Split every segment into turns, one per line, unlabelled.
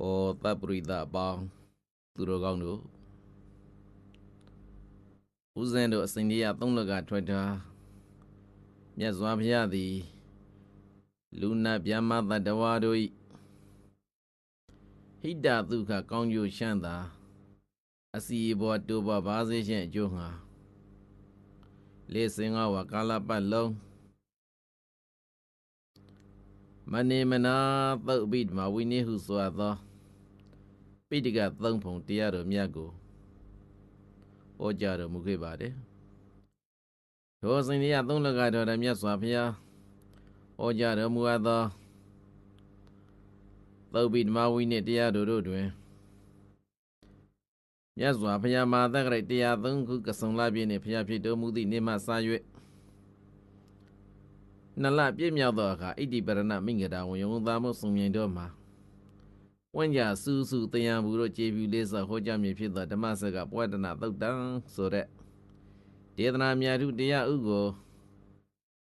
ဩတပ်ပရိသတ်အပေါင်းသူတော်ကောင်းတို့ဦးဇင်းတို့အစဉ်တရားသုံးလကထွက်တာမြတ်စွာဘုရားသည်လူနာဗျမတတဝါတို့၏ဟိတဒုက္ခကောင်းကျိုးချမ်းသာအစီဘောတိုးပါစေခြင်းအကျိုးငှာ45ဝါကာလပတ်လုံးမနေမနာသုတ်ပိဓမ္မာဝိနည်းဟုဆိုအပ်သောပိဋကသုံးပုံတရားတော်မြတ်ကိုဟောကြားတော်မူခဲ့ပါတယ်။ထိုစဉ်တရားသုံးလကတော်မြတ်စွာဘုရားဟောကြားတော်မူအပ်သောသုတ်ပိဓမ္မာဝိနည်းတရားတော်တို့တွင်မြတ်စွာဘုရားမှာသက္ကရာတရားသုံးခုကဆုံလပြည့်နှင့်ဘုရားဖြစ်တော်မူသည့်နေ့မှစ၍နလပြည့်မြောက်သောအခါဣတိပရဏမိင္ဂရာဝန်ယုံသားမှုစုံမြင်တော်မှာဝဉ္ဇာစုစုတရားဘူးတို့ကျေပြူလေးစွာဟောကြားမည်ဖြစ်သောဓမ္မစကပဝတ္တနာသုတ်တံဆိုတဲ့ဒေသနာမြတ်ထုတရားဥကို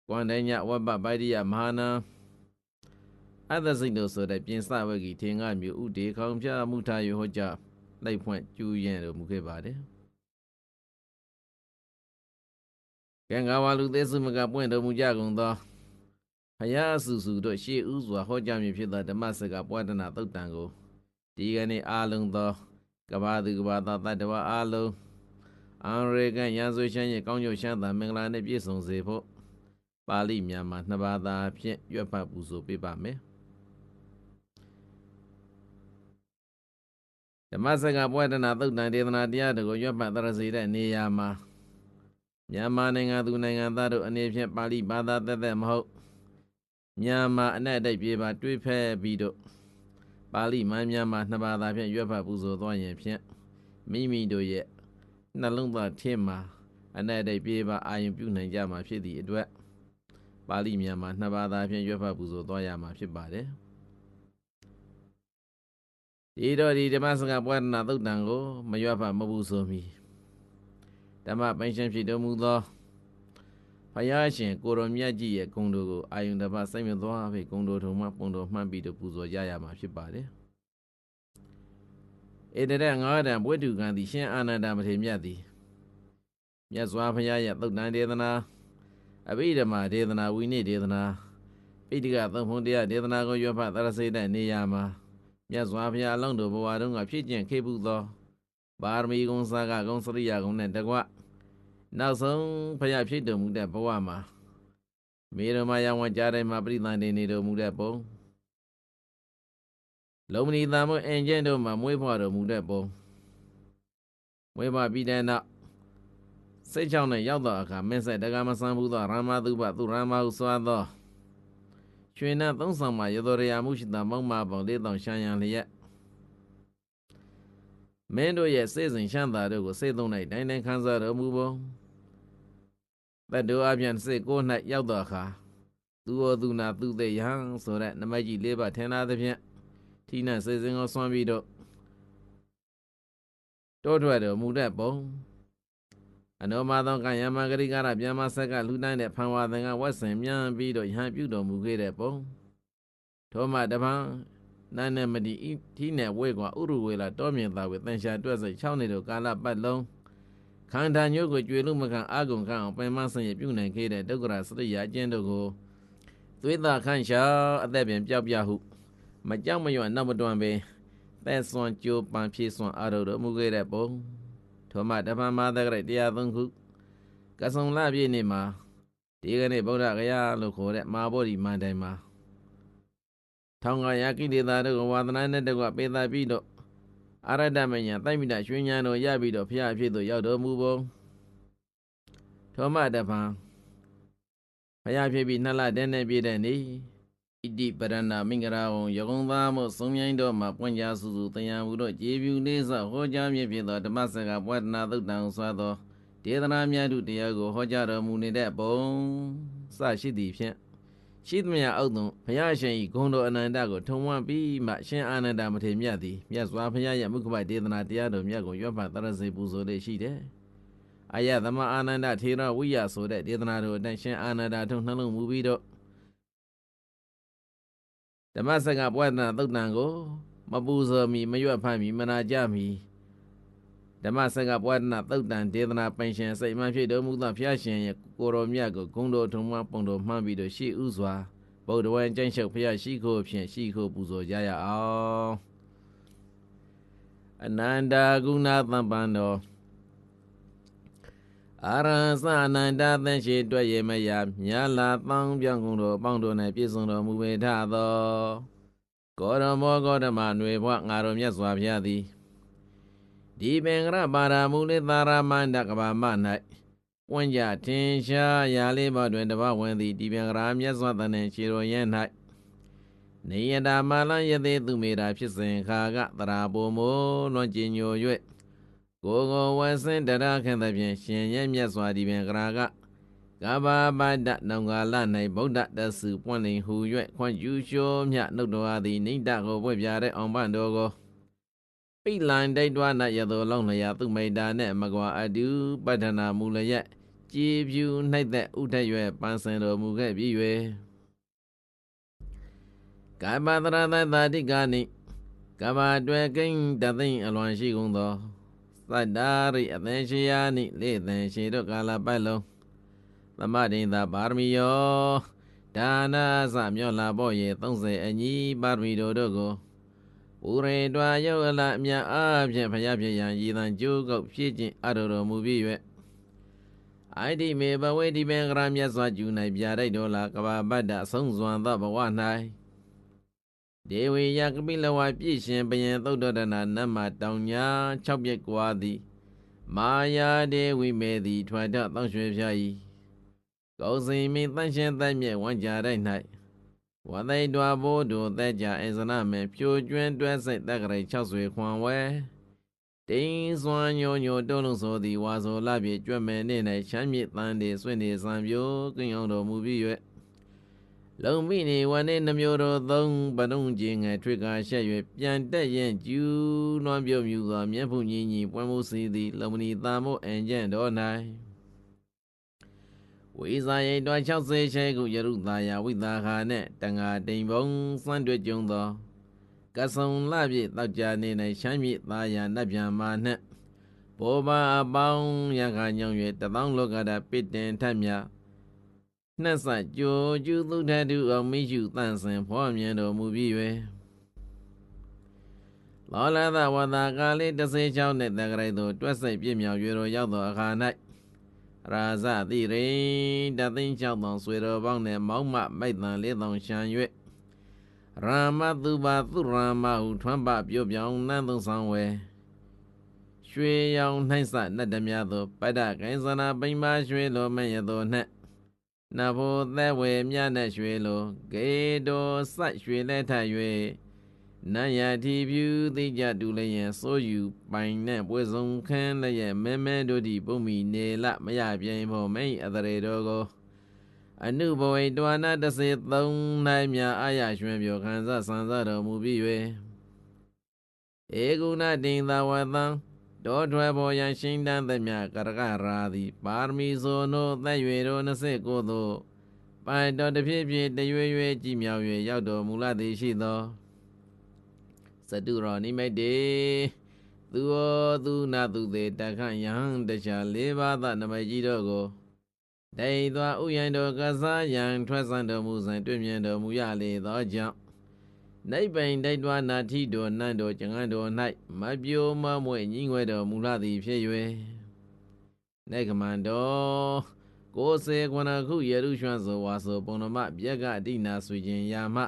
ကွန်တိုင်းညဝဘ္ပဗိုက်ရိယမဟာနာအသစိတ်တို့ဆိုတဲ့ပြင်စဝဂီထေငါမျိုးဥဒေခေါင်ပြမှုထား၍ဟောကြားလိုက်ဖွင့်ကျူးရင်တော်မူခဲ့ပါတယ်ကံကဝါလူသေးစုမကပွင့်တော်မူကြကုန်သောဘုရားစုစုတို့ရှေးဥစွာဟောကြားမည်ဖြစ်သောဓမ္မစကပဝတ္တနာသုတ်တံကိုဒီကနေ့အားလုံးသောကဘာသူကဘာသာတတ္တဝါအားလုံးအင်ရေကန်ရန်ဆွေချမ်းရဲ့ကောင်းကျိုးချမ်းသာမင်္ဂလာနှင့်ပြည့်စုံစေဖို့ပါဠိမြန်မာနှစ်ဘာသာဖြင့်ရွတ်ဖတ်ပူဇော်ပေးပါမယ်ဓမ္မစကပဝတ္တနာသုတ်တံဒေသနာတရားတို့ကိုရွတ်ဖတ်သရစေတဲ့နေရာမှာမြန်မာနိုင်ငံသူနိုင်ငံသားတို့အနေဖြင့်ပါဠိဘာသာသက်မဟုတ်မြန်မာအနက်အတိုက်ပြေပါတွေးဖက်ပြီးတော့ပါဠိမှန်မြန်မာနှစ်ဘာသာဖြင့်ရွတ်ဖတ်ပူဇော်သွားရင်ဖြင့်မိမိတို့ရဲ့နှလုံးသားထင်းမှာအနက်အတိုက်ပြေပါအာရုံပြုနိုင်ကြမှာဖြစ်သည့်အတွက်ပါဠိမြန်မာနှစ်ဘာသာဖြင့်ရွတ်ဖတ်ပူဇော်သွားရမှာဖြစ်ပါတယ်ဒီတော့ဒီဓမ္မစကပဝတ္တနာသုတ်တံကိုမရွတ်ဖတ်မဘူးဆိုမီဓမ္မပိုင်ရှင်ဖြစ်တော်မူသောဘုရားရှင်ကိုရောမြတ်ကြီးရဲ့ဂုဏ်တော်ကိုအာယုန်တစ်ပါးစိတ်မြသွားပြီဂုဏ်တော်ထုံမှပုံတော်မှန်ပြီးတော့ပူဇော်ကြရမှာဖြစ်ပါတယ်ဧတရငါးတံဘွေတုကံသည်ရှင်အာနန္ဒမထေရမြတ်သည်မြတ်စွာဘုရားရဲ့သုတ်တံဒေသနာအဘိဓမ္မာဒေသနာဝိနည်းဒေသနာပိဋကသုံးဖို့တရားဒေသနာကိုရွတ်ဖတ်သရစေတဲ့နေရာမှာမြတ်စွာဘုရားအလောင်းတော်ဘဝတုန်းကဖြစ်ကျင့်ခဲ့မှုသောပါရမီဂုဏ်စာကဂုဏ်စရိယဂုဏ်နဲ့တကွနောက်ဆုံးဘုရားဖြစ်တော်မူတဲ့ဘဝမှာမေရမယဝံကြားတိုင်းမှာပရိသန္တိနေတော်မူတဲ့ပုံလုံမဏီသာမအင်ကျင့်တို့မှာမွေးဖွားတော်မူတဲ့ပုံမွေးဖွားပြီးတဲ့နောက်စိတ်ချောင်းနဲ့ရောက်သောအခါမင်းဆက်တကမဆန်းဘူးသောရမသုဘသူရမဟုဆိုသောရွှေနံသုံးဆောင်မှာရသောရယာမှုရှိသောမောင်မပေါင်း4000ရှမ်းရန်လျက်မင်းတို့ရဲ့စိတ်စဉ်ချမ်းသာတို့ကိုစိတ်သုံး၌တိုင်းတိုင်းခံစားတော်မူပုံတတ်တော်အပြန်စိတ်ကို၌ရောက်သောအခါသူဝသူနာသူသိယံဆိုတဲ့နမိတ်ကြီး၄ပါးထင်လာသဖြင့်ထိနှံစိတ်စဉ်ကိုဆွမ်းပြီးတော့တိုးထွက်တော်မူတဲ့ပုံအနောမသောကံယမဂရိကာရဗျမဆက်ကလူတိုင်းတဲ့ဖန်ဝါသင်္ကဝတ်ဆင်မြန်ပြီးတော့ယဟန်ပြုတော်မူခဲ့တဲ့ပုံထိုမှတပံနာနမတိထိနဲ့ဝဲကွာဥရဝေလာတောမြင်သာဝေတန်ရှာတွက်စိတ်6နှစ်တို့ကာလပတ်လုံးခန္ဓာညုတ်ကိုကြွေလို့မခံအာဂုံခံအောင်ပင်မဆင်ရပြုနိုင်ခဲ့တဲ့ဒုက္ခရစရိယာအကျဉ်းတို့ကိုသွေးသားခန့်ရှာအသက်ပင်ပျောက်ပြဟုမကြောက်မရွံ့နောက်မတွန့်ပင်သက်စွန်ကြိုးပန်ဖြည့်စွန်အာရုံတော်မူခဲ့တဲ့ပုံထိုမှတပံမာသကရတရားသုံးခုကဆုံလပြည့်နေ့မှာဒီကနေ့ဗုဒ္ဓဂယာလို့ခေါ်တဲ့မဟာဗောဓိမန္တိုင်မှာထောင်ကရာကိလေသာတို့ဝါသနာနဲ့တကွပေသာပြီးတော့အရတ္တမညာတိုက်မိတာရွှေဉာဏ်တို့ရပြီးတော့ဖျားဖြစ်သို့ရောက်တော်မူပုံထောမတပံဖျားဖြစ်ပြီးနှစ်လတည်းနဲ့ပြည့်တဲ့နေ့ဣတိပရဏမင်္ဂရာဝံယကုံသားမို့စုံမြိုင်းတော်မှာပွင့်ကြစုစုတရားမှုတို့ကျေပြူလေးစွာဟောကြားမြင့်ဖြစ်သောဓမ္မစကားပဝတ္တနာသုတ်တံဆွာသောဒေသနာများထုတရားကိုဟောကြားတော်မူနေတဲ့ပုံစရှိသည်ဖြင့်ရှိသမျှအောက်သွန်ဘုရားရှင်၏ဂုဏ်တော်အနန္တကိုထုံဝန်းပြီးမှရှင်အာနန္ဒမထေရမြတ်သည်မြတ်စွာဘုရားရဲ့မုခဘဒေသနာတရားတော်မြတ်ကိုရွတ်ဖတ်သရစေပူဇော်လေးရှိတယ်။အာယသမအာနန္ဒထေရဝိယဆိုတဲ့ဒေသနာတော်အတိုင်းရှင်အာနန္ဒထုံနှလုံးမူပြီးတော့ဓမ္မစကပဝတ္တနာသုတ်တံကိုမ ပူဇော်မီမရွတ်ဖတ်မီမနာကြမီဓမ္မစကပွားဒနာသုတ်တန်ဒေသနာပိုင်ရှင်စိတ်မှဖြစ်တော်မူသောဖျားရှင်ရဲ့ကိုရောမြတ်ကိုဂုံတော်ထုံမှပုံတော်မှန်းပြီးတော့ရှေ့ဥစွာဗုဒ္ဓဝံကျင့်ချုပ်ဖျားရှိခိုးဖြင့်ရှိခိုးပူဇော်ကြရအောင်အနန္တကုဏသမ္ပန္နောအာရဟံအနန္တသင်္ရှိတွေ့ရမယမြာလာတောင်းပြောင်းကုန်တော်ပေါင်းတော်၌ပြည့်စုံတော်မူပေထသောကောရမောကောဓမຫນွေဘွားငါတော်မြတ်စွာဘုရားသည်ဒီပင်္ဂရပါရမူလိသာရမန္တကဘာမ၌ဝဉ္ကြထင်ရှားရာလေးပါတွင်တပဝင်သည်ဒီပင်္ဂရာမြတ်စွာသနှင့်ခြေတော်ရဲ၌နေယတာမာလယသေသူမေတာဖြစ်စဉ်ခါကတရာပုံမိုးလွန်ကျင်ညို၍ကိုယ်ကိုဝဆင်းတရခင်သဖြင့်ရှင်ရဲ့မြတ်စွာဒီပင်္ဂရာကကဘာပတ္တနောင်ကာလ၌ဗုဒ္ဓတဆုပွင့်လင်ဟူ၍ခွန်ကျူရှိုးမြနှုတ်တော်သည်နိဒ္ဒကိုပွင့်ပြတဲ့အောင်ပန်တော်ကိုပိလန်ဒိတ်တွားနယသောလုံးလျာသူမိတာနှင့်မကွာအတုပတ္ထနာမူလရက်ကြည်ဖြူနှိုက်သက်ဥထက်၍ပန်းစင်တော်မူခဲ့ပြီး၍ကာမတရသတ္တိကာနိကဘာတွယ်ကိန်းတသိမ့်အလွန်ရှိကုန်သောသတ္တာရိအသင်ရှိယာနိလေသင်ရှိတို့ကာလပတ်လုံးသမဒိန်သာပါရမီယောဒါနာစမြော့လာပေါ်ရေ30အညီပါရမီတို့ကိုဥရေတွာယုတ်အလအမြတ်အားဖြင့်ဖျားဖြစ်ရန်ရည်တန်ကျိုးကုတ်ဖြစ်ခြင်းအတော်မူပြီး၍အိုက်ဒီမေဘဝေဒီပင်္ဂရမြတ်စွာကျူ၌ပြတိုက်တော်လာကဘာပတ္တအဆုံးစွာသောဘဝ၌ဒေဝေယကပိလဝါပြည့်ရှင်ဘယင်သုဒ္ဓဒနာနတ်မတောင်ညာ6ပြက်ကွာသည်မာယာဒေဝိမေသည်ထွာထတောင်းရွှေဖျား၏ကောစိမင်းတန့်ရှင်သက်မြဲဝမ်းကြတိုက်၌ဝသိတွာဘိုးတို့သက်ကြအင်စနမေဖြိုကျွင်းတွဲစိတ်တက္ကရိ6ဆွေခွန်ဝဲတင်းစွမ်းညိုညိုတုံးလုံးဆိုသည်ဝါဆိုလပြေကြွမဲ့နေ၌ချမ်းမြေတန်တွေဆွင့်နေစံပြိုကင်းအောင်တော်မူပြီး၍လုံမိနေဝနေနှမျိုးတော်သုံးပတုံးခြင်းငယ်ထွေကာရှက်၍ပြန်တက်ရင်ကျူးလွန်ပြုံမြူသောမျက်ဖုန်ကြီးကြီးပွင့်မှုစီသည်လုံမဏီသာမို့အင်ကျင့်တော်၌ဝိဇာရိတ်တော်60ရှဲခုယရုသာယဝိသာခာနှင့်တန်ဃာတိမ်ဘုံစံတွေ့ကြုံသောကဆုံလပြည့်တောက်ကြနေ၌ရှမ်းမြေသာယနတ်ပြန်မာနှင့်ဘောဘာအပေါင်းရခါညောင်း၍တသောလောကတာပိတင်ထက်မြနှက်ဆကြိုကျူးသူထတုအောင်မိရှုတန့်စင်ဖောမြင်တော်မူပြီး၍လောလသဝတာကာလေး16နှစ်တက္ကရာသို့တွက်စိတ်ပြည့်မြောက်၍တော်ရောက်သောအခါ၌ရာဇတိရိတသိန်း6သောဆွေတော်ပေါင်းနှင့်မောက်မမိတ်တန်4သောရှံ၍ရာမသူပါသူရာမဟုထွန်းပပြုတ်ပြောင်းနန်းသုံးဆောင်ဝဲရွှေရောင်နှိုက်ဆနတ်တများသောပတ္တကိဉ္စနာပိမရွှေလိုမရသောနှင့်နဘောသက်ဝေမြတ်နဲ့ရွှေလိုဂေတော်ဆက်ရွှေလက်ထ၍နတ်ရတိဖြူသိကြတူလျင်စိုးယူပိုင်နဲ့ပွဲစုံခန်းလျက်မဲမဲတို့သည်ပုံမီနေလမရပြိန်ဖို့မိတ်အတရေတော်ကိုအနုဘဝေတဝနာ13နိုင်မြအာရရွှင်ပြောခံစားဆန်စားတော်မူပြီး၍ဧကုဏတိန်သာဝတံတောထွယ်ပေါ်ရန်ရှင်းတန်းသမျှကရကရာသည်ပါရမီဇောနိုသက်၍တော်29သို့ပိုင်တော်တဖြည်းဖြည်းတရွေ့ရွေ့ကြည်မြောက်၍ရောက်တော်မူလာသည်ရှိသောစတုရောနိမိတ်တေသူဩသူနာသူသေးတခယံတခြား၄ပါးသောနမိတ်ကြီးတို့ကိုဒိဋ္ဌဝဥယံတော်ကစားယံထွက်ဆန်းတော်မူစဉ်တွေ့မြင်တော်မူရလေသောကြောင့်နိဗ္ဗာန်ဒိဋ္ဌဝနာတိတော်နတ်တော်ကျငန်းတော်၌မပြိုမမွေညီငွေတော်မူလာသည်ဖြစ်၍နေကမန္တောကိုစေခွနခုယေရုရွှမ်းသောဝါဆိုပုံတော်မပြက်ကဒိနာဆွေခြင်းယာမ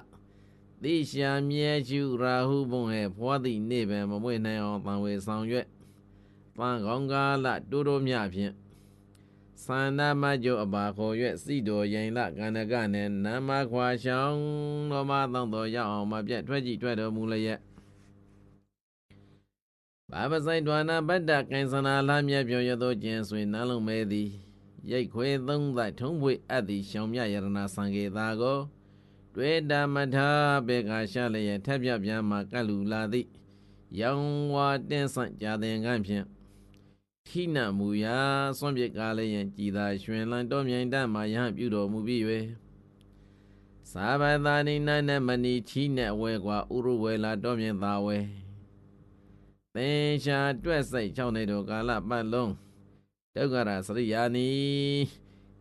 တိရှာမြဲကျူရာဟုဘုံဟဲ့ဖွာသည့်နေပင်မမွေနိုင်အောင်တန်ဝေဆောင်ရွက်ပန်းကောင်းကားလတိုးတိုးမြဖြင့်သန္နာမကျိုအပါခေါ်၍စိတော်ရင်လကန္နကနှင့်နမခွာရှောင်းတော်မသောတော်ရောက်အောင်မပြတ်ထွက်ကြည့်ထွက်တော်မူလျက်ဘာပဆိုင်ဒွါနာဗတ္တကိဉ္စနာလာမြဲပြောရသောကျင်ဆွေနန်းလုံးမဲသည်ရိတ်ခွေသုံးသက်ထုံးပွေအပ်သည်ရှောင်မြယရနာဆံကေသာကိုတွေ့တာမထာဘေကရှာလျက်ထက်ပြပြန်မှကတ်လူလာသည်ရောင်ဝါတင်းဆန့်ကြသင်္ကန်းဖြင့်ခိနမူရာစွန့်ပစ်ကားလျင်ကြည်သာရွှင်လန်းတော်မြိုင်တတ်မှယဟပြုတော်မူပြီး၍ စာဘသာနိနနဲ့မနီချီနဲ့ဝဲကွာဥရုဝဲလာတော့မြင်သာဝဲသင်္ရှာတွက်စိတ်၆နေတို့ကာလပတ်လုံးဒုက္ခရစရိယာနီ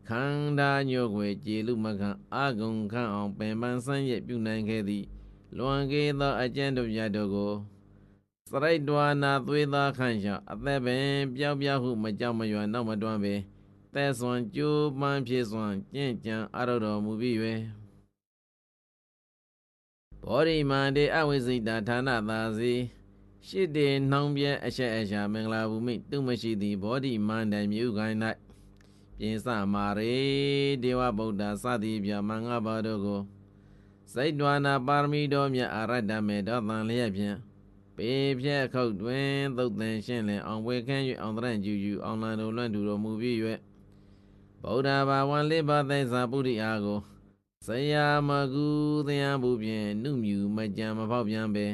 ခန္ဓာညို့ွယ်ကြေလူမခံအာဂုံခန့်အောင်ပင်ပန်းဆန်းရဲ့ပြုနိုင်ခဲ့သည့်လွန်ကေသောအကျဉ်တို့မြတ်တို့ကိုစရိတ်တွာနာသွေးသားခန့်ရှောက်အသက်ပင်ပျောက်ပျောက်ဟုမကြောက်မရွံ့နောက်မတွန်းပေသက်စွန်ကြိုးပန်းဖြစ်စွန်ကျင့်ကြံအရုတော်မူပြီး၍ဘောဓိမန္တေအဝိဇိတာဌာနသာစီရှစ်တေနှောင်းပြဲအချက်အရှာမင်္ဂလာဘူမိသူမရှိသည်ဘောဓိမန္တန်မြုခိုင်း၌ပြင်စမာရေဒေဝဗုဒ္ဓစသည်ပြမင်္ဂဘာတို့ကိုစိတ်တွာနာပါရမီတော်မြတ်အာရတ္တမေတော်တန်လျက်ဖြင့်ပေဖြက်ခုတ်တွင်သုတ်သင်ရှင်းလင်အောင်ဝေခန့်၍အောင်တရန့်ကျူအောင်လန်တို့လွန့်ထူတော်မူပြီး၍ဗုဒ္ဓဘာဝံလေးပါးသိစာပုရိအာကိုဆရာမကူတရားဘူးဖြင့်နှုမြူမကြံမဖောက်ပြန်ပေ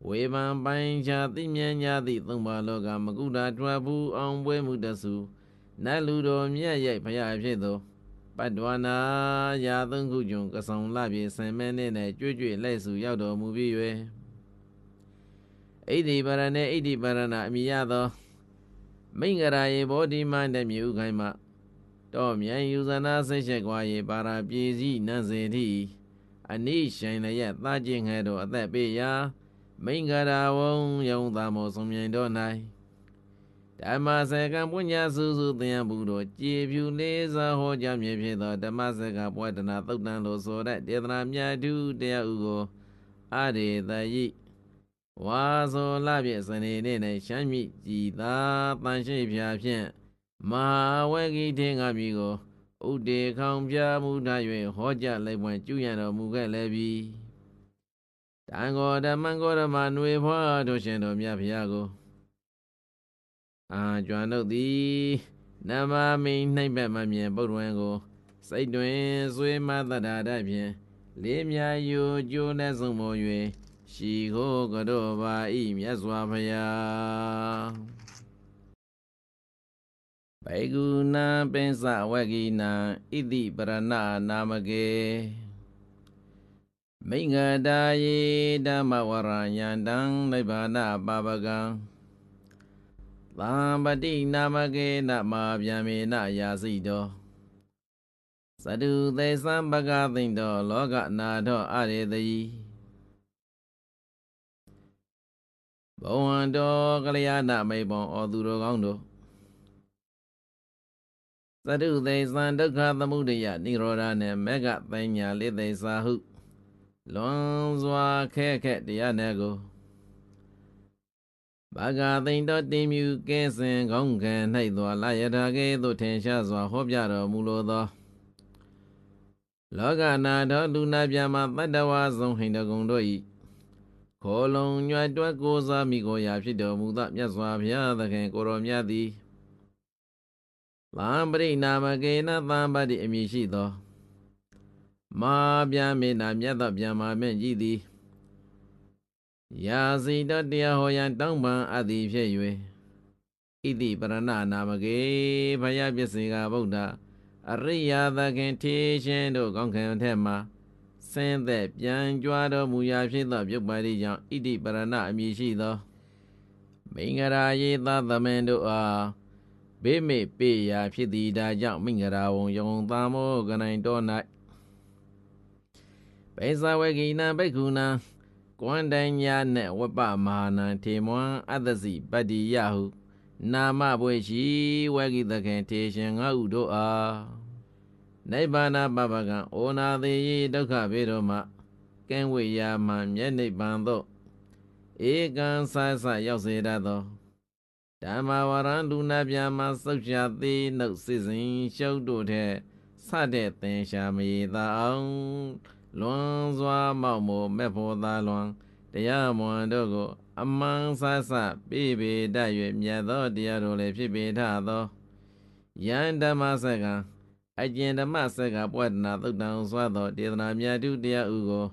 ဝေဘံပိုင်ချာသိမြညာသည့်သုံးပါးလောကမကုတာထွတ်ဘူးအောင်ပွဲမှုတဆူနတ်လူတော်မြတ်ရိုက်ဖရာဖြစ်သောပတ္တဝနာရာသုံးခုကျွန်ကဆောင်လပြေဆင်မဲနဲ့ကြွကြွလက်စုရောက်တော်မူပြီး၍ဣတိပရဏေဣတိပရဏအမိယသောမိင်္ဂရာယေဘောဓိမန္တမြုခိုင်းမှတော့မြန်ယူဇနာစိတ်ချက်ကွာရေပါရာပြေစီနန်းစေတိအနိရှင်လည်းရသားချင်းငဲ့တော်အသက်ပေးရာမိင်္ဂရာဝုံယုံသာမောဆုံးမြိုင်တော်၌ဓမ္မစကံပုညစုစုသင်္ယဘူးတော်ကြည်ဖြူလေးစားဟောကြားမြည်ဖြစ်သောဓမ္မစကပွားတနာသုတ်တန်လိုဆိုတဲ့ဒေသနာမြတ်ထုတရားဥကိုအရေတယိဝါဆိုလပြည့်စနေနေ့၌ရှမ်းမြစ်ကြည်သာတန်ရှိဖြာဖြင့်မဟာဝေဂိထေငါပြီကိုဥဒေခေါင်ပြမှုထား၍ဟောကြားလိုက်ပွင့်ကျူရန်တော်မူခဲ့လည်းပြီတန်ဃောဓမ္မံဃောဓမ္မနွေဖွားတို့ရှင်တော်မြတ်ဖျားကိုကျွမ်းတို့သည်နမမိန်နှိမ့်ဘက်မမြင်ပုဒ်ဝင်ကိုစိတ်တွင်ဆွေးမသတ္တာတဖြင့်လေးမြာယူကျိုးနဲ့ဆုံးမော၍ရှိခိုးကတော့ပါဤမြတ်စွာဘုရားဘေကုဏံပင်စဝဂိနံဣတိပရဏနာမကေမိင္ဂတာယေဓမ္မဝရယန္တံနိဗ္ဗာနပါပကံသံပတိနာမကေနမဗျာမေနယာစိတောသတုသေသံပကသိင်တောလောကနာထောအရေတိဘဝန္တောကလျာဏမိဘံဩသူတော်ကောင်းတို့သတုသေသံဒုက္ခသမုဒယနိရောဓနှင့်မေဃပညာလေးသိစာဟုလွန်စွာခဲခက်တရားနယ်ကိုဘာဂသိင်တော်တင်မြူကဲစင်ကောင်းခံ၌သောလာယထာကဲ့သို့ထင်ရှားစွာဟောပြတော်မူလိုသောလောကနာတော်လူနာပြမတတ္တဝါဆုံးဟိန္ဒဂုံတို့၏ခေါ်လုံညွတ်တွက်ကိုးစားမိကိုရာဖြစ်တော်မူသောမြတ်စွာဘုရားသခင်ကိုရောမြတ်သည်သံပရိနာမကေနသံပတိအမည်ရှိသောမာဗျာမေနာမြတ်သောဗျာမာမင်းကြီးသည်ယာစီတတရားဟောရန်တောင်းပန်အပ်သည်ဖြစ်၍ဣတိပရဏနာမကေဘယပစ္စေကဗုဒ္ဓအရိယာသခင်ထေရှင်တို့ကောင်းခံထက်မှာဆင်းသက်ပြန်ကြွားတော်မူရာဖြစ်သောပြုတ်ပါတိကြောင့်ဣတိပရဏအမည်ရှိသောမိင်္ဂရာယေသသမင်တို့အားဘေးမေပေရာဖြစ်သည်ဒါကြောင့်မိင်္ဂရာဝံယုံသာမောကနိုင်တော်၌ဘိဇဝေကိနံဘိက္ခုနံကွန်တိုင်ညာနှင့်ဝပ္ပမဟာနံထေမွန်အတ္တစီပတ္တိယဟုနာမဘွေရှိဝေကိသခင်ထေရှင်ငါဟုတို့အားနိဗ္ဗာန်ပပကံဩနာသေးယေဒုက္ခဘေတော်မှကင်းဝေရာမှမျက်နိဗ္ဗာန်သို့ဧကံဆာဆရောက်စေတတ်သောဓမ္မဝရံလူနာပြမစုတ်ချသေးနှုတ်စစ်စဉ်ရှုပ်တို့ထက်ဆတဲ့သင်ရှာမေသာအောင်လွန်စွာမောက်မို့မဲ့ဖို့သာလွန်တရားမွန်တို့ကိုအမှန်ဆဆပြေပေတတ်၍မြတ်သောတရားတို့လည်းဖြစ်ပေထသောယန္ဓမ္မစကံအကျဉ်ဓမ္မစကပွက်တနာသုတ်တံစွာသောဒေသနာမြတ်တုတရားဥကို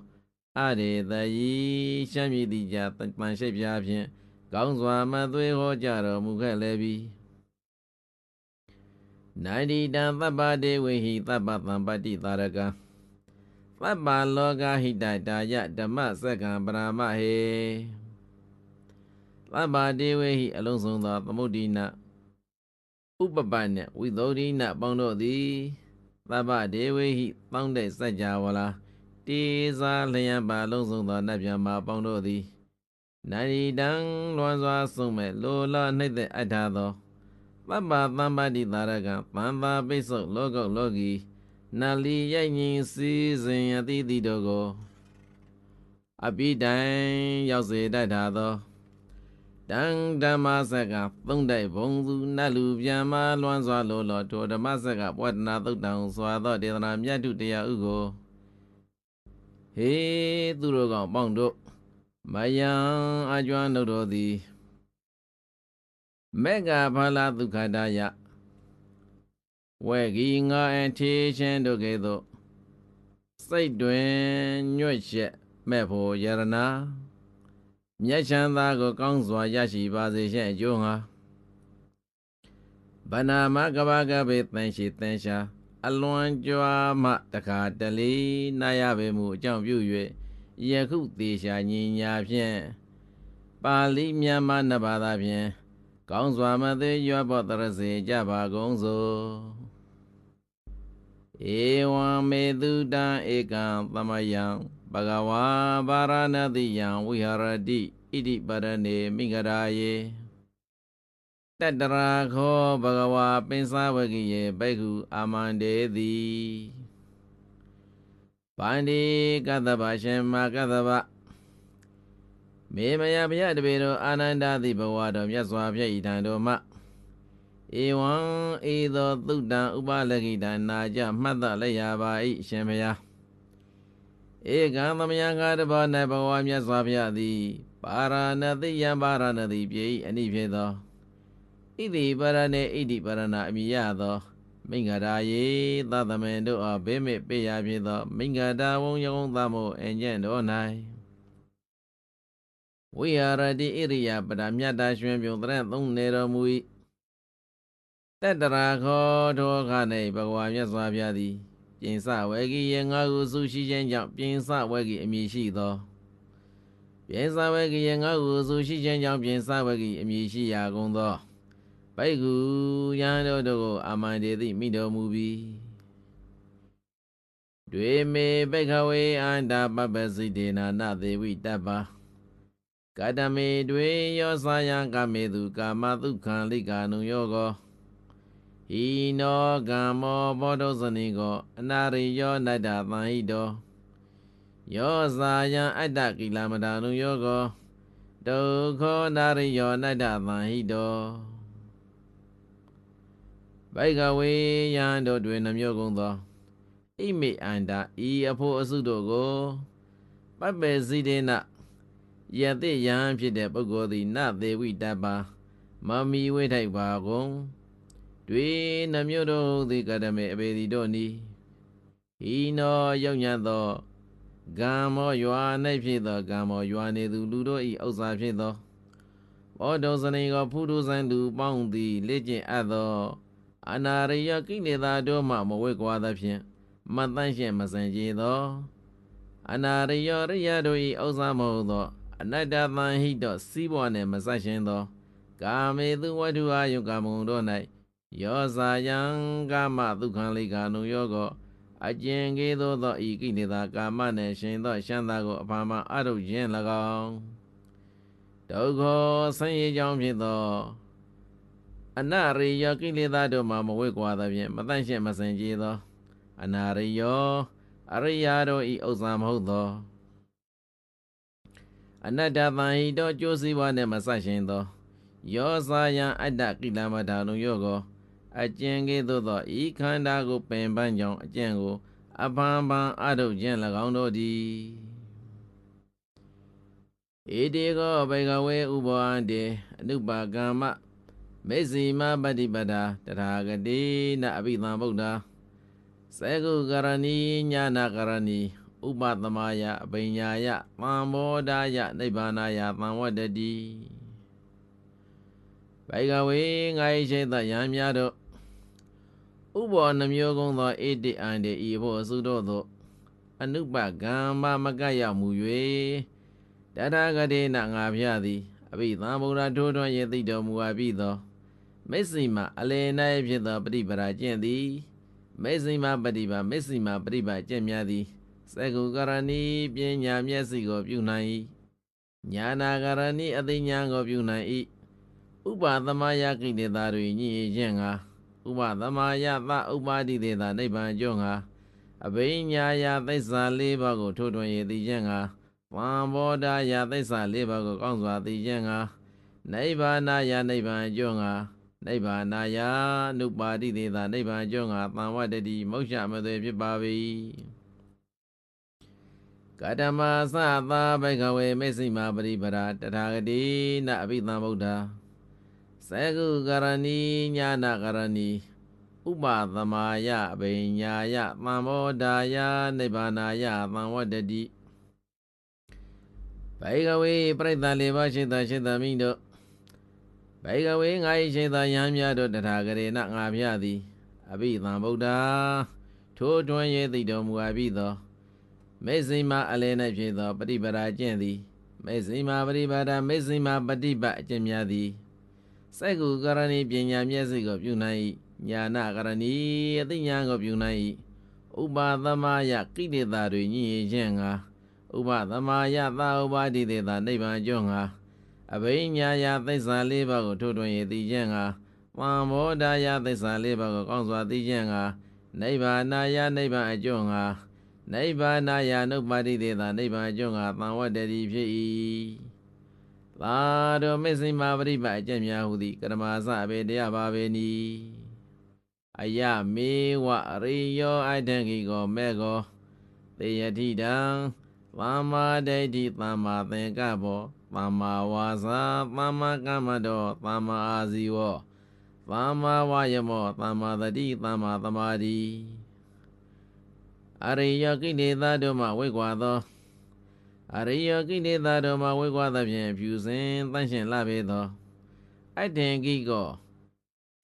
အရေတယီရှမ်းမြည်တိကြတန်ရှိပြဖြင့်ကောင်းစွာမသွေးဟောကြတော်မူခဲ့လည်းပြီနိုင်တိတံသဗ္ဗဒေဝေဟိသဗ္ဗသံပတ္တိသာရကံ သဗ္ဗလောကဟိတတာယဓမ္မစက္ကံပရမဟေသဗ္ဗတေဝေဟိအလုံးစုံသောသမုဒ္ဒိနဥပပနှင့်ဝိသုဒ္ဓိနပေါင်းတို့သည်သဗ္ဗဒေဝေဟိပေါင်းတဲ့စัจ java လာတေဇာလျံပါလုံးစုံသောနတ်ဗျာမာပေါင်းတို့သည်နာရီတံလွန်စွာဆုံးမဲ့လိုလားနှိမ့်တဲ့အထာသောသဗ္ဗသမ္ပါတိသာရကံသံသာပိစ္ဆုလောကုလောကီနာလီရိုက်ငင်းစည်းစဉ်အတိတိတို့ကိုအပိတိုင်ရောက်စေတတ်တာသောတံဓမ္မစက်ကသုံးတိုက်ဘုံသူနတ်လူပြန်မလွန်စွာလိုလောထိုဓမ္မစက်ကဝတ္တနာသုတ်တံစွာသောဒေသနာမြတ်တုတရားဥကိုဟေသူတို့ကောင်ပေါင်းတို့မယံအကျွမ်းတို့တော်သည်မေဃဖလာဒုက္ခတာယဝေဂီငါအထေချင်းတို့ကဲ့သို့စိတ်တွင်ညွတ်ချက်မဲ့ဖို့ယရနာမြတ်ချမ်းသာကိုကောင်းစွာရရှိပါစေရှင့်အကျိုးငါဗနာမကဘာကဘေတန်ရှိတန်ရှာအလွန်ကြွားမှတခါတလေနာရပေမှုအကြောင်းပြု၍ယခုသေရှာညီညာဖြင့်ပါဠိမြန်မာနဘာသာဖြင့်ကောင်းစွာမသေးရွတ်ပေါ်တရစေကြပါကုန်စို့ဧဝံမေတုတံဧကံသမယံဘဂဝါဗာရဏတိယံဝိဟရတိဣတိပရဏေမိဂရာယေတတရာခောဘဂဝါပင်စဝကိယေဘိက္ခုအာမန္တေတိဗန္တိကတ္တဗရှင်မကတ္တဗမေမယဘယတပေတော်အာနန္ဒတိဘဝတော်မြတ်စွာဘုရားဤထံတော်မှဧဝံဧသောသုတ္တံဥပလကိတံနာကြမှတ်သလည်းရပါ၏ရှင်ဘုရားဧကံသမယံကာတဘော၌ဘဂဝါမြတ်စွာဘုရားသည်ပါရဏတိယံပါရဏတိပြေ၏အနိဖြစ်သောဣတိပရဏေဣတိပရဏအမိယသောမိဂရာယေသတမင်တို့အားဘေးမဲ့ပေးရဖြစ်သောမိဂရာဝုံယုံသမောအင်ကျင့်တော်၌ဝိဟာရတိဣရိယပဒမြတ်တာရွှင်ပြုံတရသုံးနေတော်မူ၏တတရာခောထောခ၌ဘဂဝါမြတ်စွာဘုရားသည်ပြင်စဝေဂီယေငါဟုစုရှိခြင်းကြောင့်ပြင်စဝေဂီအမည်ရှိသောပြင်စဝေဂီယေငါဟုစုရှိခြင်းကြောင့်ပြင်စဝေဂီအမည်ရှိရာကုန်သောဘိက္ခုယံတို့ကိုအာမန္တေတိမိတော်မူပြီးတွေမေဘိက္ခဝေအန္တာပပ္ပစိတေနာနသေဝိတ္တပါကတမေတွေယောစာယံကမေတုကာမဒုက္ခံလိကာနုယောကောဟိနောကမ္မောဘောဓဇနိကောအနာရိယောနတ္တသံဟိတောယောဇာယံအတ္တကိလမတာနုယောကောဒုက္ခောနာရိယောနတ္တသံဟိတောဘိကဝေယံတို့တွင်နှမျိုးကုန်သောဣမိအန္တာဤအဖို့အစုတို့ကိုပပ္ပေစီဒေနယတိယံဖြစ်တဲ့ပုဂ္ဂိုလ်သည်နသေဝိတ္တပါမမီဝိထိုက်ပါကုန်တွေနှမျိုးတို့သည်ကတမေအဘေဒီတို့နီဟိနောရောက်ညံ့သောဂံမောရွာ၌ဖြစ်သောဂံမောရွာနေသူလူတို့၏ဥစ္စာဖြစ်သောဘောဓဇနိကောဖုဒုဇံလူပေါင်းသည်လက်ကျင့်အပ်သောအနာရိယကိလေသာတို့မှမဝေကွာသဖြင့်မတန့်ရှင်းမစင်ကြသောအနာရိယရိယတို့၏ဥစ္စာမဟုတ်သောအနတ္တသံဟိတောစီးပွားနှင့်မဆက်ရှင်သောကာမေသူဝတ္ထုအာယုကာမုံတို့၌ယောဇာယံကာမဒုက္ခံလိကာနုယောကောအကျဉ်ကဲ့သို့သောဤကိလေသာကာမနှင့်ရှင်သောရှမ်းသာကိုအဖာမအထုတ်ခြင်း၎င်းဒုက္ခဆင်းရဲကြောင်းဖြစ်သောအနရိယကိလေသာတို့မှမဝေကွာသဖြင့်မတန့်ရှင်းမစင်ကြသောအနာရိယောအရိယာတို့ဤဥစ္စာမဟုတ်သောအနတ္တသံဟိတောကျိုးစည်းဝါနှင့်မဆက်ရှင်သောယောဇာယံအတ္တကိလမထာနုယောကောအကျဉ်ကဲ့သို့သောဤခန္ဓာကိုပင်ပန်းကြောင်းအကျင့်ကိုအဖန်ဖန်အထုတ်ခြင်း၎င်းတို့သည်ဧတေကောဘေကဝေဥဘောအန္တေအနုပါကမ္မမေဇိမပฏิပဒါတထာဂတိနအဘိသံဗုဒ္ဓစေကုကရဏီညာနာကရဏီဥပသမယအပိညာယသံဘောဓာယနိဗ္ဗာနယသံဝတ္တတိဘိကဝေငါ၏ရှိသယံများတို့ဥဘောနှမျိုးကုန်သောဧတိအန္တေဤဖို့အစုတို့သို့ အနုပကမ္မမကရောက်မူ၍တထာဂတိနငါဖျားသည်အဘိဓမ္ဗုဒ္ဓထိုးထွန်း၍သိတော်မူအပ်ပြီးသောမေစိမအလယ်၌ဖြစ်သောပฏิပဒါကျင့်သည်မေစိမပฏิပါမေစိမပฏิပါကျင့်များသည်စကုကရဏီပညာမျက်စိကိုပြုနိုင်၏ညာနာကရဏီအသိဉာဏ်ကိုပြုနိုင်၏ဥပသမယကိလေသာတွေညှိခြင်းငါဥပသမယသဥပါတိတေသာနိဗ္ဗာန်ကျောငါအဘိညာယသစ္စာ၄ပါးကိုထိုးထွင်းရသိခြင်းငါသံဘောဓာယသစ္စာ၄ပါးကိုကောင်းစွာသိခြင်းငါနိဗ္ဗာနယနိဗ္ဗာန်ကျောငါနိဗ္ဗာနယအနုပါတိတေသာနိဗ္ဗာန်ကျောငါသံဝတ္တိမုက္ခမသွေဖြစ်ပါ၏ကတမသသာဘိကဝေမေစိမာပရိပရာတထာဂတိနအဘိသံဗုဒ္ဓသကုကရဏီညာနာကရဏီဥပသမာယအဘိညာယသံဘောဓာယနိဗ္ဗာနယသံဝတ္တိဘိကဝေပရိသတ်လေးပါးရှိသောရှိသမိတို့ဘိကဝေငါ၏ရှိသောယဟန်များတို့တထာဂရေနငါဖျားသည်အဘိသံဗုဒ္ဓထိုးထွန်း၍သိတော်မူအပ်ပြီးသောမေစိမအလယ်၌ဖြစ်သောပฏิပဒါကျင့်သည်မေစိမပฏิပဒါမေစိမပฏิပတ်အကျင့်များသည်စက္ကုကရဏီပညာမျက်စိကိုပြုနိုင်၏ညာနာကရဏီအသိဉာဏ်ကိုပြုနိုင်၏ဥပသမယကိလေသာတွေညှိခြင်းငါဥပသမယသဥပါတိတေသာနိဗ္ဗာန်ကျောငါအဘိညာယသစ္စာ၄ပါးကိုထိုးထွင်းရသိခြင်းငါသံဘောဓာယသစ္စာ၄ပါးကိုကောင်းစွာသိခြင်းငါနိဗ္ဗာနယနိဗ္ဗာန်အကျောငါနိဗ္ဗာနယနုပါတိတေသာနိဗ္ဗာန်အကျောငါသံဝတ္တိဖြစ်၏သာတော်မေစိမာပရိပတ်အကျင့်များဟုသည်ကရမသအဘေတရားပါပဲနီအယမေဝရိယောအတံခိကောမေကောသေယတိတံသမ္မာဒိဋ္ဌိသမ္မာသင်္ကပ္ပောသမ္မာဝါစာသမ္မာကမ္မန္တောသမ္မာအာဇီဝောသမ္မာဝါယမောသမ္မာသတိသမ္မာသမာဓိအရိယကိလေသာတို့မှဝိကွာသောအရိယကိလေသာတို့မှဝိကွာသဖြင့်ဖြူစင်သန့်ရှင်းလှပေသောအတ္တင်ကိကော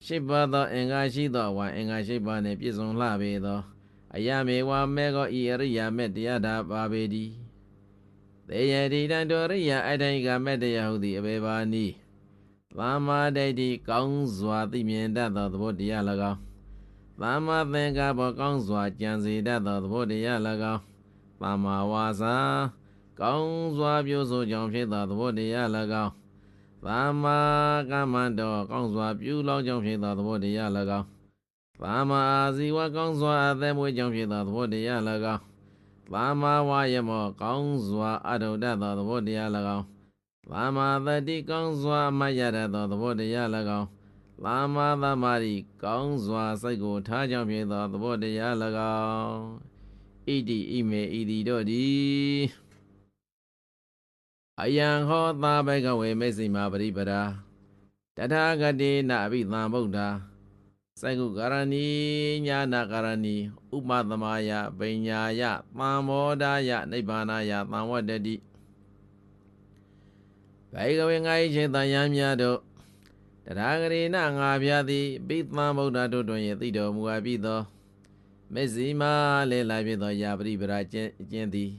ရှိပါသောအင်္ဂါရှိသောဝါအင်္ဂါရှိပါနှင့်ပြည့်စုံလှပေသောအယမေဝမေကောဤအရိယာမေတ္တရားတာပါပေတည်းသေယတိတံတောရိယာအတ္တိကမေတ္တရားဟုသည်အဘေပါနိသမ္မာဒိဋ္ဌိကောင်းစွာသိမြင်တတ်သောသဘောတရား၎င်းသမ္မာသင်္ကပ္ပကောင်းစွာကြံစေတတ်သောသဘောတရား၎င်းသမ္မာဝါစာကောင်းစွာပြောဆိုကြောင်းဖြစ်သောသဘောတရား၎င်းသမ္မာကမ္မန္တောကောင်းစွာပြုလောင်းကြောင်းဖြစ်သောသဘောတရား၎င်းသမ္မာအာဇီဝကောင်းစွာအသက်မွေးကြောင်းဖြစ်သောသဘောတရား၎င်းသမ္မာဝါယမောကောင်းစွာအထုတတ်သောသဘောတရား၎င်းသမ္မာသတိကောင်းစွာအမှတ်ရတတ်သောသဘောတရား၎င်းသမ္မာသမာဓိကောင်းစွာစိတ်ကိုထားကြောင်းဖြစ်သောသဘောတရား၎င်းဣတိဣမေဣတိတို့သည်အယံဟောသာဘိကဝေမေစိမာပရိပဒါတထာဂတိနအဘိသံဗုဒ္ဓစက္ကုကရဏီညာနာကရဏီဥပသမယပညာယသံဘောဓာယနိဗ္ဗာနယသံဝတ္တိဘိကဝေငါ၏ခြေတန်ရများတို့တထာဂတိနငါဖျားသည်ဘိသံဗုဒ္ဓတို့တွင်သိတော်မူအပ်ပြီးသောမေစိမာလေလာဖြစ်သောယာပရိပရာကျင့်သည်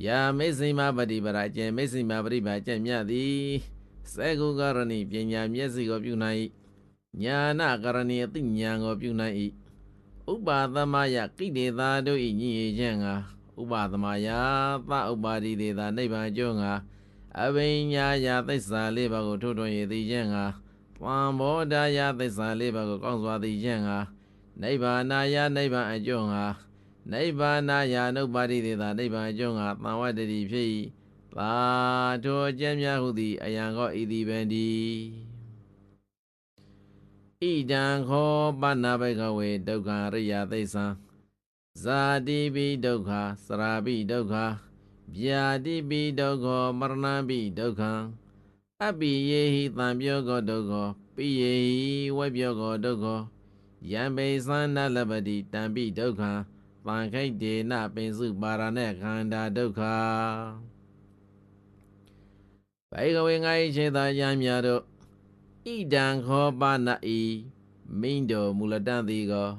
ယာမေစိမာပฏิပရာကျင့်မေစိမာပရိပါကျင့်မြတ်သည်စက္ကုကရဏီပညာမျက်စိကိုပြုနိုင်၏ညာနာကရဏီအသိဉာဏ်ကိုပြုနိုင်၏ဥပသမယကိလေသာတို့၏ညှိခြင်းငါဥပသမယသဥပါတိတေသာနိဗ္ဗာန်ကျောငါအဘိညာယသစ္စာလေးပါးကိုထိုးထွင်းရသိခြင်းငါသံဘောဓာယသစ္စာလေးပါးကိုကောင်းစွာသိခြင်းငါနိဗ္ဗာနယနိဗ္ဗာန်အကျောငါနိဗ္ဗာနယအနုပါတိတေသာနိဗ္ဗာန်အကျောငါသံဝတ္တိဖြစ်၏သာထိုအကျဉ်းများဟုသည်အယံကောဤသည်ပင်တည်းဣဒံခောပဏ္ဏဘိကဝေဒုက္ခရိယသိသံဇာတိပိဒုက္ခစရာပိဒုက္ခဗျာတိပိဒုက္ခမရဏပိဒုက္ခအပိယေဟိသံပြောကောဒုက္ခပိယေဟိဝေပြောကောဒုက္ခယံပိသန္နလပတိတံပိဒုက္ခသံခိတ်တေနပိစုပါရณะခန္ဓာဒုက္ခဘိကဝေငါ၏ခြေသာယံများတို့ဣဒံခောပနဤမိန်တော်မူလတံသည်ကော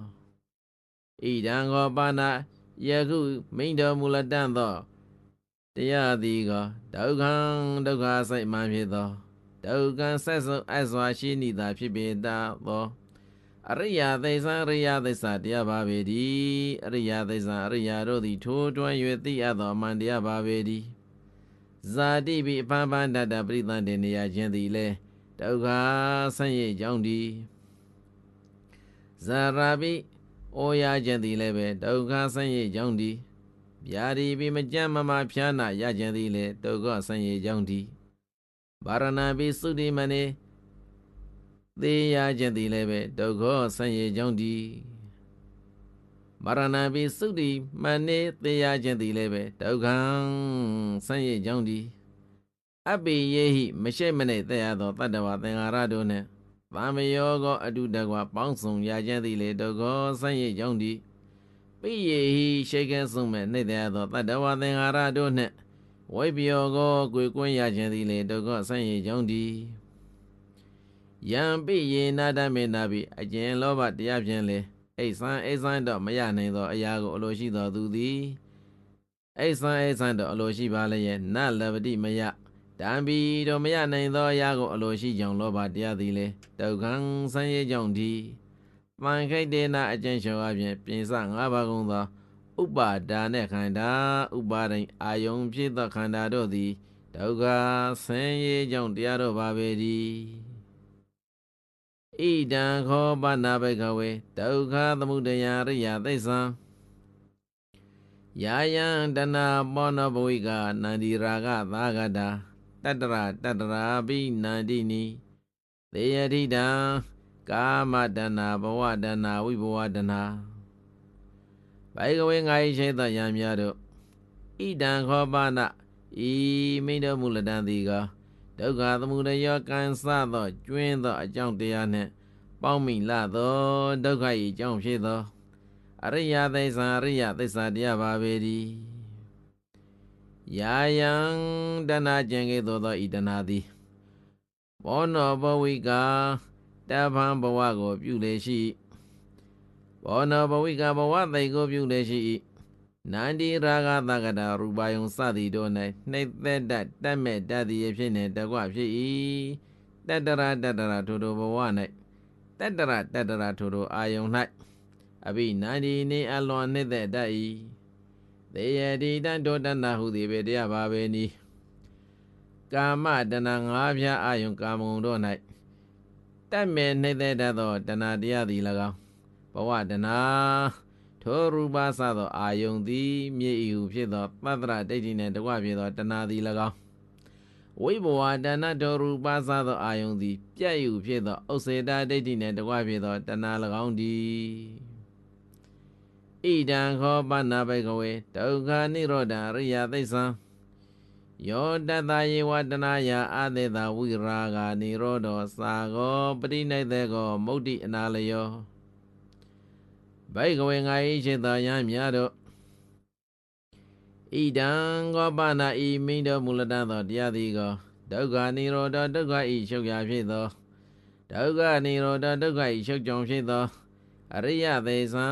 ဣဒံခောပန ယခုမိန်တော်မူလတတ်သောတရားသည်ကဒုက္ခဒုက္ခစိတ်မှန်ဖြစ်သောဒုက္ခဆက်စုံအစွာရှိနေသာဖြစ်ပေတတ်သောအရိယာသိစ္စာအရိယာသိစ္စာတရားပါပေတည်းအရိယာသိစ္စာအရိယာတို့သည်ထိုးတွန်း၍သိအပ်သောအမှန်တရားပါပေတည်းဇာတိပိအပန်းပန်းတတပရိသန္တေနေရခြင်းသည်လည်းဒုက္ခဆင်းရဲကြောင်းတည်းဇာရာပိအိုရခြင်းသည်လည်းပဲဒုက္ခဆင်းရဲကြောင်းတည်းဗျာဒီပိမကြမ်းမမဖျားနာရခြင်းသည်လည်းဒုက္ခဆင်းရဲကြောင်းတည်းဗာရဏပိသုတိမနေသေရခြင်းသည်လည်းပဲဒုက္ခဆင်းရဲကြောင်းတည်းဗာရဏပိသုတိမနေသေရခြင်းသည်လည်းပဲဒုက္ခဆင်းရဲကြောင်းတည်းအပိယေဟိမရှိမနေသေရသောတတ္တဝသင်္ခါရတို့နှင့်ဗာမယောကောအတုတကွာပေါင်းစုံရခြင်းသည်လည်းဒုက္ခဆင်းရဲကြောင်းတည်းပိယေဟိရှိကဲဆုံးမဲ့နှိမ့်တဲ့သောတတ္တဝသင်္ခါရတို့နှင့်ဝိပယောကောကိုယ်ကွင်းရခြင်းသည်လည်းဒုက္ခဆင်းရဲကြောင်းတည်းယံပိယေနာတမေနာပိအကျဉ်လောဘတရားဖြင့်လေအိဆံတော့မရနိုင်သောအရာကိုအလိုရှိသောသူသည်အိဆံတော့အလိုရှိပါလျက်နလပတိမယတံဘီတော့မရနိုင်သောအရာကိုအလိုရှိကြောင်းလောဘတရားသည်လေဒုက္ခဆင်းရဲကြောင်းတည်းပန်ခိတ်တေနာအကျဉ်လျှော်အပြင်ပြင်စ၅ပါးကုန်သောဥပါဒါနှင့်ခန္ဓာဥပါဒိအာယုံဖြစ်သောခန္ဓာတို့သည်ဒုက္ခဆင်းရဲကြောင်းတရားတို့ပါပေတည်းဣဒံခောပနာဘဂဝေဒုက္ခသမုဒယရိယသိစ္ဆံယာယံတဏပောနောဘဝိကနန္ဒီရာဂသာဂတာတတရာပိနန္တိနိသေယတိတံကာမတဏဘဝတဏဝိဘဝတဏဘိကဝေငါ၏ရှိသောယံများတို့ဣဒံခောပနဤမိတော်မူလတံသည်ကဒုက္ခသမုဒယကံစသောကျွင်းသောအကြောင်းတရားနှင့်ပေါင်းမိလာသောဒုက္ခ၏အကြောင်းဖြစ်သောအရိယသိစ္စာတရားပါပေတည်းယာယံတဏကျင်ကဲ့သို့သောဤတဏသည်ဘောနောဘဝိကတဖန်ဘဝကိုပြုလေရှိဘောနောဘဝိကဘဝသိကိုပြုလေရှိနန္ဒီရာဂသကတာရူပယုံစသည်တို့၌နှိမ့်သက်တတတ်မဲ့တတ်သည်ဖြစ်နေတကွဖြစ်၏တတရာထိုဘဝ၌တတရာထိုအာယုံ၌အဘိနန္ဒီနေအလွန်နှိမ့်သက်တတ်၏သေယတိတံတောတဏဟုသည်ပဲတရားပါပဲနီကာမတဏငါးဖြာအာယုံကာမုံတို့၌တတ်မဲ့နှိမ့်သက်တတ်သောတဏတရားသည်၎င်းဘဝတဏထိုရူပစသောအာယုံသည်မြေဤဟုဖြစ်သောပတ္တရဒိဋ္ဌိနှင့်တကွဖြစ်သောတဏသည်၎င်းဝိဘဝတဏထိုရူပစသောအာယုံသည်ပြည့်ဟုဖြစ်သောဥစ္စေတဒိဋ္ဌိနှင့်တကွဖြစ်သောတဏ၎င်းတည်းဣဒံခောပနာဘိကဝေဒုက္ခនិရောဓရိယသိစ္ဆံယောတတယေဝတနာယအာသေတဝိရာဂာនិရောဓောသာဂောပရိနိသေကောမုဒ္တိအနာလယောဘိကဝေငါ၏ရှိသောယံများတို့ဣဒံခောပနာဤမိန်တော်မူလတတ်သောတရားသည်ကိုဒုက္ခនិရောဓဒုက္ခဤချုပ်ရာဖြစ်သောဒုက္ခនិရောဓဒုက္ခဤချုပ်ကြောင့်ဖြစ်သောအရိယသိစ္စာ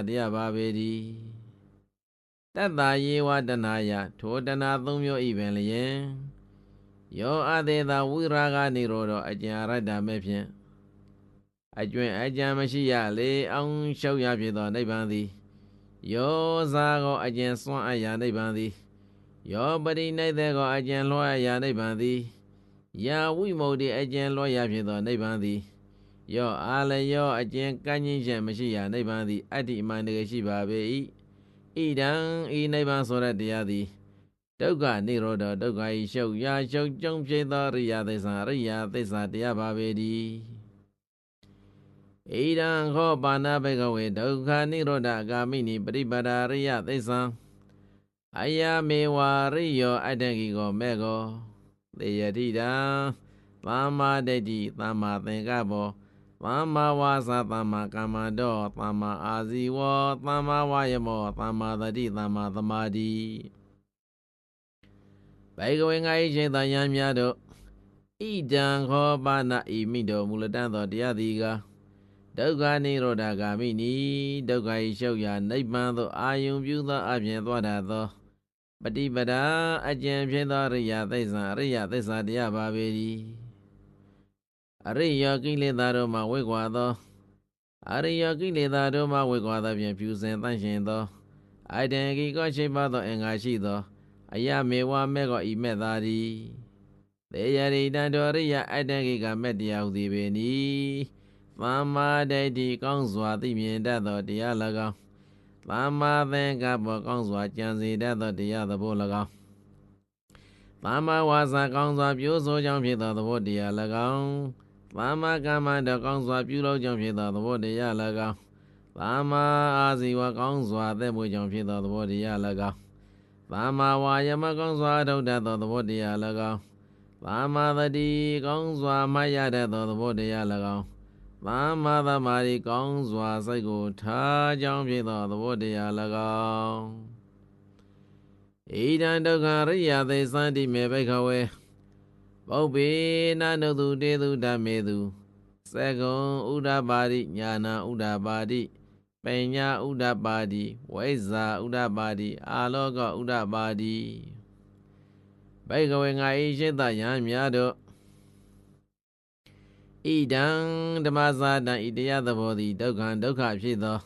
တရားပါပေတည်းတတ္တယေဝတနာယထိုတနာသုံးမျိုးဤပင်လျင်ယောအသေးသာဝိရာဂនិရောဓအကျဉ်ရတ္တမဲ့ဖြင့်အကျွင့်အကြံမရှိရလေအောင်ရှောက်ရဖြစ်သောနိဗ္ဗာန်သည်ယောဇာကောအကျဉ်စွန့်အပ်ရာနိဗ္ဗာန်သည်ယောပရိနိသေကောအကျဉ်လွှဲရာနိဗ္ဗာန်သည်ယာဝိမု ക്തിအကျဉ်လွှဲရဖြစ်သောနိဗ္ဗာန်သည်ယောအာလယောအကျဉ်ကန့်ခြင်းချက်မရှိရာနိဗ္ဗာန်သည်အတ္တိအမှန်တကယ်ရှိပါပေ၏ဣဒံဤနိဗ္ဗာန်ဆိုတဲ့တရားသည်ဒုက္ခនិရောဓဒုက္ခဤရှုပ်ရာရှုပ်ကြုံဖြစ်သောရိယသစ္စာတရားပါပေတည်းဣဒံခောပါဏဘိကဝေဒုက္ခនិရောဓဂာမိနိပရိပဒါရိယသစ္စာအယမေဝရိယောအတ္တကိကောမေကောသေယတိတံသမ္မာဒိဋ္ဌိသမ္မာသင်္ကပ္ပောသမ္မာဝါစာသမ္မာကမ္မန္တောသမ္မာအာဇီဝောသမ္မာဝါယမောသမ္မာသတိသမ္မာသမာဓိဘိကဝေငါ၏ရှင်သာယံများတို့ဣဒံခောပါဏဤမိတော်မူလတတ်သောတရားသည်ကဒ ဒုက္ခနိရောဓဂာမိနိဒုက္ခ၏ရှုပ်ရာနိဗ္ဗာန်သို့အာယုံပြုသောအပြင်သွားတတ်သောပฏิပဒါအကျဉ်ဖြစ်သောအရိယသစ္စာအရိယသစ္စာတရားပါပေ၏အရိယကိလေသာတို့မှဝေကွာသောအရိယကိလေသာတို့မှဝေကွာသောဖြင့်ဖြူစင်တန့်ရှင်သောအိုက်တန်ကိကောရှိပါသောအင်္ဂါရှိသောအယမေဝမေကောဤမေသာရီသေယရိတံတောရိယအိုက်တန်ကိကမေတ္တရားဟုသည်ပေနီသမ္မာဒိဋ္ဌိကောင်းစွာသိမြင်တတ်သောတရား၎င်းသမ္မာသင်္ကပ္ပကောင်းစွာကြံစည်တတ်သောတရားသဘော၎င်းသမ္မာဝါစာကောင်းစွာပြောဆိုကြောင်းဖြစ်သောသဘောတရား၎င်းသမ္မာကမ္မန္တကောင်းစွာပြုလုပ်ကြောင်းဖြစ်သောသဘောတရား၎င်းသမ္မာအာဇီဝကောင်းစွာသက်မွေးကြောင်းဖြစ်သောသဘောတရား၎င်းသမ္မာဝါယမကောင်းစွာထုတ်တတ်သောသဘောတရား၎င်းသမ္မာသတိကောင်းစွာမှတ်ရတတ်သောသဘောတရား၎င်းသမ္မာသမာဓိကောင်းစွာစိတ်ကိုထားကြောင်းဖြစ်သောသဘောတရား၎င်းဣဒံဒုက္ခရိယသေသန္တိမေဘိခဝေပုပ္ပေနနုတုတေတုဓမ္မေတုသကုံဥဒ္ဓပါတိညာဏဥဒ္ဓပါတိပညာဥဒ္ဓပါတိဝိဇ္ဇာဥဒ္ဓပါတိအာလောကဥဒ္ဓပါတိဘိကဝေငါဤရှိတယံများတို့ဣဒံဓမ္မစာတံဤတရားသဘောသည်ဒုက္ခဒုက္ခဖြစ်သော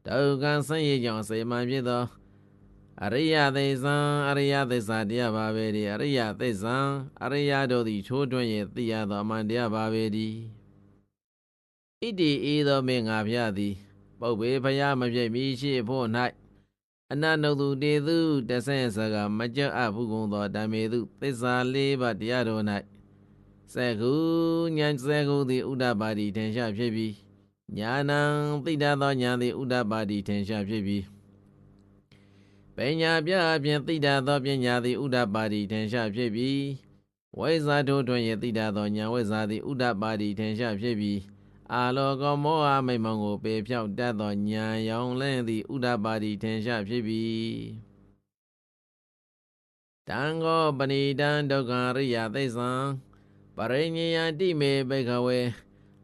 ဒုက္ခဆင်းရဲကြောင့်စေမှန်ဖြစ်သောအရိယသေဇံအရိယသစ္စာတရားပါပဲဒီအရိယသစ္စာအရိယတို့သည်ချိုးတွင်း၍သိရသောအမှန်တရားပါပဲဒီဣတိဤသောမင်းငါဖျားသည်ပုပ္ပေဖျားမဖြစ်မီရှိဖို့၌အနနုတုတေသူတဆင်းစကမကြအပ်ဘူးကုန်သောဓမ္မေသူသစ္စာလေးပါးတရားတော်၌သကုဉာဏ်သကုသည်ဥဒ္ဓပါတိထင်ရှားဖြစ်ပြီးညာဏံသိတတ်သောဉာဏ်သည်ဥဒ္ဓပါတိထင်ရှားဖြစ်ပြီးပညာပြအပြင်သိတတ်သောပညာသည်ဥဒ္ဓပါတိထင်ရှားဖြစ်ပြီးဝိဇ္ဇာထိုးထွင်း၍သိတတ်သောဉာဏ်ဝိဇ္ဇာသည်ဥဒ္ဓပါတိထင်ရှားဖြစ်ပြီးအာလောကမောဟမိမ္မောင်ကိုပေဖြောက်တတ်သောဉာဏ်ရောင်လင်းသည်ဥဒ္ဓပါတိထင်ရှားဖြစ်ပြီးတံဃောပဏိတံဒုက္ခရိယသိစ္ဆံပရိညေယတိမေဘိခဝေ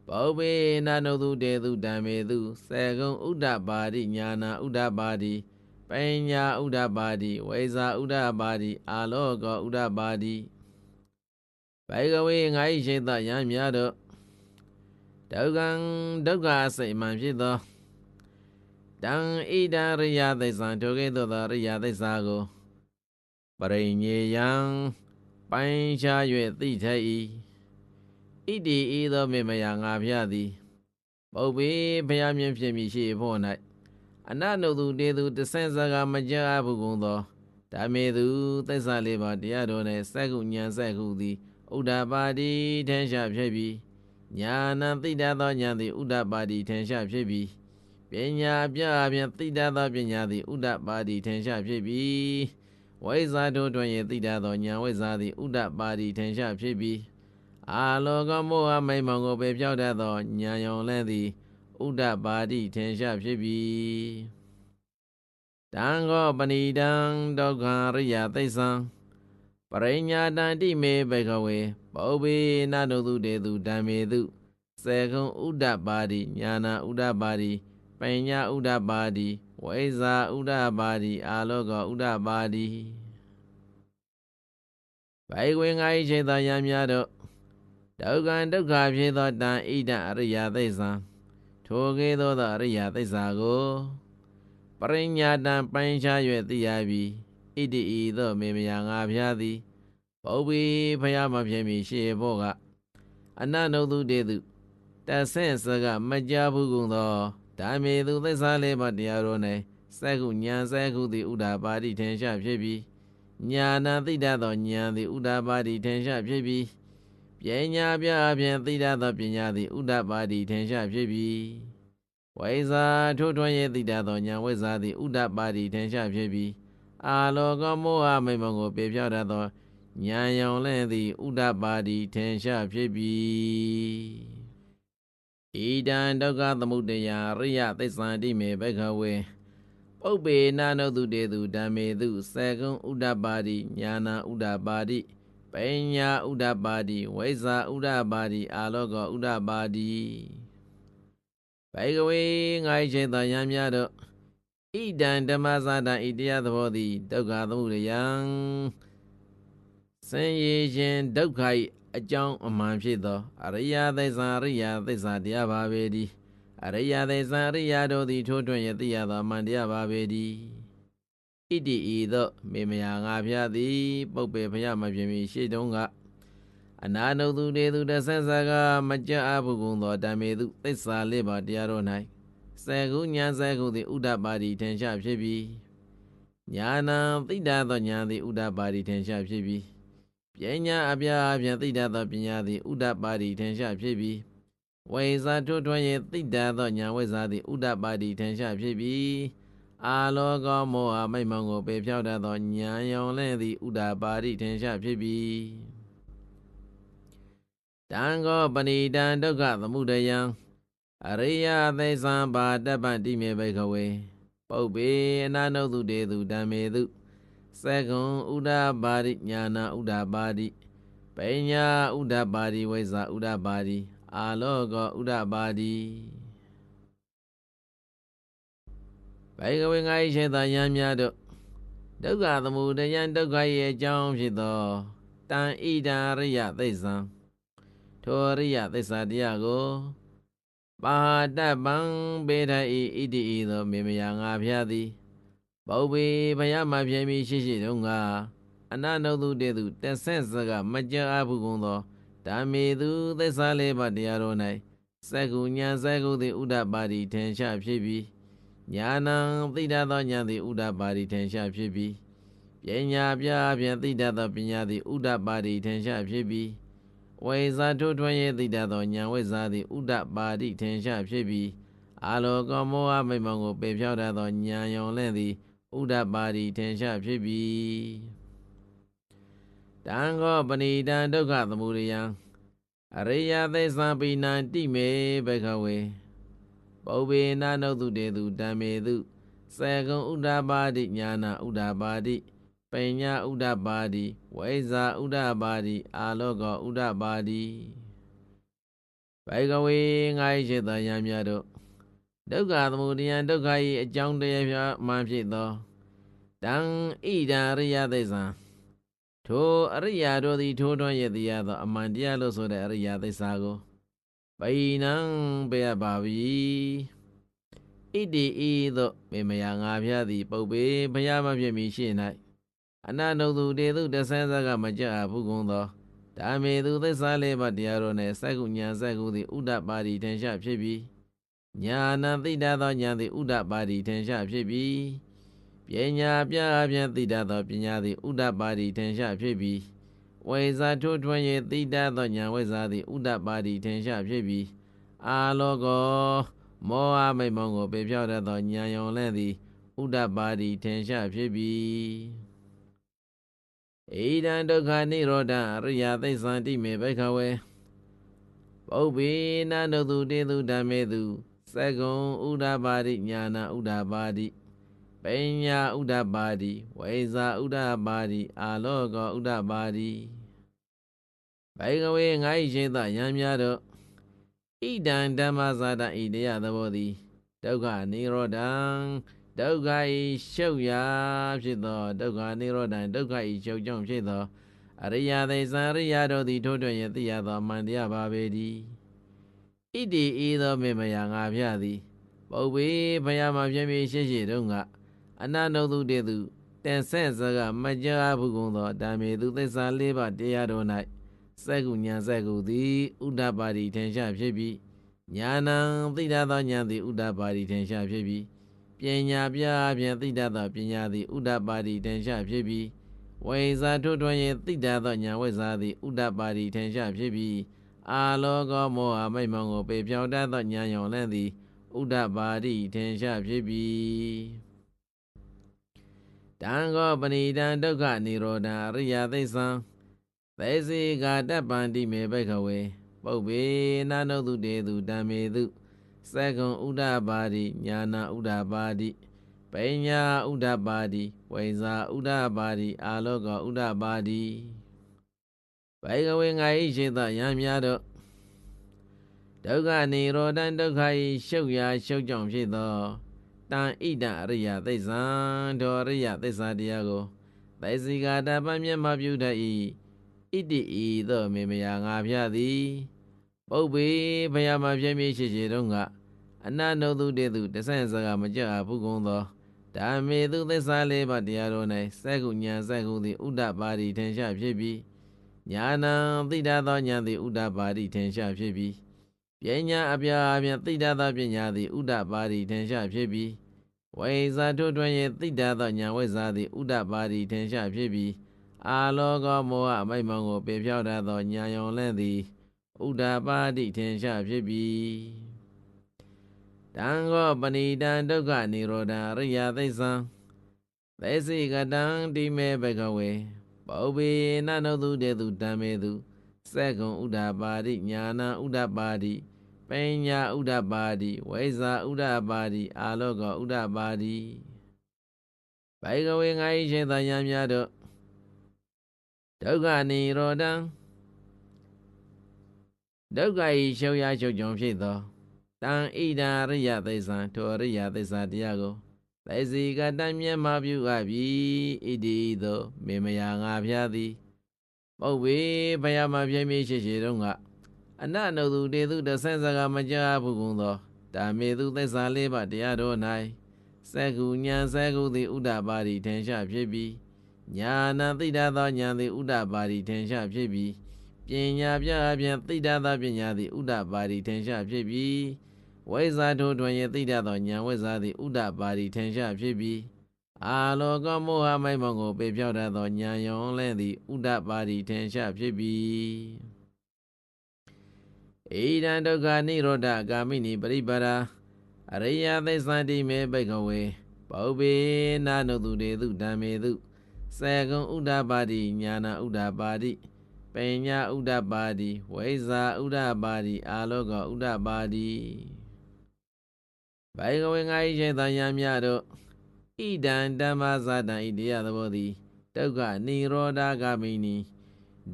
ပုပ္ပေနနုတုတေတုဓမ္မေတုစေကုံဥဒ္ဓပါတိညာဏဥဒ္ဓပါတိပညာဥဒ္ဓပါတိဝိဇ္ဇာဥဒ္ဓပါတိအာလောကဥဒ္ဓပါတိဘိကဝေငါ၏ရှိသယံများတို့ဒုက္ခဒုက္ခအစိမ့်မှန်ဖြစ်သောတံဣဒရိယသစ္စာထိုကဲ့သို့သောရိယသစ္စာကိုပရိညေယံပိုင်းခြား၍သိထ၏ဣတိဤသောမေမယငါဖျားသည်ပုပ္ပေဘုရားမြင့်ဖြစ်မည်ရှိဖို့၌အနနုတုတေတုတဆင်းစကားမကြအပ်ဘူးကုန်သောဓမ္မေတုသစ္စာလေးပါးတရားတော်၌စက္ကုဉာဏ်စက္ကုသည်ဥဒ္ဓပါတိထင်ရှားဖြစ်ပြီးညာဏသိတတ်သောဉာဏ်သည်ဥဒ္ဓပါတိထင်ရှားဖြစ်ပြီးပညာပြအပြင်သိတတ်သောပညာသည်ဥဒ္ဓပါတိထင်ရှားဖြစ်ပြီးဝိဇ္ဇာတို့တွင်၏သိတတ်သောဉာဏ်ဝိဇ္ဇာသည်ဥဒ္ဓပါတိထင်ရှားဖြစ်ပြီးအာလောကမောဟမိမ္မောင်ကိုပေဖြောက်တတ်သောဉာဏ်ရောင်လင်းသည်ဥဒ္ဓပါတိထင်ရှားဖြစ်ပြီးတံဃောပဏိတံဒုက္ခရိယသိစ္ဆံပရိညာတံတိမေဘိခဝေပုပ္ပေနနုတုတေတုဓမ္မေတုစေကုံဥဒ္ဓပါတိညာဏဥဒ္ဓပါတိပညာဥဒ္ဓပါတိဝိဇ္ဇာဥဒ္ဓပါတိအာလောကဥဒ္ဓပါတိဘိကွေငါ၏ခြေသာယံများတို့ဒုက္ခဒုက္ခဖြစ်သောတံဣဒံအရိယသစ္စာထိုကဲ့သို့သောအရိယသစ္စာကိုပရိညာတံပိုင်းခြား၍သိရပြီးဣတိဤသို့မေမယငါဖျားသည်ပုပ္ပေဖျားမဖြစ်မီရှိဖို့ကအနနုတုတေတုတဆင့်စကမကြဘူးကုန်သောဓမ္မေတုသစ္စာလေးပါးတရားတော်၌စက္ကုဉာဏ်စက္ကုသည်ဥဒ္ဓပါတိထင်ရှားဖြစ်ပြီးညာဏသိတတ်သောဉာဏ်သည်ဥဒ္ဓပါတိထင်ရှားဖြစ်ပြီးပညာပြအပြင်သိတတ်သောပညာသည်ဥဒ္ဓပါတိထင်ရှားဖြစ်ပြီးဝိဇ္ဇာထိုးထွင်း၍သိတတ်သောဉာဏ်ဝိဇ္ဇာသည်ဥဒ္ဓပါတိထင်ရှားဖြစ်ပြီးအာလောကမောဟမိမ္မောင်ကိုပေဖြောက်တတ်သောဉာဏ်ရောင်လင်းသည်ဥဒ္ဓပါတိထင်ရှားဖြစ်ပြီးဣဒံဒုက္ခသမုဒယရိယသစ္စာတိမေဘဂဝေပုပ္ပေနနုတုတေတုဓမ္မေတုစေကုံဥဒ္ဓပါတိညာဏဥဒ္ဓပါတိပညာဥဒ္ဓပါတိဝိဇ္ဇာဥဒ္ဓပါတိအာလောကဥဒ္ဓပါတိ ိကဝေငါ၏ခြေသောယံများတို့ဣဒံဓမ္မဇာတံဤတရားသဘောသည်ဒုက္ခသမုဒယံဆင်းရဲခြင်းဒုက္ခ၏အကြောင်းအမှန်ဖြစ်သောအရိယသစ္စာအရိယသစ္စာတရားပါပေတည်းအရိယသစ္စာအရိယတို့သည်ထိုးထွင်းရသိရသောအမှန်တရားပါပေတည်းဣတိဤသို့မေမယာငါဖျားသည်ပုပ္ပေဖျားမဖြစ်မီရှေ့တုန်းကအနာနုသူတေသူတဆန်းစကားမကြအဘုကုံသောဓမ္မေသူသစ္စာလေးပါးတရားတော်၌စေကုညာစေကုသည်ဥဒ္ဒပါတိထင်ရှားဖြစ်ပြီးညာနံသိတ္တသောညာသည်ဥဒ္ဒပါတိထင်ရှားဖြစ်ပြီးပညာအပြားဖြင့်သိတ္တသောပညာသည်ဥဒ္ဒပါတိထင်ရှားဖြစ်ပြီးဝိဇာထွတ်ထွန်း၍သိတ္တသောညာဝိဇာသည်ဥဒ္ဒပါတိထင်ရှားဖြစ်ပြီးအာလောကမောဟမိတ်မောင်ကိုပေဖြောက်တတ်သောညာယောင်လည်းသည်ဥဒ္ဒပါတိထင်ရှားဖြစ်ပြီးတံဃောပဏိတံဒုက္ခသမုဒယံအရိယသိသံဘာတပ္ပတိမေဘိကဝေပုပ္ပေအနာနုတုတေသူဓမ္မေသူစေကုံဥဒ္ဒပါတိညာနာဥဒ္ဒပါတိပညာဥဒ္ဒပါတိဝိဇ္ဇာဥဒ္ဒပါတိအာလောကောဥဒ္ဒပါတိဘိကဝေငါ၏ရှေသာယံများတို့ဒုက္ခသမုဒယံဒုက္ခ၏အကြောင်းဖြစ်သောတံဣဒံအရိယသိသံထိုအရိယသစ္စာတရားကိုပါတပံပေထဤဣတိဤသောမေမယာငါဖျားသည်ပုပ္ပေဘယမပြေမီရှိတုန်းကအနနုတုတေသူတဆင့်စကမကြအဘုကုံသောဓမ္မေသူသစ္စာလေးပါးတရားတော်၌စကုညာစကုသည်ဥဒ္ဒပါတိထင်ရှားဖြစ်ပြီးညာနံသိတ္တသောညာသည်ဥဒ္ဒပါတိထင်ရှားဖြစ်ပြီးပညာပြဖြင့်သိတ္တသောပညာသည်ဥဒ္ဒပါတိထင်ရှားဖြစ်ပြီးဝိဇာထွတ်ထွန်း၍သိတ္တသောညာဝိဇာသည်ဥဒ္ဒပါတိထင်ရှားဖြစ်ပြီးအာလောကမောဟမိတ်မောင်ကိုပေဖြောက်တတ်သောညာယောင်လည်းသည်ဥဒ္ဒပါတိထင်ရှားဖြစ်ပြီးတံဃောပဏိတံဒုက္ခသမုဒယံအရိယသစ္စာပိဏံတိမေဘဂဝေပုပ္ပေနာနုတုတေသူဓမ္မေသူစေကုံဥဒ္ဒပါတိညာနာဥဒ္ဒပါတိပညာဥဒ္ဒပါတိဝိဇ္ဇာဥဒ္ဒပါတိအာလောကောဥဒ္ဒပါတိဘိကဝေငါ၏ရှိသောယံများတို့ဒုက္ခသမုဒယံဒုက္ခ၏အကြောင်းတရားဖြင့်မှဖြစ်သောတံဣဒံအရိယသိသံထိုအရိယာတို့သည်ထိုးထွန်းရသည်ရသောအမှန်တရားလို့ဆိုတဲ့အရိယာသစ္စာကိုပိဏံပေရပါပြီဣတိဤသို့မေမယာငါဖျားသည်ပုပ္ပေဘုရားမဖြစ်မီရှေ့၌အနနုတုတေသူတဆန်းစကမကြအဘုကုံသောဓမ္မေသူသစ္စာလေးပါးတရားတော်နှင့်စက္ကုညာစက္ကုသည်ဥဒ္ဒပါတိထင်ရှားဖြစ်ပြီးညာနံသိတ္တသောညာသည်ဥဒ္ဒပါတိထင်ရှားဖြစ်ပြီးပညာပြဖြင့်သိတ္တသောပညာသည်ဥဒ္ဒပါတိထင်ရှားဖြစ်ပြီးဝိဇာထွတ်ထွန်း၍သိတ္တသောညာဝိဇာသည်ဥဒ္ဒပါတိထင်ရှားဖြစ်ပြီးအာလောကောမောဟမိတ်မောင်ကိုပေဖြောက်တတ်သောညာယောင်လည်းသည်ဥဒ္ဒပါတိထင်ရှားဖြစ်ပြီးဣဒံဒုက္ခនិရောဓအရိယသိသံတိမေဘိခဝေပုပ္ပေနာနုတုတေသူဓမ္မေသူစေကုံဥဒ္ဒပါတိညာနာဥဒ္ဒပါတိပညာဥဒ္ဒပါတိဝိဇာဥဒ္ဒပါတိအာလောကောဥဒ္ဒပါတိဘိကဝေငါ၏ရှိသယံများတို့ဣဒံဓမ္မဇာတဤတရားသဘောသည်ဒုက္ခនិရောဓံဒုက္ခဤရှုပ်ရာဖြစ်သောဒုက္ခនិရောဓံဒုက္ခဤရှုပ်ကြောင့်ဖြစ်သောအရိယသိသံအရိယတို့သည်ထိုးထွင်းရသိရသောအမှန်တရားပါပေတည်းဣတိဤသောမေမယာငါဖျားသည်ပုပ္ပေဘုရားမဖြစ်မီရှိတုန်းကအနနုတုတေသူတန်ဆင့်စကမကြဘုကုံသောဓမ္မေသူသစ္စာလေးပါးတရားတော်၌စက္ကုညာစက္ကုသည်ဥဒ္ဒပါတိထင်ရှားဖြစ်ပြီးညာနံသိတ္တသောညာသည်ဥဒ္ဒပါတိထင်ရှားဖြစ်ပြီးပညာပြဖြင့်သိတ္တသောပညာသည်ဥဒ္ဒပါတိထင်ရှားဖြစ်ပြီးဝိဇာထွတ်ထွန်း၍သိတ္တသောညာဝိဇာသည်ဥဒ္ဒပါတိထင်ရှားဖြစ်ပြီးအာလောကမောဟမိတ်မောင်ကိုပေဖြောက်တတ်သောညာယောင်လည်းသည်ဥဒ္ဒပါတိထင်ရှားဖြစ်ပြီးတံဃောပဏိတံဒုက္ခនិရောဓအရိယသိသံသေစီကာတပ္ပန္တိမေဘိခဝေပုပ္ပေနာနုတုတေသူဓမ္မေသူစေကုံဥဒ္ဒပါတိညာနာဥဒ္ဒပါတိပညာဥဒ္ဒပါတိဝိဇာဥဒ္ဒပါတိအာလောကောဥဒ္ဒပါတိဘိကဝေငါ၏ရှိသယံများတို့ဒ ဒုက္ခနိရောဓဒုက္ခဤရှုပ်ရာရှုပ်ကြောင့်ဖြစ်သောတံဣဒအရိယသစ္စာဒေါ်အရိယသစ္စာတရားကိုသိစီကတပမျက်မှပြုတတ်၏ဣတိဤသောမေမယာငါဖျသည်ပုပ္ပေဘယမပြည့်မြည့်ရှိရှိတုန်းကအနနုတုတေတုတဆန့်စကားမကြအဘူးကုန်သောဓမ္မေသူသစ္စာလေးပါးတရားတော်၌စက္ကုညာစက္ကုသည်ဥဒ္ဒပါတိထင်ရှားဖြစ်ပြီးညာဏံသိတတ်သောဉာဏ်သည်ဥဒ္ဒပါတိထင်ရှားဖြစ်ပြီးပညာအပြာအပြင်သိတတ်သောပညာသည်ဥဒ္ဒပါတိထင်ရှားဖြစ်ပြီးဝိဇ္ဇာထွတ်တွင်၍သိတတ်သောဉာဏ်ဝိဇ္ဇာသည်ဥဒ္ဒပါတိထင်ရှားဖြစ်ပြီးအာလောကမောဟအမိုက်မောင်ကိုပေဖြောက်တတ်သောဉာဏ်ယုံလင့်သည်ဥဒ္ဒပါတိထင်ရှားဖြစ်ပြီးတံဃောပဏိတံဒုက္ခនិရောဓအရိယသစ္စာသေစိကတံတိမေဘဂဝေပုပ္ပေနနုတုတေတုဓမ္မေတုစက္ကုံဥဒ္ဒပါတိညာဏဥဒ္ဒပါတိပညာဥဒ္ဒပါတိဝိဇ္ဇာဥဒ္ဒပါတိအာလောကဥဒ္ဒပါတိဘဂဝေငါ၏ရှင်သာယံများတို့ဒုက္ခនិရောဓံဒုက္ခဤရှုပ်ရာရှုပ်ကြောင့်ဖြစ်သောတံဣဒာရိယသစ္စာထိုအရိယသစ္စာတရားကိုသေစီကတမျက်မှပြုအပ်ပြီဣတိသောမေမယာငါဖျားသည်ပုပ္ပေဘယမပြည့်မြည့်ရှိရှိတုန်းကအနနုတုတေတုတဆန့်စကားမကြဘူးကုန်သောဓမ္မေသူသစ္စာလေးပါးတရားတော်၌စက္ကုညာစက္ကုသည်ဥဒ္ဒပါတိထင်ရှားဖြစ်ပြီးညာဏသိတတ်သောဉာဏ်သည်ဥဒ္ဒပါတိထင်ရှားဖြစ်ပြီးပညာပြအပြင်သိတတ်သောပညာသည်ဥဒ္ဒပါတိထင်ရှားဖြစ်ပြီးဝိဇ္ဇာထိုတွင်၍သိတတ်သောဉာဏ်ဝိဇ္ဇာသည်ဥဒ္ဒပါတိထင်ရှားဖြစ်ပြီးအာလောကမောဟမိုက်မောင်ကိုပေဖြောက်တတ်သောဉာဏ်ယုံလင့်သည်ဥဒ္ဒပါတိထင်ရှားဖြစ်ပြီးဣဒံဒုက္ခនិရောဓဂာမိနိပရိပါဒာအရိယသစ္စာတိမေဘိကဝေပုပ္ပေနနုတုတေတုဓမ္မေတုစက္ကုံဥဒ္ဒပါတိညာဏဥဒ္ဒပါတိပညာဥဒ္ဒပါတိဝိဇ္ဇာဥဒ္ဒပါတိအာလောကဥဒ္ဒပါတိဘဂဝေငါ၏ရှင်သာယံများတို့ဣဒံဓမ္မဇာတံဤတရားသဘောသည်ဒုက္ခនិရောဓဂာမိနိ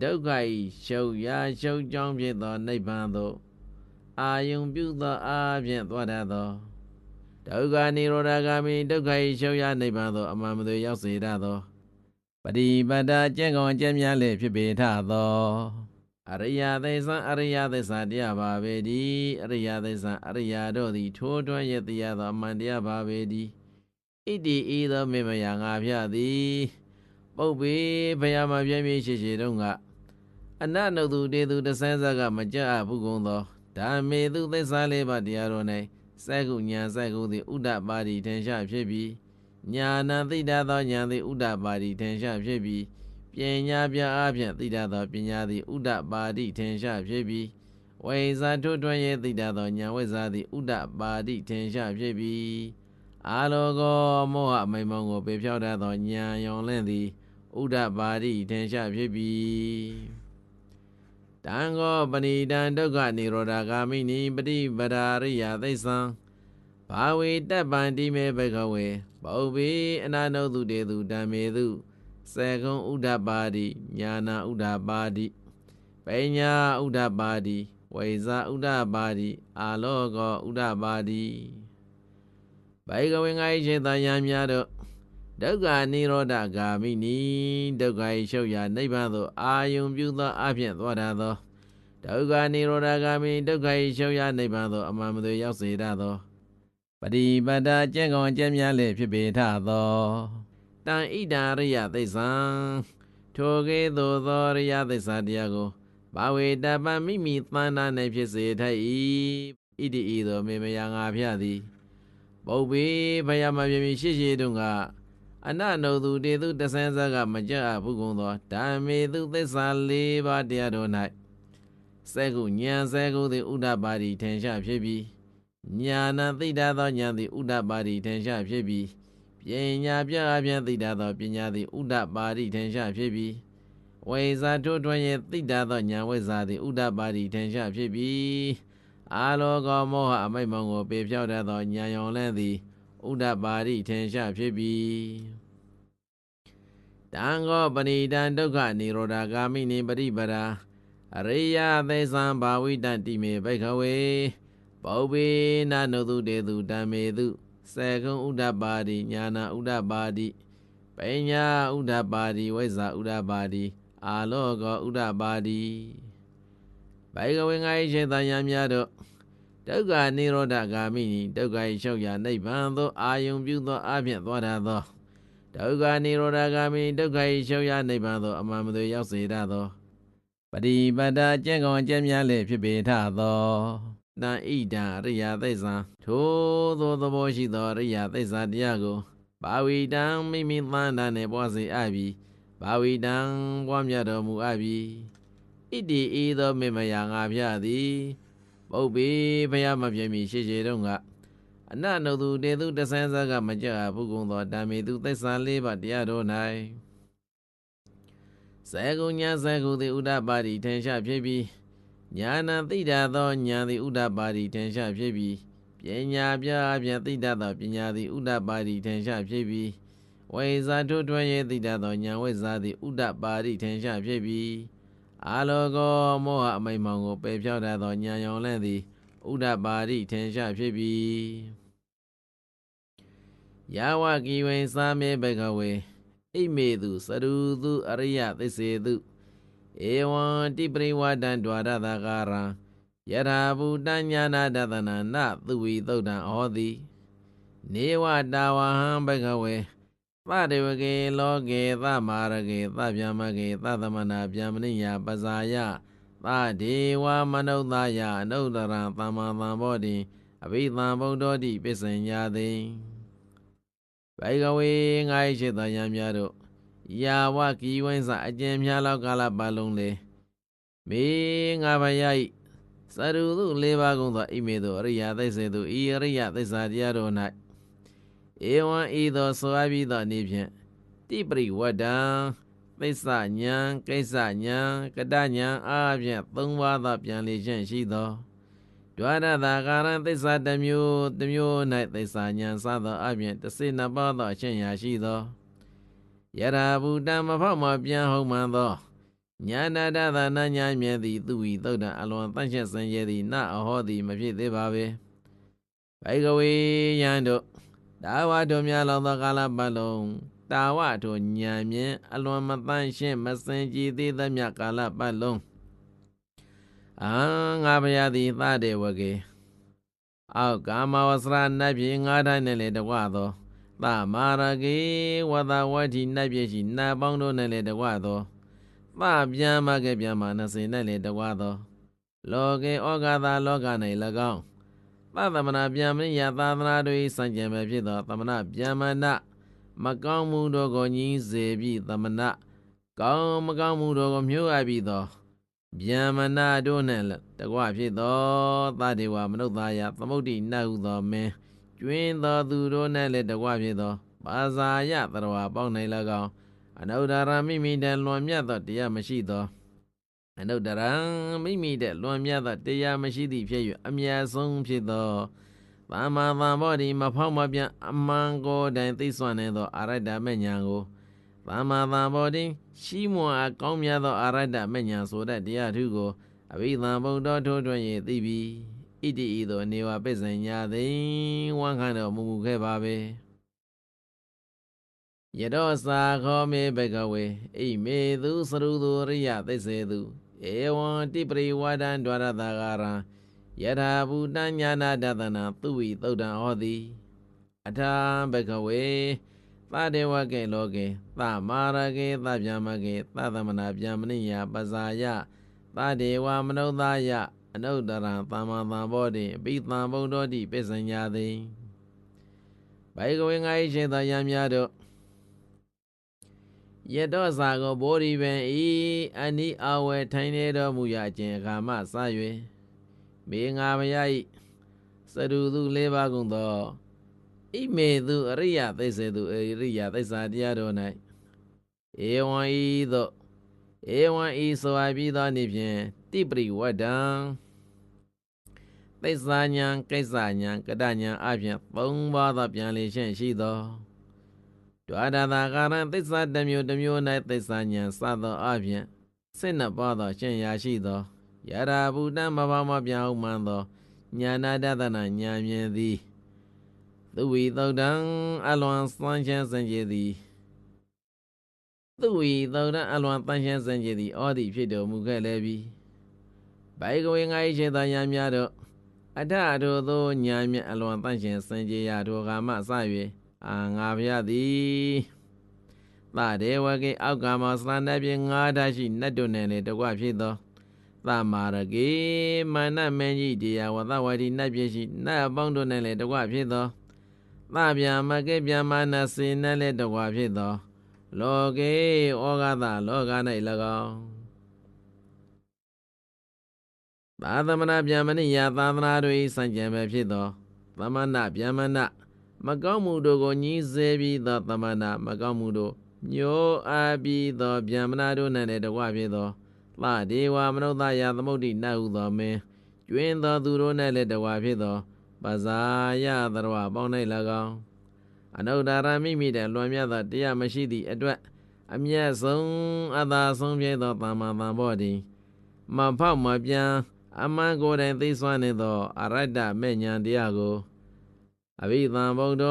ဒုက္ခဤရှုပ်ရာရှုပ်ကြောင်းဖြစ်သောနိဗ္ဗာန်သို့အာယုံပြုသောအားဖြင့်သွားတတ်သောဒုက္ခនិရောဓဂာမိဒုက္ခဤရှုပ်ရာနိဗ္ဗာန်သို့အမှန်မသွေရောက်စေတတ်သောပရိပတ္တာကျင့်ကောင်ကျင့်များလေဖြစ်ပေထသောအရိယသစ္စာအရိယသစ္စာတရားပါပဲဒီအရိယသစ္စာအရိယတို့သည်ထိုးထွင်းရတရားသောအမှန်တရားပါပဲဒီဣတိဤသောမေမယာငါဖျသည်ပုပ္ပေဘယမပြည့်မြည့်ရှိရှိတုန်းကအနနုတုတေတုတဆန်းစကမကြအဘူးကုန်သောဓမ္မေသူသစ္စာလေးပါးတရားတော်၌စက္ကုညာစက္ကုသည်ဥဒ္ဒပါတိထင်ရှားဖြစ်ပြီးညာဏသိတတ်သောဉာဏ်သည်ဥဒ္ဒပါတိထင်ရှားဖြစ်ပြီးပညာပြအားဖြင့်သိတတ်သောပညာသည်ဥဒ္ဒပါတိထင်ရှားဖြစ်ပြီးဝိဇ္ဇာထွတ်တွင်၍သိတတ်သောဉာဏ်ဝိဇ္ဇာသည်ဥဒ္ဒပါတိထင်ရှားဖြစ်ပြီးအာလောကောမောဟမိန်မောင်ကိုပေဖြောက်တတ်သောဉာဏ်ယုံလင့်သည်ဥဒ္ဒပါတိထင်ရှားဖြစ်ပြီးတံဃောပဏိတံဒုက္ခនិရောဓဂာမိနိပฏิပဒါရိယသစ္စာဘာဝေတပ္ပံတိမေဘဂဝေပုပ္ပေအနနုတုတေတုဓမ္မေတုစက္ကုံဥဒ္ဒပါတိညာဏဥဒ္ဒပါတိပညာဥဒ္ဒပါတိဝိဇ္ဇာဥဒ္ဒပါတိအာလောကောဥဒ္ဒပါတိဘဂဝေငါ၏ရှင်သာယံများတို့ဒုက္ခនិရောဓဂာမိနိဒုက္ခ၏ရှုပ်ရာနိဗ္ဗာန်သို့အာယုံပြုသောအဖြင့်သွားတတ်သောဒုက္ခនិရောဓဂာမိဒုက္ခ၏ရှုပ်ရာနိဗ္ဗာန်သို့အမှန်မသွေရောက်စေတတ်သောပရိပတ္တာကျင့်ကောင်ကျင့်များလေဖြစ်ပေထသောတံဣဒာရိယသစ္စာထိုကဲ့သို့သောရိယသစ္စာတရားကိုဘာဝေတပ္ပံမိမိသန္တာ၌ဖြစ်စေထိုက်၏ဣတိဤသို့မေမယာငါဖျသည်ပုပ္ပေဘယမပြည့်မြည့်ရှိရှိတုန်းကအနနုတုတေတုတဆန်းစကမကြအဘူးကုန်သောဓမ္မေတုသစ္စာလေးပါးတရားတော်၌စက္ကုဉာဏ်စက္ကုသည်ဥဒ္ဒပါတိထင်ရှားဖြစ်ပြီးညာဏသိတတ်သောဉာဏ်သည်ဥဒ္ဒပါတိထင်ရှားဖြစ်ပြီးပညာပြအပြင်သိတတ်သောပညာသည်ဥဒ္ဒပါတိထင်ရှားဖြစ်ပြီးဝိဇ္ဇာထိုးထွင်း၍သိတတ်သောဉာဏ်ဝိဇ္ဇာသည်ဥဒ္ဒပါတိထင်ရှားဖြစ်ပြီးအာလောကမောဟအမိုက်မောင်ကိုပေဖြောက်တတ်သောဉာဏ်ယုံလင့်သည်ဥဒ္ဒပါတိထင်ရှားဖြစ်ပြီးတံဃောပဏိတံဒုက္ခនិရောဓဂာမိနိပฏิပဒါ အရိယသေသံဘာဝိတတိမေဘိကဝေပုဗ္ဗေနနုတုတေတုဓမ္မေတုစေကုံဥဒ္ဓပါတိညာနာဥဒ္ဓပါတိပညာဥဒ္ဓပါတိဝိဇ္ဇာဥဒ္ဓပါတိအာလောကောဥဒ္ဓပါတိဘိကဝေငါ၏ရှင်သာယံများတို့ဒုက္ခនិရောဓဂာမိနိဒုက္ခ၏ချုပ်ရာနိဗ္ဗာန်သို့အာယုံပြုသောအဖြင့်သွားရသောဒုက္ခនិရောဓဂာမိဒုက္ခ၏ချုပ်ရာနိဗ္ဗာန်သို့အမှန်မသွေရောက်စေတတ်သောပฏิပတ္တာကျင့်ကောင်းအကျင့်များလည်းဖြစ်ပေထသောတန်ဣဒံအရိယသိစ္စာထိုသောသဘောရှိသောအရိယသိစ္စာတရားကိုဘာဝိတံမိမိသန္တာနှင့်ပွားစေအပ်ပြီးဘာဝိတံပွားမြတ်တော်မူအပ်ပြီးဣတိဤသောမေမယငါဖျသည်ပုဗ္ဗေဘုရားမဖြစ်မီရှေရှေတုန်းကအနနုတုတေတုတဆန်းစားကမကြဘုကုံသောဓမ္မေတုသစ္စာလေးပါးတရားတော်၌စေကုညာစေကုသည်ဥဒ္ဓပါတိထင်ရှားဖြစ်ပြီးညာနာသိတတ်သောဉာဏ်သည်ဥဒ္ဓပါတိထင်ရှားဖြစ်ပြီးပညာပြအပြင်သိတတ်သောပညာသည်ဥဒ္ဓပါတိထင်ရှားဖြစ်ပြီးဝိဇ္ဇာထွတ်ထွန်း၍သိတတ်သောဉာဏ်ဝိဇ္ဇာသည်ဥဒ္ဓပါတိထင်ရှားဖြစ်ပြီးအာလောကောမောဟအမိန်မောင်ကိုပယ်ဖြောက်တတ်သောဉာဏ်ရောင်လန့်သည်ဥဒ္ဓပါတိထင်ရှားဖြစ်ပြီးယာဝကိဝိသာမေဘဂဝေဣမေတုသရူတုအရိယသစ္စေတုဧဝံတိပရိဝဒံဒွါရသကာရံယထာဘူတညာနာဒသနာနသုဝိသုတ်တံဩတိနေဝတာဝဟံဘဂဝေသတေဝကေလောကေသမာရကေသဗျာမကေသသမနာဗျာမနိယပဇာယသဒေဝမနုဿာယအနုတ္တရံသမ္မာသမ္ဗောတိအဘိသံဗုဒ္ဓောတိပစ္စဉ္ညာတိဘိကဝေငါ၏ရှိသောယံများတို့ယာဝကိဝိဇ္ဇအကျဉ်များလောက်ကာလပတ်လုံးလေမေငါဘယ၏သရူတုလေးပါးကုန်သောဣမေတုအရိယသိစ္စေတုဤအရိယသစ္စာတရားတော်၌ဧဝံဤသောဆိုအပ်ပြီးသောအနေဖြင့်တိပရိဝဒ္ဒံသစ္စာဉာဏ်ကိစ္စဉာဏ်ကတဉာဏ်အားဖြင့်သုံးပါးသောပြန်လေခြင်းရှိသောဒွါရသကာရံသစ္စာတစ်မျိုး၌သစ္စာဉာဏ်စသောအပြင်တစ်စိနှစ်ပါးသောအချင်းရာရှိသောယရာဘူတံမဖောက်မပြန်ဟုတ်မှန်သောညာနာတသနာညာမြဲသည်သူဝီသုတ်တံအလွန်တန့်ရှင်းစင်ကြယ်သည်နအဟောသည်မဖြစ်သေးပါပဲဘိကဝေယံတို့တာဝတို့များလောသောကာလပတ်လုံးတာဝတို့ညာမြင်အလွန်မတန့်ရှင်းမစင်ကြည်သေးသမျှကာလပတ်လုံးငါဘုရားသည်သတေဝကေအောက်ကာမဝဆရာနတ်ပြည်ငါးတိုင်းနဲ့လည်းတကွသောသမာရကေဝသဝတိနတ်ပြည်ရှိနတ်ပေါင်းတို့နဲ့လည်းတကွသောသဗျာမကေဗျာမ20နဲ့လည်းတကွသောလောကေဩဃသာလောက၌၎င်းသသမနာဗျာမနိယသာသနာတို့၏စံကြံပဲဖြစ်သောသမနာဗျာမနမကောင်းမှုတို့ကိုညှင်းစေပြီးသမနာကောင်းမကောင်းမှုတို့ကိုမျိုးအပ်ပြီးသောဗျာမနာတို့နှင့်တကွဖြစ်သောသတေဝမနုဿာယသမုဒ္ဒိနတ်ဟုသောမင်းကျွင်းသောသူတို့နှင့်လည်းတကွဖြစ်သောပါဇာယသရဝါပေါင်း၌၎င်းအနုတ္တရမိမိတည်းလွန်မြတ်သောတရားမရှိသောအနုတ္တရမိမိတည်းလွန်မြတ်သောတရားမရှိသည့်ဖြစ်၍အမြတ်ဆုံးဖြစ်သောသမ္မာသမ္ဗောဓိမဖောက်မပြန်အမှန်ကိုယ်တိုင်သိစွမ်းနေသောအာရတ္တမဉ္ဇဉ်ကိုသမ္မာသမ္ဗောဓိရှိမွန်အကောင်းမြတ်သောအာရတ္တမဉ္ဇဉ်ဆိုတဲ့တရားထုကိုအဘိဓမ္မာဗုဒ္ဓထိုးထွင်း၍သိပြီးဣတိဤသို့နေဝပစ္စဉ္ညာသိဝန်ခံတော်မူခဲ့ပါပဲယတောစာခောမေဘဂဝေဣမေသူသရူသူရိယသစ္စေသူဧဝံတိပရိဝါဒံဒွါရသကာရံယထာဘူတညာနာဒသနာသူဝိသုတ်တံဟောတိအထာဘဂဝေသတေဝကေလောကေသမာရကေသဗျာမကေသသမနာဗျာမနိယပဇာယသတေဝမနုဿာယအနုတ္တရံသမ္မာသမ္ဗောဓိအဘိသံဗုဒ္ဓောတိပစ္စဉ္ညာတိဘိကဝေငါ၏ရှင်သောယံများတို့ယတောစာကိုဗောဓိပင်ဤအနိအဝေထိုင်နေတော်မူရာခြင်းအခါမှစ၍မေငါဘုရား၏စရူသူလေးပါးကုန်သောဣမေသူအရိယသိစ္စေသူအရိယသစ္စာတရားတော်၌ဧဝံဤသို့ဧဝံဤဆိုအပ်ပြီးသောနေ့ဖြင့်တိပရိဝဒ္ဒံသစ္စာဉာဏ်ကိစ္စဉာဏ်ကတဉာဏ်အပြင်သုံးပါးသောပြန်လေခြင်းရှိသောဒွါရသကာရံသစ္စာတစ်မျိုး၌သစ္စာဉာဏ်စသောအပြင် စစ်နှစ်ပါးသောရှင်ရာရှိသောယရာဘူတံမဘောင်မပြောင်းမှန်သောညာနာတသနာညာမြင်သည်သူဝီသုတ်တံအလွန်စမ်းချမ်းစင်ကြယ်သည်သူဝီသုတ်တံအလွန်တန်ရှင်းစင်ကြယ်သည်ဩသည်ဖြစ်တော်မူခဲ့လည်းပြီဘိုင်ကဝေငါ၏ရှင်သာညာများတို့အထအထိုသောညာမြတ်အလွန်တန်ရှင်းစင်ကြယ်ရာထိုကာမစ၍ငါဖျားသည်သဒေဝကေအောက်ကမစလန္ဒပြေငါးဓာရှိနတ်တို့နဲ့လည်းတကွဖြစ်သောသမာရကေမာနမင်းကြီးတရားဝသဝတိနတ်ပြေရှိနတ်အပေါင်းတို့နဲ့လည်းတကွဖြစ်သောသဗျာမကေဗျာမာနစေနဲ့လည်းတကွဖြစ်သောလောကေဩဃသလောက၌၎င်းသာသမဏဗျာမဏိယသာသနာတို့၏စံကြံပဲဖြစ်သောသမဏဗျာမဏမကောင်းမှုတို့ကိုညှင်းဆဲပြီးသောသမဏမကောင်းမှုတို့ညှိုးအားပြီးသောဗျာမဏတို့နဲ့တကွဖြစ်သောသဒေဝမနုဿယသမုဒ္ဒိနတ်ဟုသောမင်းကျွင်းသောသူတို့နဲ့လည်းတကွဖြစ်သောပဇာယသရဝပေါင်း၌၎င်းအနုဒ္ဒရာမိမိတဲ့လွန်မြတ်သောတရားမရှိသည့်အတွက်အမျက်ဆုံးအသာဆုံးဖြစ်သောသမ္မာသမ္ဗောဓိမဖောက်မပြန်အမှန်ကိုယ်တိုင်သိစွမ်းနေသောအရတ္တမဲ့ညာတရားကိုအဘိဓမ္ဗုဒ္ဓ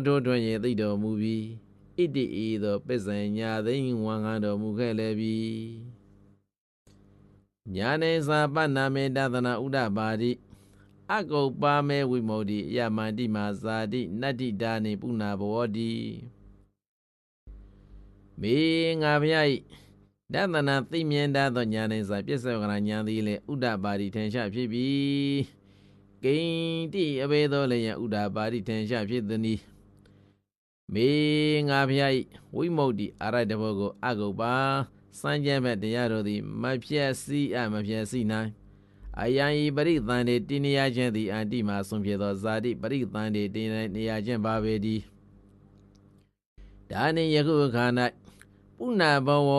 ထိုထွင်ရသိတော်မူပြီးဣတိဤသို့ပစ္စယညာသိဝန်ခံတော်မူခဲ့လည်းပြီညာနေသာပနာမေတသနာဥဒ္ဒပါတိအကုပ္ပါမေဝိမု ക്തിယမန္တိမာဇာတိနတ္တိဒါနေပုဏ္ဏဘောတိမေငါဖျားဤတသနာသိမြင်တတ်သောညာနေသာပစ္စယကရညာသည်လေဥဒ္ဒပါတိထင်ရှားဖြစ်ပြီကိဉ္တိအဘေသောလည်းယဥဒ္ဒပါတိထင်ရှားဖြစ်သည်မေငါဖျားဤဝိမု ക്തിအာရတဘောကိုအကုပ္ပါစံကြံမဲ့တရားတော်သည်မဖြက်စီမဖြက်စီနိုင်အယံဤပရိသန္တိတိနေရခြင်းသည်အန္တိမှာဆုံးဖြစ်သောဇာတိပရိသန္တိတိနေရခြင်းပါပေသည်ဒါနှင့်ယခုအခါ၌ပုဏ္ဏဘောဝ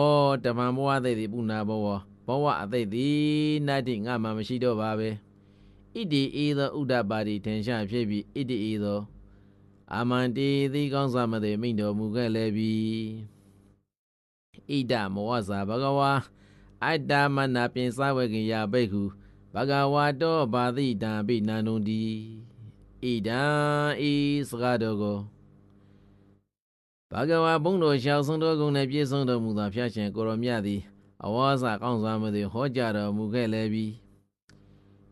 တမန်ဘဝသိသည်ပုဏ္ဏဘောဝဘောဝအသိသည်နတ္တိငါမှမရှိတော့ပါပဲဣတိဤသောဥဒ္ဒပါတိထင်ရှားဖြစ်ပြီးဣတိဤသောအမန္တိသည်ကောင်းစွာမသိမိန့်တော်မူခဲ့လည်းပြီဣဒမောဇာဘဂဝါအတ္တမနာပြင်စဝေကယဘိက္ခုဘဂဝါတောဘာတိတံပိနန္ဒုံတိဣဒံဤစကားတော်ကိုဘဂဝါဘုန်းတော်ရှောက်ဆုံးတော်ကုံနဲ့ပြည့်စုံတော်မူသောဖျားရှင်ကိုရောမြတ်သည်အဝါစာကောင်းစွာမသိဟောကြားတော်မူခဲ့လည်းပြီ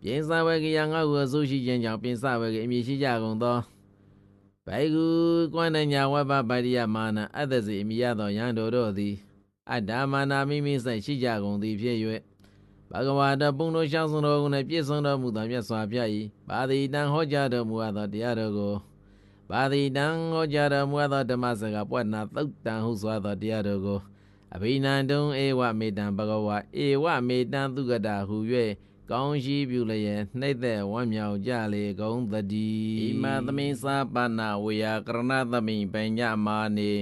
ပြင်စဝေကယငါ့ကိုအစိုးရှိခြင်းကြောင့်ပြင်စဝေကအမည်ရှိကြကုန်သောဘိက္ခုကွန္တညာဝဘဗတိယမာနအတ္တစီအမိရသောယံတော်တို့သည်အတ္တမာနာမိမိစိတ်ရှိကြကုန်သည်ဖြစ်၍ဘဂဝါတပုန်တို့ရှောင်းဆုံးတော်ကိုလည်းပြည့်စုံတော်မူသောမြတ်စွာဘုရား၏ပါတိတံဟောကြားတော်မူသောတရားတော်ကိုပါတိတံဟောကြားတော်မူသောဓမ္မစကားပွတ်နာသုတ်တံဟုစွာသောတရားတော်ကိုအဘိနန္တုံဧဝမေတံဘဂဝါဧဝမေတံသုကတဟု၍ကောင်းရှိပြုလျက်နှိမ့်သက်ဝမ်းမြောက်ကြလေကုန်သတည်းဣမသမိသာပနာဝေယကရဏသမိပညမာနေ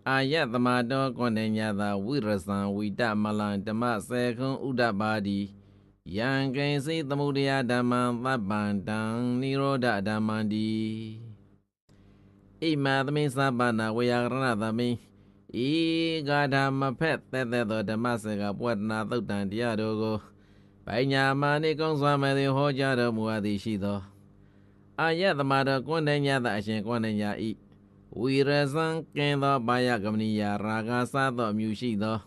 အာယသမတောကွန်တညသာဝိရဇံဝိတမလံဓမ္မစေခွန်ဥဒ္ဒပါတိယံကိဉ္စိသမုဒယဓမ္မံသဗ္ဗန္တံနိရောဓဓမ္မံတိဣမသမိသာပနာဝေယကရဏသမိဤဂါထာမဖက်သက်သက်သောဓမ္မစေကပွတ်နာသုတ်တံတရားတော်ကိုပညာမာနိကောင်းစွာမဲ့သည်ဟောကြားတော်မူအပ်သည်ရှိသောအာယသမတောကွန်တညသာအရှင်ကွန်တညဤဝိရဇံကင်းသောဘာယကမဏီယာရာဂစသောမြူရှိသော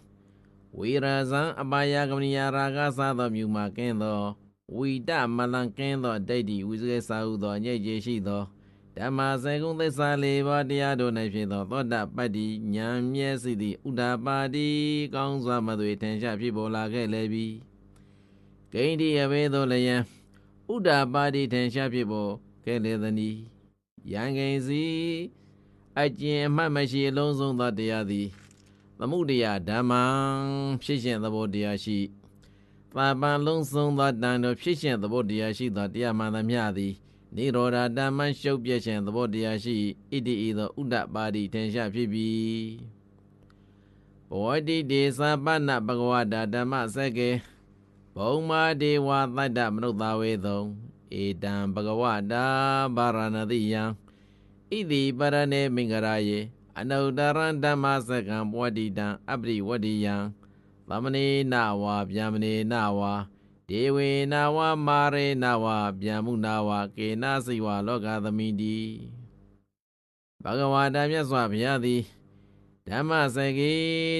ဝိရဇံအဘာယကမဏီယာရာဂစသောမြူမှာကင်းသောဝိတမလံကင်းသောဒိဋ္ဌိဝိသေစာဟုသောညိတ်ကြီးရှိသောဓမ္မစေကုံသစ္စာလေးပါးတရားတို့၌ဖြစ်သောသောတပတ္တိဉာဏ်မျက်စိသည်ဥဒ္ဒပါတိကောင်းစွာမသွေထင်ရှားဖြစ်ပေါ်လာခဲ့လေပြီဂိန္ဒီအဘေသောလျံဥဒ္ဒပါတိထင်ရှားဖြစ်ပေါ်ခဲ့လေသနည်းယံဂိဉ္စီအကျဉ်အမှတ်မရှိအလုံးစုံသောတရားသည်သမုဒယဓမ္မံဖြစ်ရှင်သဘောတရားရှိပါပံလုံးစုံသောတန်တော်ဖြစ်ရှင်သဘောတရားရှိသောတရားမှန်သမျှသည်နိရောဓဓမ္မရှုပ်ပြရှင်သဘောတရားရှိဣတိဤသောဥဒ္ဒပါတိထင်ရှားဖြစ်ပြီဘောတိတေသပနဘဂဝတာဓမ္မစက္ကေဘုံမာဒေဝသတ္တမနုဿဝေသုံဧတံဘဂဝတာဗာရဏတိယံဣတိပရဏေမင်္ဂရာယေအနုတ္တရံဓမ္မစကံပဝတိတံအပရိဝတိယံ သမဏေနဝါဗျမနေနဝါဒေဝေနဝါမာရေနဝါဗျမုနဝါကေနစိဝါလောကသမိတိဘဂဝါတာမြတ်စွာဘုရားသည်ဓမ္မစကေ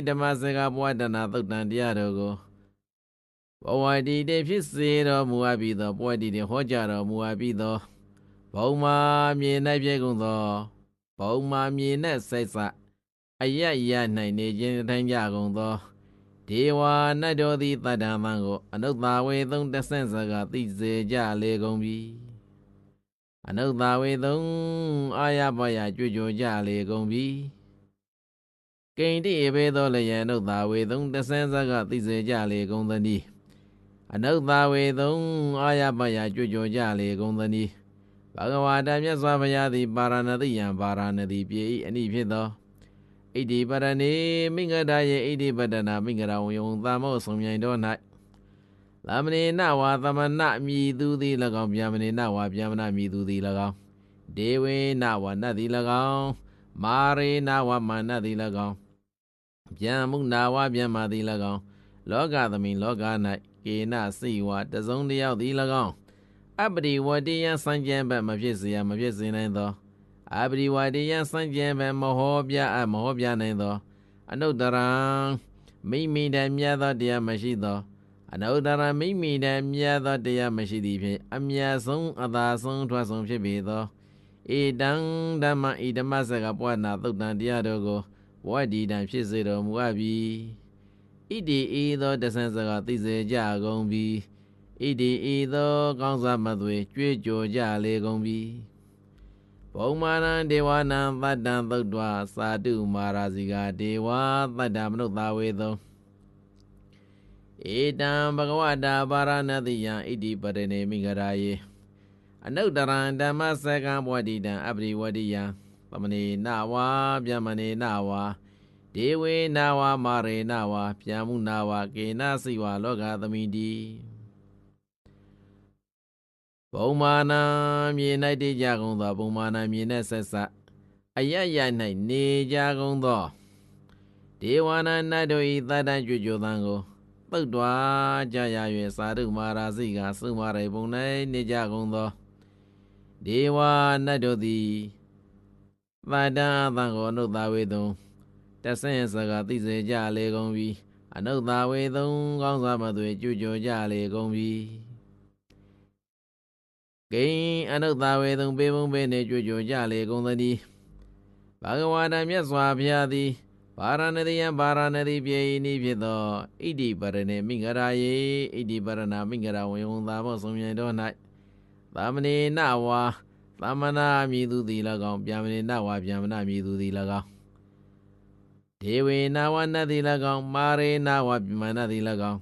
ဓမ္မစကဘဝတနာသုတ်တန်တရားတော်ကိုဘဝတိတေဖြစ်စေတော်မူအပ်ပြီးသောဘဝတိတေဟောကြားတော်မူအပ်ပြီးသောဘုံမာမြေ၌ပြေကုန်သောဘုံမာမြေ၌စိတ်စအယယ၌နေခြင်းထိုင်ကြကုန်သောဒေဝနတ်တော်သည်တတ္တမံကိုအနုဿဝေသုံးတဆင့်စကသိစေကြလေကုန်ပြီအနုဿဝေသုံးအာရပယကြွကြကြလေကုန်ပြီကိန္တိဘေသောလျံအနုဿဝေသုံးတဆင့်စကသိစေကြလေကုန်သနည်းအနုဿဝေသုံးအာရပယကြွကြကြလေကုန်သနည်းဘဂဝါတာမြတ်စွာဘုရားသည်ပါရဏတိယံပါရဏတိပြေ၏အနိဖြစ်သောဣတိပရဏေမိင္ဂဒယေဣတိပတနာမိင္ဂရဝယုံသာမောဆုံမြိုင်တော်၌သမဏေနဝါသမဏမြည်သူသည်၎င်းဗျမနေနဝါဗျမနာမြည်သူသည်၎င်းဒေဝေနဝါနတ်သည်၎င်းမာရေနဝါမာနတ်သည်၎င်းဗျမုနာဝါဗျမသည်၎င်းလောကသမိန်လောက၌ကေနစိဝါတစုံတယောက်သည်၎င်းအပရိဝတိယံစံကြံဘက်မဖြစ်စေရမဖြစ်စေနိုင်သောအပရိဝတိယံစံကြံဘက်မဟောပြမဟောပြနိုင်သောအနုတ္တရံမိမိတည်းမြတ်သောတရားမရှိသောအနုတ္တရံမိမိတည်းမြတ်သောတရားမရှိသည်ဖြင့်အမြတ်ဆုံးအသာဆုံးထွက်ဆုံးဖြစ်ပေသောဧတံဓမ္မဣဓမ္မစကပွားနာသုတ်တန်တရားတော်ကိုဝတ္တိတံဖြစ်စေတော်မူအပ်ပြီဣတိဤသောတဆန်းစကသိစေကြကုန်ပြီဣတိဤသောကောင်းစွာမသွေကြွေးကြော်ကြလေကုန်ပြီဘုံမာနံဒေဝနံသတ္တံသုတ်တွာသာတုမာရာဇိကာဒေဝသတ္တမနုဿဝေသောဧတံဘဂဝတာပါရဏတိယံဣတိပရဏေမိဂရာယေအနုတ္တရံဓမ္မစကံဘဝတိတံအပရိဝတိယံသမဏေနဝါဗျမနေနဝါဒေဝေနဝါမာရေနဝါဗျမုနဝါကေနစိဝါလောကသမိတိဘုံမာနံမြေ၌တည်ကြကုန်သောဘုံမာနံမြေ၌ဆက်စအယယ၌နေကြကုန်သောဒေဝနာနတ်တို့၏တတ္တကြွကြသံကိုသုတ်တွာကြရ၍သာဓုမာရာစိကသုမာရိဘုံ၌နေကြကုန်သောဒေဝနတ်တို့သည်တတ္တအသံကိုအနုဿဝေသုံးတဆင့်စကသိစေကြလေကုန်ပြီအနုဿဝေသုံးကောင်းစွာမသွေကြွကြကြလေကုန်ပြီကိအနုဿဝေသုံးပေပုံပေနေကြွကြကြလေကုန်သတည်းဘဂဝါတာမြတ်စွာဘုရားသည်ပါရဏတိယံပါရဏတိပြေဤနည်းဖြစ်သောဣတိပရဏေမိဂရာယေဣတိပရဏမိဂရာဝေဝံသာမောဆုံမြိုင်တော်၌သမဏေနဝါသမဏမြည်သူသည်၎င်းဗျမနေနဝါဗျမနာမြည်သူသည်၎င်းဒေဝေနဝါနတ်သည်၎င်းမာရေနဝါဗျမနသည်၎င်း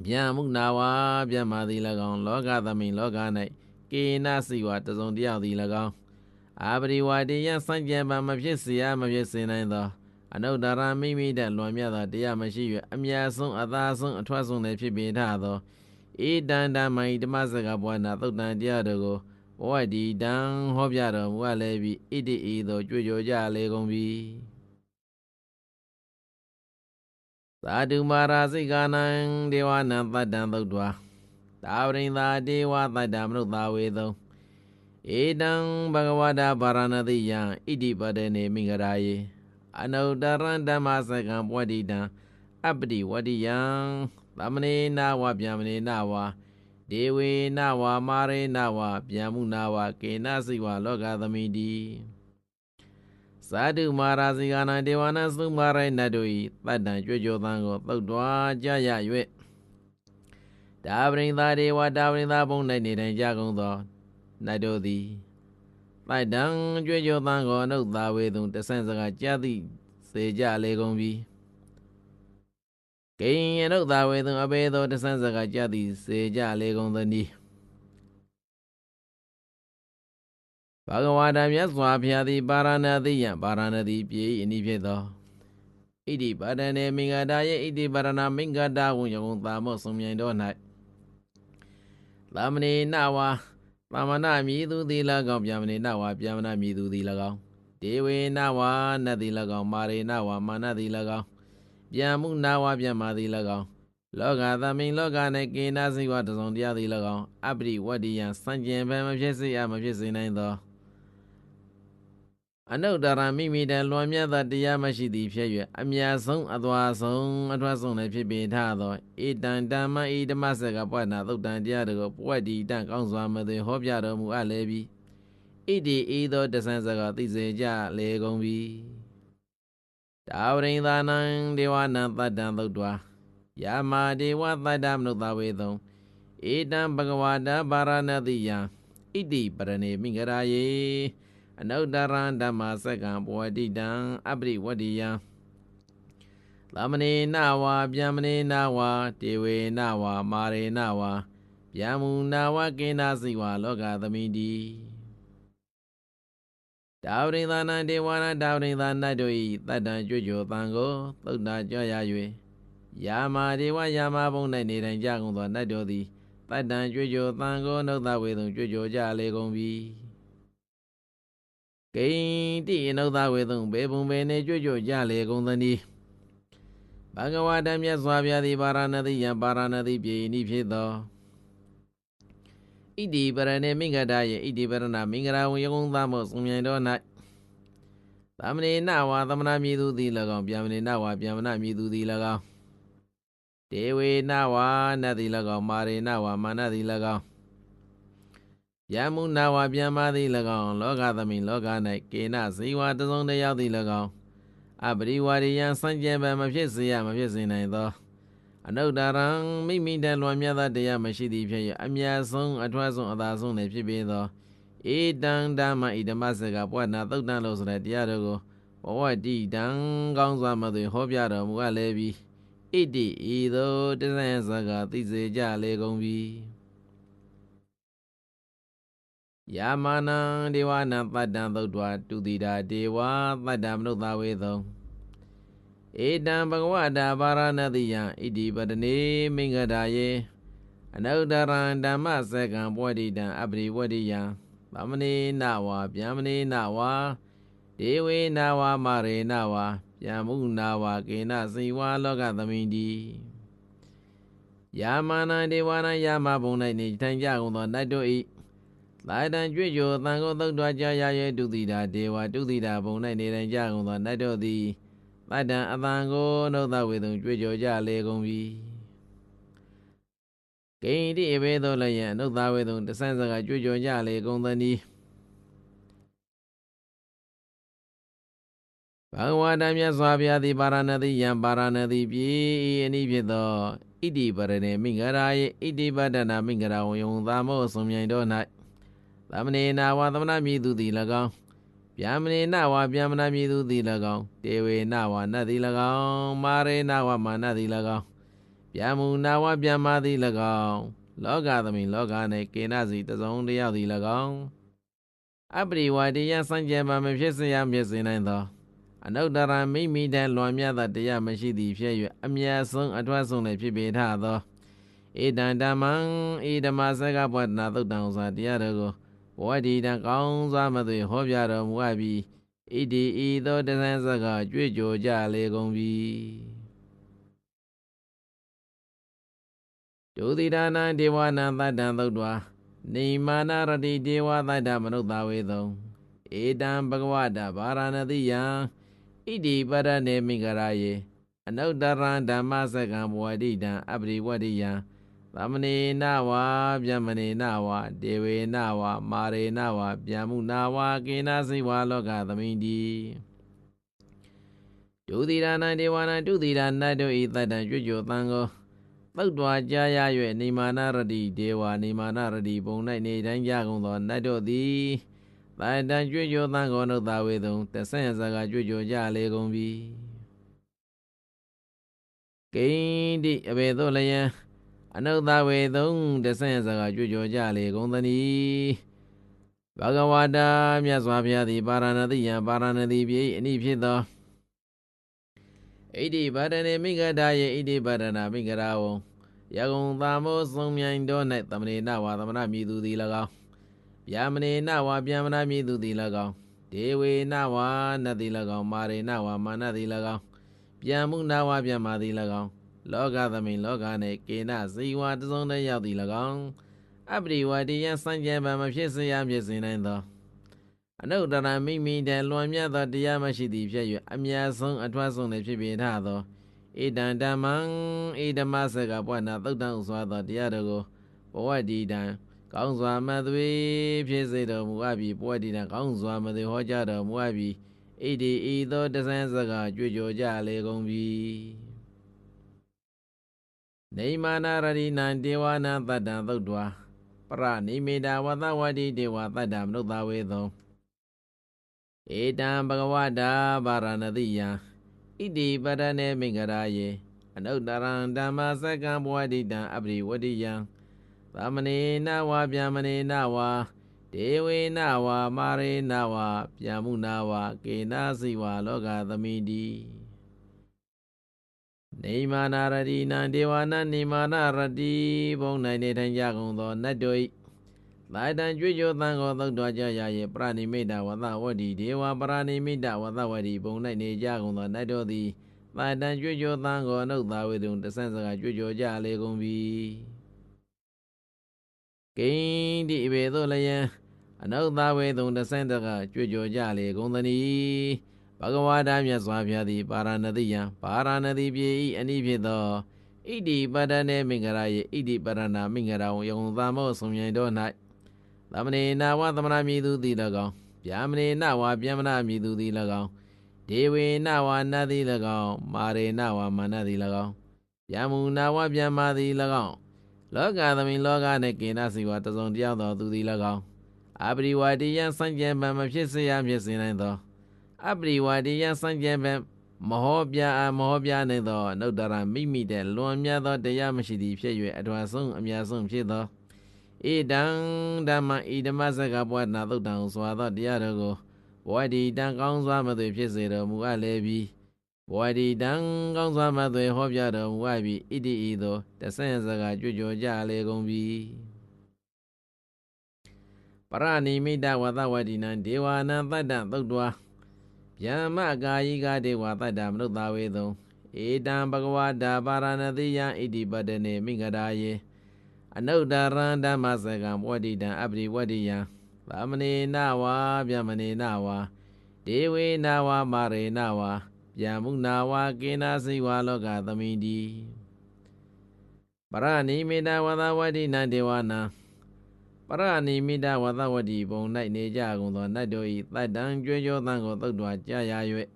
ဗျမုနဝါဗျမသည်၎င်းလောကသမိန်လောက၌ကေနစိဝါတစုံတယောက်သည်၎င်းအပရိဝတိယံစံကြံပါမဖြစ်စေရမဖြစ်စေနိုင်သောအနုတ္တရမိမိတလွန်မြတ်သောတရားမရှိ၍အမြတ်ဆုံးအသာဆုံးအထွက်ဆုံးလည်းဖြစ်ပေထသောဧတံဓမ္မဣဓမ္မစကဘဝနာသုတ်တန်တရားတို့ကိုဘဝတိတံဟောပြတော်မူအပ်လေပြီဣတိဤသို့ကြွကြော်ကြလေကုန်ပြီသာဓုမာရာစိကာနံဒေဝနံသတ္တံသုတ်တွာတာဝရိန္သာဒေဝသတ္တမနုဿဝေသုံဧတံဘဂဝတာပါရဏတိယံဣတိပတနေမိဂရာယေအနုတ္တရံဓမ္မစကံဘဝတိတံအပတိဝတိယံသမဏေနဝါဗျမနေနဝါဒေဝေနဝါမာရေနဝါဗျမုနဝါကေနစိဝါလောကသမိတိသာဓုမာရာဇိကနာဒေဝနာသုမာရိနတ်တို့၏တတ္တံကြွကြောသံကိုသုတ်တွာကြရ၍တာဝရိန္သာဒေဝတာဝရိန္သာဘုံ၌နေထိုင်ကြကုန်သောနတ်တို့သည်တတ္တံကြွကြောသံကိုအနုဿဝေသုံးတဆင့်စကားကြားသိစေကြလေကုန်ပြီကိဉ္အနုဿဝေသုံးအဘေသောတဆင့်စကားကြားသိစေကြလေကုန်သနည်းဘဂဝါတာမြတ်စွာဘုရားသည်ပါရဏတိယံပါရဏတိပြေ၏အနည်းဖြစ်သောဣတိပတနေမိဂဒါယေဣတိပရဏမိဂဒါဝံယုံသာမောဆုံမြိုင်တော်၌သမဏေနဝါသမဏမြည်သူသည်၎င်းဗျမနေနဝါဗျမနာမြည်သူသည်၎င်းဒေဝေနဝါနတ်သည်၎င်းမာရေနဝါမာနသည်၎င်း ဗျာမှုနာဝဗျာမာသည်၎င်းလောကသမင်လောက၌ကေနာစိဝတစုံတရားသည်၎င်းအပရိဝတ္တိယံစံကျင်ဘံမဖြစ်စေမဖြစ်စေနိုင်သောအနုတ္တရမိမိတံလွန်မြတ်သောတရားမရှိသည်ဖြစ်၍အမြတ်ဆုံးအသွားဆုံးအထွက်ဆုံးလည်းဖြစ်ပေထသောဧတံဓမ္မဣဓမ္မစကပဝနာသုတ်တံတရားတို့ကိုပဝတ္တိတံကောင်းစွာမသွေဟောပြတော်မူအပ်လေပြီဣတိဤသောတဆန်းစကားသိစေကြလေကုန်ပြီတာဝရိန္ဒာနံဒေဝနံတတ္တံသုတ်တော်ယာမဒေဝတတ္တမနုဿဝေသုံဧတံဘဂဝတာဗာရဏတိယံဣတိပရဏေမိဂရာယေအနုတ္တရံဓမ္မစက္ကံပဝတိတံအပရိဝတ္တိယံသမနေနဝါဗျမနေနဝါတေဝေနဝါမာရေနဝါဗျမူနဝကေနာစိဝါလောကသမိတိတာဝရိန္ဒာနံဒေဝနာတာဝရိန္ဒာနတ်တို့၏တတ္တံကြွကြောတံကိုသုတ်တာကြောရ၍ယာမဒေဝယာမဘုံ၌နေတိုင်ကြကုန်သောနတ်တို့သည်တတ္တံကြွကြောတံကိုနှုတ်သဝေသုံကြွကြောကြလေကုန်ပြီကိဉ္တိအနုဿဝေသုံဘေဘုံဘေနေကြွကြောကြလေကုန်သနည်းဘဂဝတမြတ်စွာဘုရားသည်ဗာရာဏသီယံဗာရာဏသီပြည်ဤဖြစ်သောဣတိပရဏေမိဂဒယေဣတိပရဏမင်္ဂလာဝယကုံသမောစုံမြိုင်တော်၌သမနေနဝါသမနာမြည်သူသည်၎င်းဗျမနေနဝါဗျမနာမြည်သူသည်၎င်းဒေဝေနဝါနတ်သည်၎င်းမာရေနဝါမာနသည်၎င်းဗျမုနဝါဗျမသည်၎င်းလောကသမိန်လောက၌ကေနဇီဝတစုံတယောက်သည်၎င်းအပရိဝရိယံစံကြံပံမဖြစ်စေမဖြစ်စေနိုင်သောအနုတ္တရံမိမိတံလွန်မြတ်သောတရားမရှိသည်ဖြစ်၍အမြတ်ဆုံးအထွတ်ဆုံးအသာဆုံးလည်းဖြစ်ပေသောဧတံဓမ္မဣဓမ္မစကပဝနာသုတ်တံလို့ဆိုတဲ့တရားတို့ကိုဘဝတိတံကောင်းစွာမသွေဟောပြတော်မူအပ်လေပြီဣတိဤသို့တစ္ဆယစကားသိစေကြလေကုန်ပြီယာမနံဒေဝနံတတ္တံသုတ်တော်တုတိတာဒေဝတတ္တမနုဿဝေသုံဧတံဘဂဝတာဗာရဏတိယံဣတိပတနေမိဂဒာယေအနုတ္တရံဓမ္မစက္ကံပဝတိတံအပရိဝတ္တိယံသမနေနဝါဗျမနေနဝါဒေဝေနဝါမာရေနဝါဗျမုနဝါကေနစိဝါလောကသမိန်တိယာမနံဒေဝနံယာမဘုံ၌နေထိုင်ကြကုန်သောနတ်တို့၏သာတံကြွကြောသံကိုသုတ်တော်ကြာရရဲ့တုတိတာဒေဝတုတိတာဘုံ၌နေထိုင်ကြကုန်သောနတ်တို့သည်တတ္တံအတန်ကိုနှုတ်သဝေသုံကြွကြောကြလေကုန်ပြီကိဉ္တိအဘေသောလည်းယံနှုတ်သဝေသုံတဆန်းစကားကြွကြောကြလေကုန်သနည်းဘဂဝတာမြတ်စွာဘုရားသည်ဗာရာဏသီယံဗာရာဏသီပြည်ဤအနိဖြစ်သောဣတိပရဏေမိဂရာယေဣတိပတ္တနာမိဂရာဝယုံသာမောစုံမြိုင်တော်၌သမနေနာဝသမနာမြည်သူသည်၎င်းဗျမနေနဝါဗျမနာမြည်သူသည်၎င်းတေဝေနဝါနတ်သည်၎င်းမာရေနဝါမာနသည်၎င်းဗျမုနဝါဗျမသည်၎င်းလောကသမိန်လောက၌ကေနစီတစုံတယောက်သည်၎င်းအပရိဝတ္တိယစံကြံပါမဖြစ်စေရမဖြစ်စေနိုင်သောအနုတ္တရမိမိတံလွန်မြတ်သောတရားမရှိသည်ဖြစ်၍အမြတ်ဆုံးအထွတ်ဆုံးလည်းဖြစ်ပေထသောဧတံဓမ္မံဣဓမ္မစကပဝတနာသုတ်တံဥစွာတရားတော်ကိုဘဝတိတံကောင်းစွာမသွေဟောပြတော်မူအပ်ပြီးဣတိဤသောတသန်းစကားကြွေကြောကြလေကုန်ပြီဒုတိဒါနံဒေဝနံတတ္တံသုတ်တော်နိမာနရတိဒေဝတတ္တမနုဿဝေသုံဧတံဘဂဝတာဗာရာဏသီယံဣတိပရဏေမိဂရာယေအနုတ္တရံဓမ္မစက္ကံဘဝတိတံအပရိဝတ္တိယံသမနေနဝါဗျမနေနဝါဒေဝေနဝါမာရေနဝါဗျမုနဝါကေနစိဝါလောကသမိန်တိဒုတိဒါနံဒေဝနံဒုတိဒါနတ်တို့ဤတတ္တံကြွကြောတံကိုသုတ်တော်ကြာရ၍နိမာနရတိဒေဝနိမာနရတိဘုံ၌နေတိုင်းကြကုန်သောနတ်တို့သည်တတ္တံကြွကြောတံကိုနှုတ်သဝေသုံတဆန့်စကားကြွကြောကြလေကုန်ပြီကိဉ္တိအဘေသို့လည်းယံအနုဿဝေသုံတဆန့်စကားကြွကြောကြလေကုန်သနည်းဘဂဝတာမြတ်စွာဘုရားသည်ဗာရာဏသီယံဗာရာဏသီပြည်အနိဖြစ်သောဣတိပတ္တနေမိဂဒာယေဣတိပတ္တနာမိဂရာဝံယကုံသာမောစုံမြိုင်တော်၌သမနေနဝါသမနာမြည်သူသည်၎င်းဗျမနေနဝါဗျမနာမြည်သူသည်၎င်းဒေဝေနဝါနတ်သည်၎င်းမာရေနဝါမာနသည်၎င်း ပြန်မှုနာဝပြန်မာသည်၎င်းလောကသမိန်လောကနှင့်ကေနဇီဝတစုံတည်းရောက်သည်၎င်းအပရိဝတိယစံကြံပံမဖြစ်စေရဖြစ်စေနိုင်သောအနုတ္တရမိမိတည်းလွန်မြတ်သောတရားမရှိသည်ဖြစ်၍အမြတ်ဆုံးအထွတ်ဆုံးလည်းဖြစ်ပေထသောဣဒံဓမ္မံဣဓမ္မစကဘဝနာသုတ်တံဥစွာသောတရားတော်ကိုဘဝတိတံကောင်းစွာမသွေဖြစ်စေတော်မူအပ်ပြီးဘဝတိတံကောင်းစွာမသွေဟောကြားတော်မူအပ်ပြီးဣတိဤသောတဆန်းစကားကြွကြော်ကြလေကုန်ပြီနေမာနာရတိနံဒေဝနာတတ္တံသုတ်တော်ပရနိမိတာဝတဝတိဒေဝတတ္တမနုဿဝေသောဧတံဘဂဝတာဗာရဏတိယံဣတိပရဏေမင်္ဂရာယေအနုတ္တရံဓမ္မစကံဘဝတိတံအပရိဝတိယံသမနေနဝဗျမနေနဝဒေဝေနဝမာရေနဝဗျမုနဝကေနစိဝလောကသမိတိနေမာနာရတိနံဒေဝနာနေမာနာရတိဘုံ၌နေထိုင်ကြကုန်သောနတ်တို့၏သာတံကြွေးကြောသံကိုသုတ်တော်ကြရ၏ပရဏိမိတဝသဝတိဒေဝပရဏိမိတဝသဝတိဘုံ၌နေကြကုန်သောနတ်တို့သည်သာတံကြွေးကြောသံကိုအနုဿဝေတုံတဆန့်စကားကြွေးကြောကြလေကုန်ပြီကိဉ္တိအဘေသို့လျံအနုဿဝေတုံတဆန့်စကားကြွေးကြောကြလေကုန်သနည်းဘဂဝါဒမြတ်စွာဘုရားသည်ပါရဏတိယံပါရဏတိပြေဤအနိဖြစ်သောဣတိပတနေမင်္ဂရာယေဣတိပရဏမင်္ဂရာဝယုံသာမောဆုံမြိုင်တော်၌သမနေနာဝသမနာမြည်သူသည်၎င်းဗျာမနေနဝဗျမနာမြည်သူသည်၎င်းဒေဝေနဝနတ်သည်၎င်းမာရေနဝမာနသည်၎င်းဗျာမုနာဝဗျမသည်၎င်းလောကသမိန်လောကနှင့်ကေနစီဝတစုံတယောက်သောသူသည်၎င်းအပရိဝတိယစံကြံပံမဖြစ်စေရဖြစ်စေနိုင်သောအပရိဝတိယစံကြံပံမဟောပြမဟောပြနိုင်သောအနုတ္တရမိမိတဲ့လွန်မြတ်သောတရားမရှိသည်ဖြစ်၍အထွတ်ဆုံးအမြတ်ဆုံးဖြစ်သောဣဒံဓမ္မဣဓမ္မစကဘဝနာသုတ်တံစွာသောတရားတော်ကိုဘဝတိတံကောင်းစွာမသွေဖြစ်စေတော်မူအပ်လေပြီဘဝတိတံကောင်းစွာမသွေဟောပြတော်မူအပ်ပြီးဣတိဤသို့တဆန့်စကားကြွကြော်ကြလေကုန်ပြီပရဏိမိတဝသဝတိနံဒေဝနံတတ္တသုတ်တော်ဗျမ္မကာယိကဒေဝတတ္တမနုဿဝေသောဧတံဘဂဝတာပါရဏတိယံဣတိပတနေမိဂရာယေအနုတ္တရံဓမ္မစကံဘဝတိတံအပရိဝတိယံသမနေနဝဗျမနေနဝဒေဝေနဝမာရေနဝဗျမုနာဝကေနစိဝလောကသမိတိပရဏိမိတဝသဝတိနံဒေဝနံပရဏိမိတဝသဝတိဘုံ၌နေကြကုန်သောနတ်တို့၏တတ္တံကြွေးကြောသံကိုသုတ်တော်ကြရ၍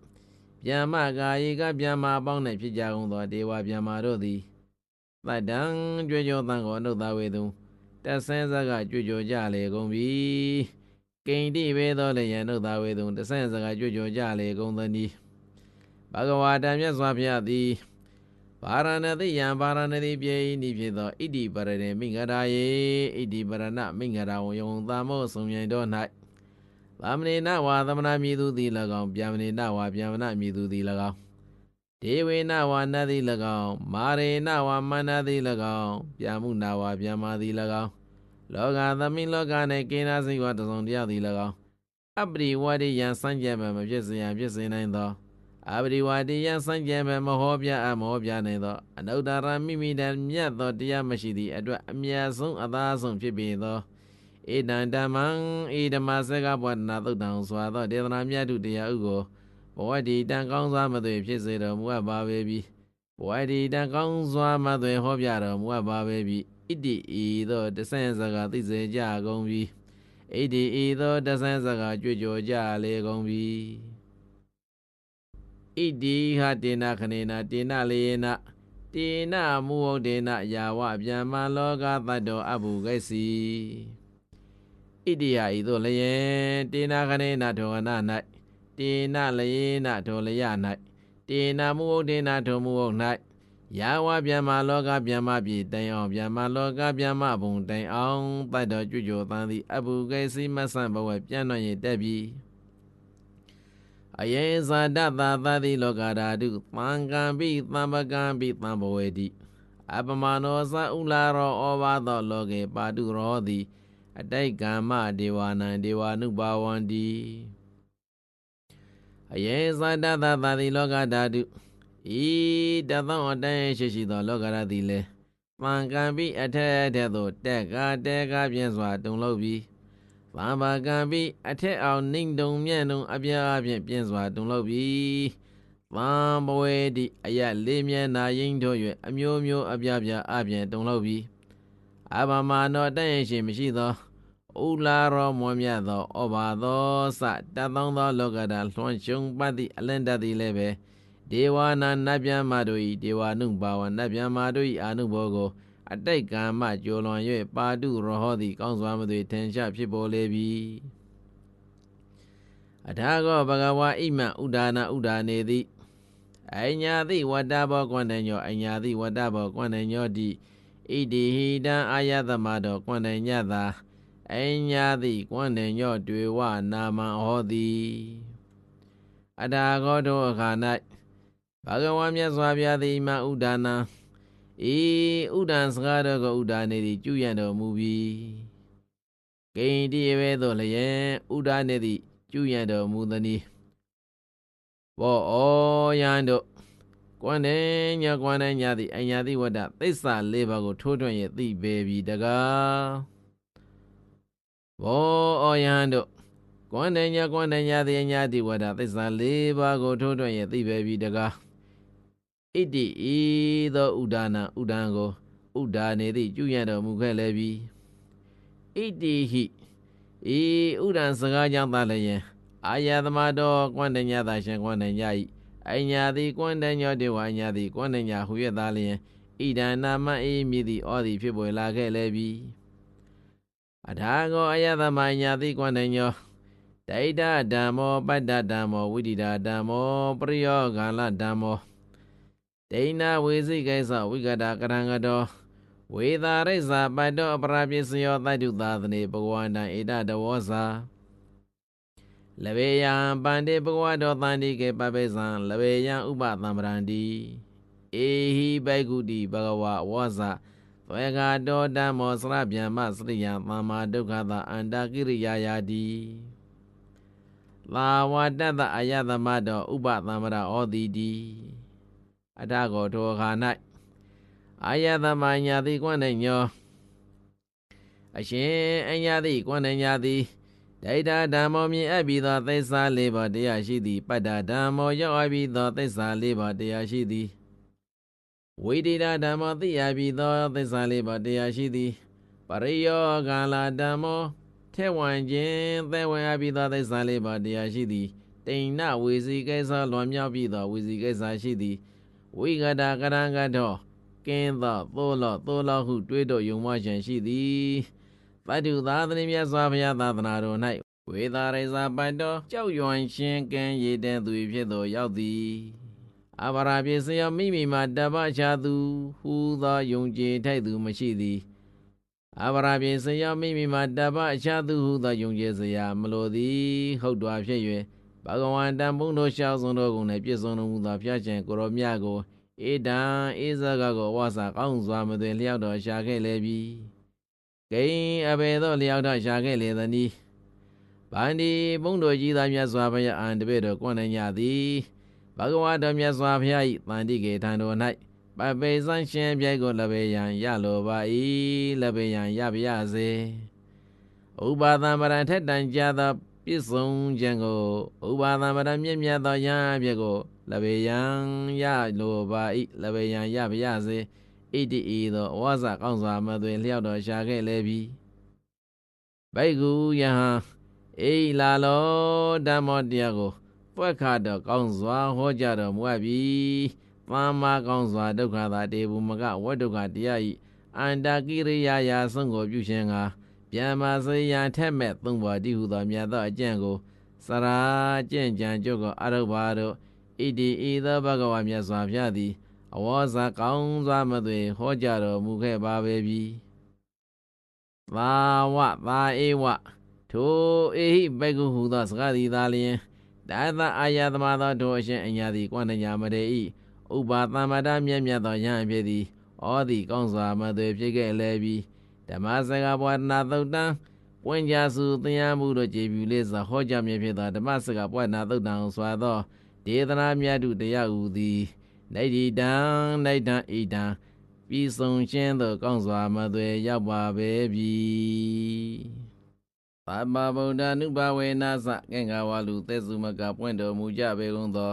ဗျမ္မကာယိကဗျမ္မာပေါင်း၌ဖြစ်ကြကုန်သောဒေဝဗျမ္မာတို့သည်တတ္တံကြွေးကြောသံကိုအနုဿဝေတုတဆင်းစကားကြွေးကြောကြလေကုန်ပြီကိဉ္တိဘေသောလည်းယံအနုဿဝေတုတဆင်းစကားကြွေးကြောကြလေကုန်သနည်းဘဂဝါတံမြတ်စွာဘုရားသည်ပါရဏတိယံပါရဏတိပြေဤနိဖြစ်သောဣတိပရဏေမိဂရာယေဣတိပရဏမိဂရာဝယုံသာမောဆုံမြိုင်တော်၌သမနေနဝသမနာမြည်သူသည်၎င်းဗျမနေနဝဗျမနာမြည်သူသည်၎င်းဒေဝေနဝနတ်သည်၎င်းမာရေနဝမန္နသည်၎င်းဗျမုနာဝဗျမသည်၎င်းလောကသမိလောကနှင့်ကေနစိဝတစုံတယောက်သည်၎င်းအပရိဝတိယံစံကြံမဖြစ်စေရန်ဖြစ်စေနိုင်သောအပရိဝတိယံစံကြံမဟောပြမဟောပြနိုင်သောအနုတ္တရမိမိတည်းမြတ်သောတရားမရှိသည့်အတွက်အမြတ်ဆုံးအသာဆုံးဖြစ်ပေသောဣဒံဓမ္မံဣဓမ္မစကဘဝနာသုတ်တံစွာသောဒေသနာမြတ်တုတရားဥကိုဘဝတိတံကောင်းစွာမသွေဖြစ်စေတော်မူအပ်ပါပေပြီဘဝတိတံကောင်းစွာမသွေဟောပြတော်မူအပ်ပါပေပြီဣတိဤသောတဆန့်စကားသိစေကြကုန်ပြီဣတိဤသောတဆန့်စကားကြွကြော်ကြလေကုန်ပြီဣတိဟတေနခနေနတေနလေယနတေနမုဟုတ်တေနယာဝဗျမ္မာလောကသတ္တောအဘုဂိစီဣတိယဤသို့လျင်တေနခနေနထောကနာ၌တေနလေယနထောလယ၌တေနမုဟုတ်တေနထောမုဟုတ်၌ယာဝဗျမ္မာလောကဗျမ္မာပြည်တိုင်အောင်ဗျမ္မာလောကဗျမ္မာဘုံတိုင်အောင်သတ္တောကြွကြော်သံသည်အဘုဂိစီမဆံဘဝပြန်တော်ရင်တက်ပြီအယေဇာတသာသတိလောကဓာတုသံဃံပိသံပကံပိသံဘဝေတိအပမနောသဥလာရောဩဘာသောလောကေပါတုရောသည်အတိတ်ကမ္မဒေဝနံဒေဝနုဘာဝန္တိအယေဇာတသာသတိလောကဓာတု ဤတသောအတိုင်းရှိရှိသောလောကရသည်လည်းသံကံပြီးအထက်ထက်သို့တက်ကားပြင်းစွာတုံလို့ပြီးသံဘာကံပြီးအထက်အောင်နှိမ့်တုံမြန့်တုံအပြားအပြင်ပြင်းစွာတုံလို့ပြီးသံဘဝေတိအယလေးမျက်နာရင်းတို့၍အမျိုးမျိုးအပြားအပြင်တုံလို့ပြီးအဘမနောတန်ရှိမရှိသောဥလာရောမွန်မြတ်သောဩဘာသောစတသောသောလောကဓာလွှမ်းရှုံပတ်သည့်အလင်းတတ်သည်လည်းပဲဒေဝနာနတ်ဗျာမတို့၏ဒေဝနုဘာဝနတ်ဗျာမတို့၏အာနုဘောကိုအတိတ်ကံမှကျော်လွန်၍ပါတုရဟောသည်ကောင်းစွာမသွေထင်ရှားဖြစ်ပေါ်လေပြီအထာဂောဘဂဝါဣမံဥဒါနာဥဒါနေသည်အညာတိဝတ္တဘောကွန္တညောအညာတိဝတ္တဘောကွန္တညောတိဣတိဟိတံအာယသမတောကွန္တညတာအညာတိကွန္တညောတွေဝနာမံဟောသည်အထာဂောတို့အခါ၌ဘဂဝါမြတ်စွာဘုရားသည်မဥဒါနာဤဥဒံစကားတော်ကိုဥဒါနေသည်ကျူရန်တော်မူပြီးကိဉ္တိရေသို့လျင်ဥဒါနေသည်ကျူရန်တော်မူသည်ဘောဩယံတို့ကွန္တေညကွန္တေညသည်အညာတိဝတ္တသစ္စာလေးပါးကိုထိုးထွင်းရသိပေပြီတကားဘောဩယံတို့ကွန္တေညကွန္တေညသည်အညာတိဝတ္တသစ္စာလေးပါးကိုထိုးထွင်းရသိပေပြီတကားဣတိဤသောဥဒါနာဥဒံကိုဥဒါနေသည်ကျူရန်တော်မူခဲ့လည်းပြီဣတိဟိဤဥဒံစကားကြောင့်သာလျင်အာယသမတော်ကွန္တညသာရှင်ကွန္တညဤအညာသည်ကွန္တညောတေဝအညာသည်ကွန္တညဟူ၍သာလျင်ဣဒံနာမအေးမြည်သည်ဩသည်ဖြစ်ပေါ်လာခဲ့လည်းပြီအထာကောအာယသမအညာသည်ကွန္တညောဒိဋ္ဌဓမ္မောပတ္တဓမ္မောဝိတိတာဓမ္မောပရိယောဂါလဓမ္မောဒိဏဝေစိကိစ္စဝိကတာကရံကတောဝေသာရိစ္ဆာပတ္တောပရာပိစယောတတုသာသနေဘဂဝန္တံဧတတဝောဇာလဘေယံပန္တိဘဂဝတောသန္တိကေပပိသံလဘေယံဥပသံပရန္တိဧဟိဘိက္ခုတိဘဂဝဝောဇာသွေဃာတောဓမ္မောစရဗျမ္မစရိယံသမ္မာဒုက္ခသအန္တကိရိယာယာတိသာဝတ္တသအယသမတောဥပသံပရဩတိတိအထာဂောထောခါ၌အာယသမညာတိကွန္တညောအရှင်အညာတိကွန္တညာတိဒိဋ္ဌဓမ္မောမြင်အပ်ပြီးသောသစ္စာလေးပါးတရားရှိသည်ပတ္တဓမ္မောရောက်အပ်ပြီးသောသစ္စာလေးပါးတရားရှိသည်ဝိတိတာဓမ္မောသိအပ်ပြီးသောသစ္စာလေးပါးတရားရှိသည်ပရိယောဂါလဓမ္မောထဲဝံခြင်းသဲဝင်အပ်ပြီးသောသစ္စာလေးပါးတရားရှိသည်တိဏဝေစီကိစ္စလွန်မြောက်ပြီးသောဝေစီကိစ္စရှိသည်ဝိကတာကရံကတောကင်းသောသို့လောဟုတွေးတော့ယုံမှခြင်းရှိသည်ပတုသာသနိမြတ်စွာဘုရားသာသနာတော်၌ဝေသာရိဇာပတ္တောကြောက်ရွံ့ရှင်ကံရည်တဲ့သူဖြစ်သောရောက်သည်အဘာရာပြေစယောမိမိမှာတပ္ပချသူဟူသောယုံကြည်ထိုက်သူမရှိသည်အဘာရာပြေစယောမိမိမှာတပ္ပချသူဟူသောယုံကြည်စရာမလိုသည်ဟုတ်တော်ဖြစ်၍ဘဂဝန္တံဘုံတို့ရှောက်ဆုံးတော်ကုန်၌ပြည့်စုံတော်မူသောဖျားခြင်းကိုရောမြတ်ကိုဧတံဧဇဂကိုဝါစာကောင်းစွာမသွေလျောက်တော်ရှာခဲ့လေပြီဂိမ်းအဘေသောလျောက်တော်ရှာခဲ့လေသည်ဗန္ဒီဘုံတို့ကြီးသာမြတ်စွာဘုရားအံတပည့်တော်ကွန္တညသည်ဘဂဝါတော်မြတ်စွာဘုရား၏တန်တိကေထံတော်၌ပပိစံရှင်ပြိုင်ကိုလဘေယံရလိုပါ၏လဘေယံရပါရစေဥပါဒံပရံထက်တန်ကြသောပြည့်စုံခြင်းကိုဥပါဒံပရံမြင့်မြတ်သောယံအဖြစ်ကိုလဘေယံရလိုပါ၏လဘေယံရပါရစေဣတိဤသောဝါစာကောင်းစွာမသွေလျောက်တော်ရှာခဲ့လေပြီဘိက္ခုယဟံအေးလာလောဓမ္မောတရားကိုပွက်ခါတော့ကောင်းစွာဟောကြားတော်မူအပ်ပြီသမ္မာကောင်းစွာဒုက္ခသာတေဘူးမကဝတ္ဒုက္ခတရားဤအန္တကိရိယာယာဆုံးကိုပြုခြင်းကဗျမ္မာစရိယထက်မဲ့သုံးပါးတည်းဟုသောမြတ်သောအကျင့်ကိုစရာကျင့်ကြံကြုတ်ကိုအရုပ္ပါတို့ဣတိဤသောဘဂဝါမြတ်စွာဘုရားသည်အဝေါဇာကောင်းစွာမသွေဟောကြားတော်မူခဲ့ပါပေပြီသာဝသာဧဝထိုဧဟိဘိက္ခုဟူသောစကားသည်သာလျင်ဒါသအာယသမသောထိုအရှင်အညာသည်ကွန္တညာမတေဤဥပါသမ္မတမြတ်မြတ်သောယဟန်ဖြစ်သည်ဩသည်ကောင်းစွာမသွေဖြစ်ခဲ့လေပြီဓမ္မစကားပွားနာသုတ်တံပွင့်ကြစုသင်္ယမှုတို့ကြည်ပြူလေးစွာဟောကြားမြဖြစ်သောဓမ္မစကားပွားနာသုတ်တံစွာသောဒေသနာမြတ်တုတရားဟူသည် နေဒီတံနိုင်တံဤတံပြည်ဆုံးရှင်းသောကောင်းစွာမသွေရောက်ပါပဲပြီသမ္မာဗုဒ္ဓ ानु ဘဝေနသကင်္ဂဝါလူသေစုမကပွင့်တော်မူကြပေကုန်သော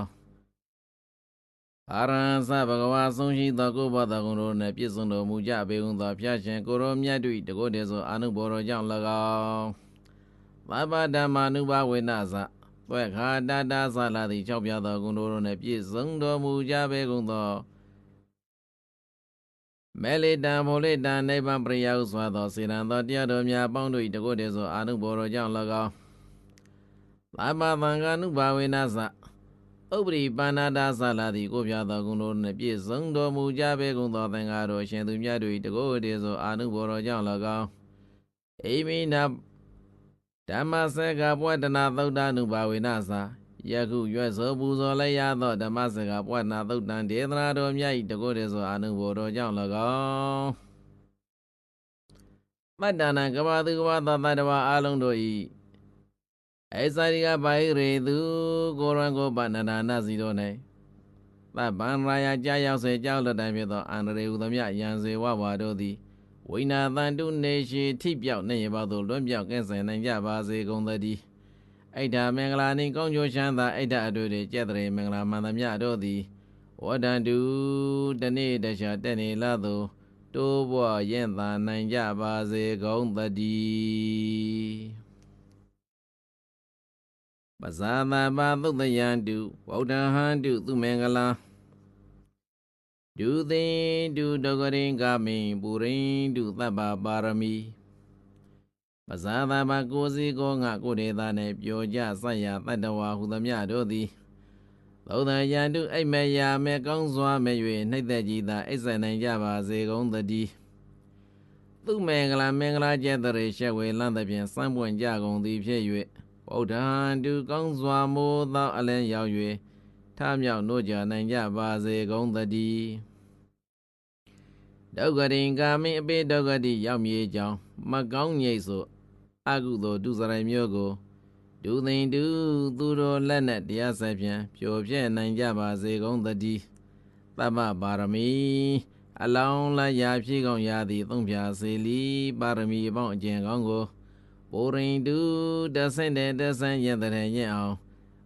အာရဟံသဘဂဝါဆုံးရှိသောကိုယ်ဘောတော်ကိုယ်နှင့်ပြည့်စုံတော်မူကြပေကုန်သောဖျားရှင်ကိုရောမြတ်တို့တကုတ်တည်းသောအာနုဘော်တော်ကြောင့်၎င်းသဗ္ဗဓမ္မာနုဘဝေနသသွဲ့ခါတတသလာသည်၆ပြားသောကုံတော်နှင့်ပြည့်စုံတော်မူကြပေကုန်သောမေလေတံဘောလေတံနိဗ္ဗာန်ပရိယဟုစွာသောစေတံသောတရားတော်များပေါင်းတို့တကုတ်တည်းသောအာနုဘော်တော်ကြောင့်၎င်းသဗ္ဗသံဃာနုဘဝေနသဥပရိပါဏာဒသလာသည်ကိုပြသောကုံတော်နှင့်ပြည့်စုံတော်မူကြပေကုန်သောသံဃာတော်ရှင်သူမြတ်တို့တကုတ်တည်းသောအာနုဘော်တော်ကြောင့်၎င်းအိမိနာဓမ္မစကပွားတနာသုဒ္ဓ ानु ဘဝေနသယခုရွတ်ဆိုပူဇော်လိုက်ရသောဓမ္မစကပွားနာသုဒ္ဓံဒေသနာတော်မြတ်၏တကုတ်တည်းသောအာနုဘော်တော်ကြောင့်၎င်းပတ္တနာကဘာသူကဘာသောတတ္တဝါအလုံးတို့၏အိသရိကဘာဟိရေသူကိုရံကိုပဏ္ဏနာစီတို့၌သဗ္ဗံရာယကြာရောက်စေကြောက်လက်တိုင်းဖြစ်သောအန္တရေဟုသမျှယံစေဝဝါတို့သည်ဝိနာသန္တုနေရှိထိပြောက်နေရပါသို့လွတ်မြောက်ကင်းစင်နိုင်ကြပါစေကုန်သတည်းအိဋ္ဌမင်္ဂလာနှင့်ကောင်းကျိုးချမ်းသာအိဋ္ဌအတွေ့တွေကျက်တရေမင်္ဂလာမှန်သမျှတို့သည်ဝဒန္တုတနေ့တခြားတက်နေလာသို့တိုးပွားရင်သာနိုင်ကြပါစေကုန်သတည်းပဇာသဘာသုတ္တယံတုဝௌဒဟံတုသူမင်္ဂလာဒုသိတုဒုက္ခရင်ကာမိပုရိန္တုသဗ္ဗပါရမီပဇာသဘာကိုစီကိုငါကိုဒေသနှင့်ပြောကြဆက်ရတတ္တဝါဟုသမျှတို့သည်သုတ္တယံတုအိမ်မယာမဲကောင်းစွာမဲ့၍နှိမ့်သက်ကြည်သာအိပ်ဆက်နိုင်ကြပါစေကုန်သတည်းသူမင်္ဂလာမင်္ဂလာကျက်တရေရှက်ဝေလန့်သဖြင့်စံပွင့်ကြကုန်သည်ဖြစ်၍ဗုဒ္ဓံတုကောင်းစွာမိုးသောအလင်းရောက်၍ထမြောက်နိုးကြနိုင်ကြပါစေကုန်သတည်းဒုက္ခရင်ကာမိအပိဒုက္ခတိရောက်မြေကြောင်းမကောင်းငိတ်ဆိုအကုသိုလ်ဒုစရိုက်မျိုးကိုဒုသိန်တုသူတို့လက်နဲ့တရားဆက်ဖြင့်ဖြိုဖျက်နိုင်ကြပါစေကုန်သတည်းသဗ္ဗပါရမီအလောင်းလရာဖြည့်ကောင်းရသည်သုံးဖြာစေလီပါရမီအပေါင်းအကျင့်ကောင်းကိုပုရိန္တုတဆင့်တဲ့တဆင့်ရတဲ့ရင်အောင်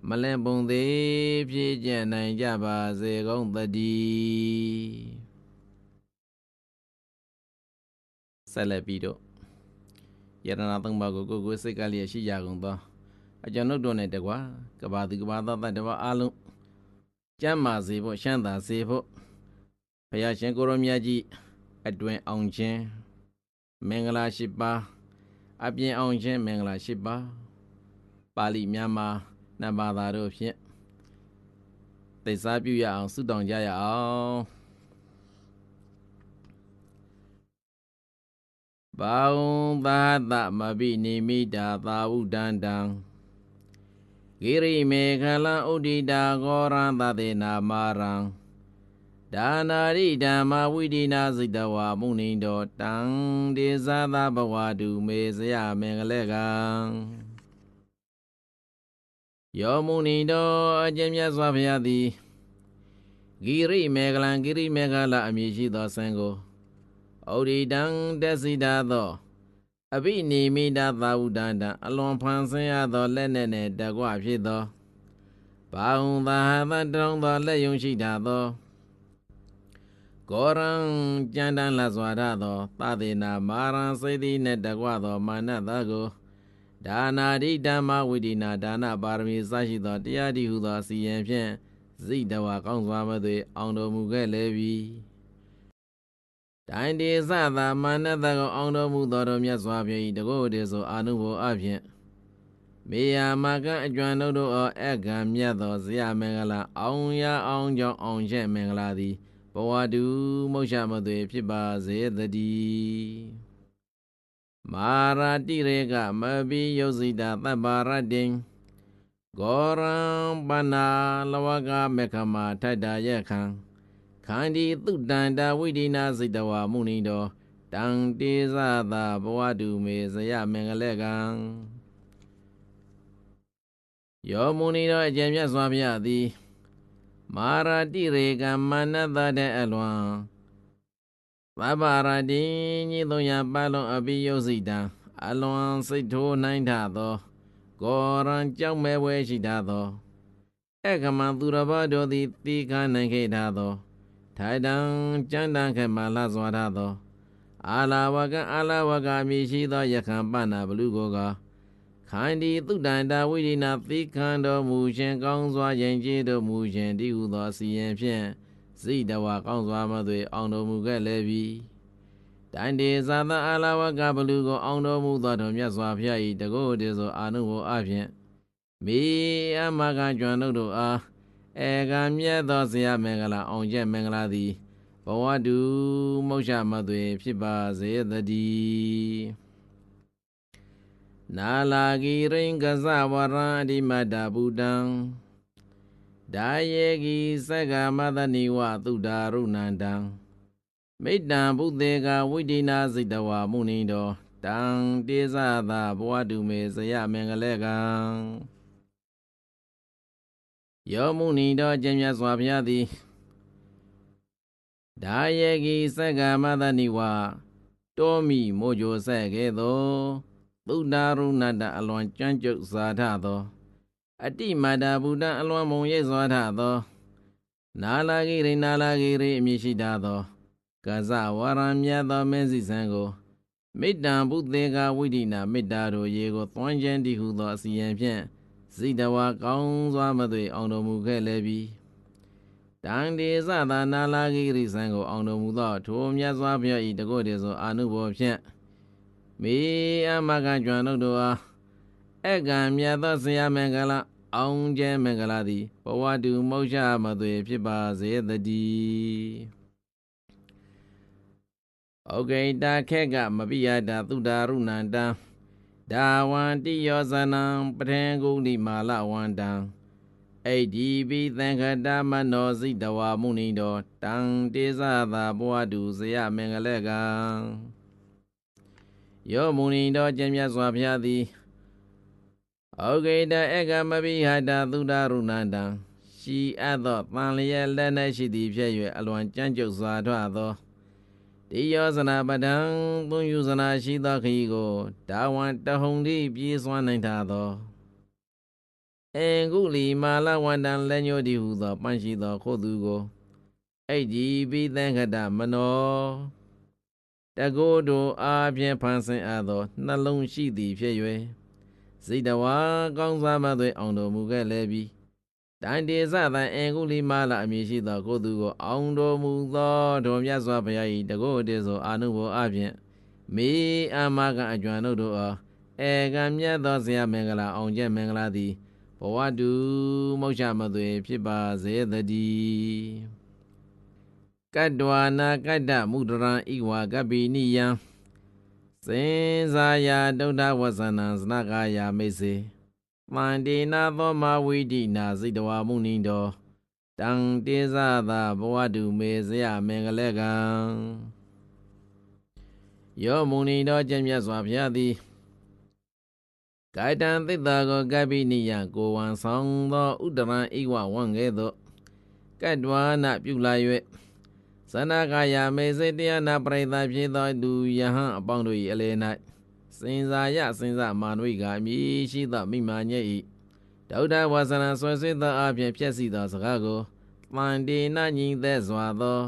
မလဲပုံသေးဖြည့်ကျက်နိုင်ကြပါစေကုန်သတည်းဆက်လက်ပြီးတော့ယရဏသုံးပါးကိုကိုယ်စိတ်ကလျက်ရှိကြကုန်သောအကျွန်ုပ်တို့နဲ့တကွာကဘာသူကဘာသောတတ္တဝါအလုံးကျမ်းမာစေဖို့ရှမ်းသာစေဖို့ဘုရားရှင်ကိုရောမြတ်ကြီးအတွင်အောင်ခြင်းမင်္ဂလာရှိပါအပြင်အောင်ခြင်းမင်္ဂလာရှိပါပါဠိမြန်မာနတ်ဘာသာတို့ဖြင့်သိစားပြုရအောင်ဆုတောင်းကြရအောင်ဘောင်သာသမပိနိမိတာသာဝုဒန္တံဂိရိမေခလံဥဒိတာဂောရံသတေနာမာရံဒါနာရိဓမ္မဝိဒိနာစိတဝါမုနိတောတံဒေဇာသဘဝတုမေဇယမင်္ဂလေကံယောမုနိတောအကျဉ်းမြတ်စွာဘုရားသည်ဂိရိမေခလံဂိရိမေခလအမည်ရှိသောဆံကိုဩရိတံတသိတာသောအဘိနိမိတာသာဝုဒန္တံအလွန်ဖန်ဆင်းရသောလက်နဲ့တကွဖြစ်သောဘာဝံသာဟသတောင်းသောလက်ယုံရှိတာသောကောရံကြံတန်လစွာရသောသသေနာမာရံစိတ်သည်နှင့်တကွသောမာနတကိုဒါနာတိဓမ္မဝိဒိနာဒါနပါရမီစရှိသောတရားတိဟုသောစီရင်ဖြင့်ဇိတဝါကောင်းစွာမသွေအောင်တော်မူခဲ့လေပြီတိုင်တေသသာမာနတကိုအောင်တော်မူသောတော်မြတ်စွာဘုရား၏တကုတ်တေဆိုအာနုဘောအဖြင့်မေယာမကအကျွမ်းတို့အကံမြတ်သောဇယမင်္ဂလာအောင်ရအောင်ကြောင့်အောင်ချက်မင်္ဂလာသည်ဘဝတုမုတ်ချမသွေဖြစ်ပါစေတည်းမာရတိရေကမပိယုတ်စိတာသဗ္ဗရတိဂောရံပနာလဝကမေခမထတ္တယခံခန္ဒီသုတန္တဝိဒိနာစိတဝါမုနိတောတံတေဇသာဘဝတုမေဇယမင်္ဂလေကံယောမုနိတောအကျဉ်းမြတ်စွာဘုရားသည် မာရတိရေကမနတတဲ့အလွန်သဗ္ဗရတိညီသုံးရပတ်လုံးအပိယုစိတံအလွန်စိတ်ထိုးနိုင်ထသောကောရံကြောက်မဲဝဲရှိထသောအခမံသူရဘတို့သည်တိခနိုင်ခဲ့ထသောထိုင်တံကြမ်းတမ်းခဲ့မှလှစွာထသောအာလာဝကအမည်ရှိသောယခံပနာဘလူကိုကခန္ဒီသုတန္တဝိရိနာသိခံတော်မူခြင်းကောင်းစွာယဉ်ကျေးတော်မူခြင်းတည်းဟုသောစီရင်ဖြင့်ဇိတဝါကောင်းစွာမသွေအောင်တော်မူခဲ့လေပြီတန်တေဇာသအာလာဝကဘလူကိုအောင်တော်မူသောတော်မြတ်စွာဘုရား၏တကုတ်တေသောအာနုဘောအဖြင့်မိအမကကျွမ်းတို့အားဧကံမြတ်သောဇေယမင်္ဂလာအောင်ကျက်မင်္ဂလာသည်ဘဝတုမုတ်ချမသွေဖြစ်ပါစေတည်းနာလာဂိရိင်္ဂဇဝရံအဓိမတဗုဒံဒါယေဂိသက္ကမသနိဝသုဒ္ဓရုဏန္တံမိတ္တံဘုသေကဝိဒိနာစိတဝါမုနိတောတံတေဇသာဘဝတုမေဇယမင်္ဂလေကံယောမုနိတောကျင့်မြတ်စွာဘုရားသည်ဒါယေဂိသက္ကမသနိဝတောမိမိုးကြိုဆက်ခဲ့သောသုဒ္ဓရုဏတအလွန်ကြမ်းကြုတ်စွာထသောအတိမတဗုဒ္ဓအလွန်မုံရိပ်စွာထသောနာလာဂိရိအမည်ရှိတတ်သောကဇဝရံမြတ်သောမင်းစည်းစံကိုမိတ္တံဘုသေကဝိဒိနာမေတ္တာတို့ရေကိုသွမ်းခြင်းတည်းဟုသောအစီရင်ဖြင့်ဇိတဝါကောင်းစွာမသွေအောင်တော်မူခဲ့လေပြီတန်တေဇသာနာလာဂိရိစံကိုအောင်တော်မူသောထိုမြတ်စွာဘုရား၏တကုတ်တေသောအာနုဘောဖြင့်မိအမကကျွမ်းတို့အားအခံမြတ်သောဇေယမင်္ဂလာအောင်ကျဲမင်္ဂလာသည်ဘဝတုမုတ်ချမသွေဖြစ်ပါစေတည်းဩဂိတာခေကမပိယတာသုဒ္ဓရုဏန္တံဒါဝန္တိယောဇနံပထေဂုဏိမာလဝန္တံအိဒီပိသံခတမနောစိတဝါမုနိတောတံတေဇသာဘဝတုဇယမင်္ဂလေကံယောမုနိတောကျင့်မြတ်စွာဘုရားသည်ဩဂိတဧကမပိဟတာသုဒ္ဓရုဏန္တံရှိအပ်သောတန်လျက်လက်၌ရှိသည်ဖြစ်၍အလွန်ကြမ်းကြုတ်စွာထွသောတိယောဇနာပဒံသုံးယူဇနာရှိသောခရီးကိုဒါဝံတဟုန်တိပြေးစွမ်းနိုင်ထသောအင်ကုလီမာလဝန္တံလက်ညှိုးတည်းဟုသောပန့်ရှိသောခိုးသူကိုအိတ်ဒီပိသံခတမနောတကိုးတို့အားဖြင့်ဖန်ဆင်းအပ်သောနှလုံးရှိသည်ဖြစ်၍စိတဝါကောင်းစွာမသွေအောင်တော်မူခဲ့လေပြီတန်တေဇသံအင်ကုလီမာလအမည်ရှိသောကိုသူကိုအောင်တော်မူသောထိုမြတ်စွာဘုရား၏တကုတ်တေသောအာနုဘောအဖြင့်မိအမကအကျွမ်းတို့အားဧကံမြတ်သောဇေယမင်္ဂလာအောင်ကျက်မင်္ဂလာသည်ဘဝတုမုတ်ချမသွေဖြစ်ပါစေတည်းကတ္တဝနာကတ္တမုဒရံဣဝါကပိနိယံစင်ဇာယာဒုဒ္ဓဝဇနံစနကာယာမိတ်စေမန္တေနာသောမဝိဒိနာစိတဝါမုနိတောတံတေဇသာဘဝတုမေဇယမင်္ဂလေကံယောမုနိတောကျင့်မြတ်စွာဘုရားသည်ကာယတံသစ္စာကိုကပ္ပိနိယကိုဝံဆောင်သောဥဒရံဣဝဝံကဲ့သို့ကတ္တဝနာပြုလာ၍ဇနကာယမေစေတရားနာပရိသတ်ဖြစ်သောသူယဟန်အပေါင်းတို့၏အလေ၌စင်ဇာယစင်ဇမာနဝိကအမည်ရှိသောမိမာညက်၏ဒုဒ္ဓဝါစနံဆွဲဆွေးသောအပြင်ဖြည့်စီသောစကားကိုတန်တေနညီသက်စွာသော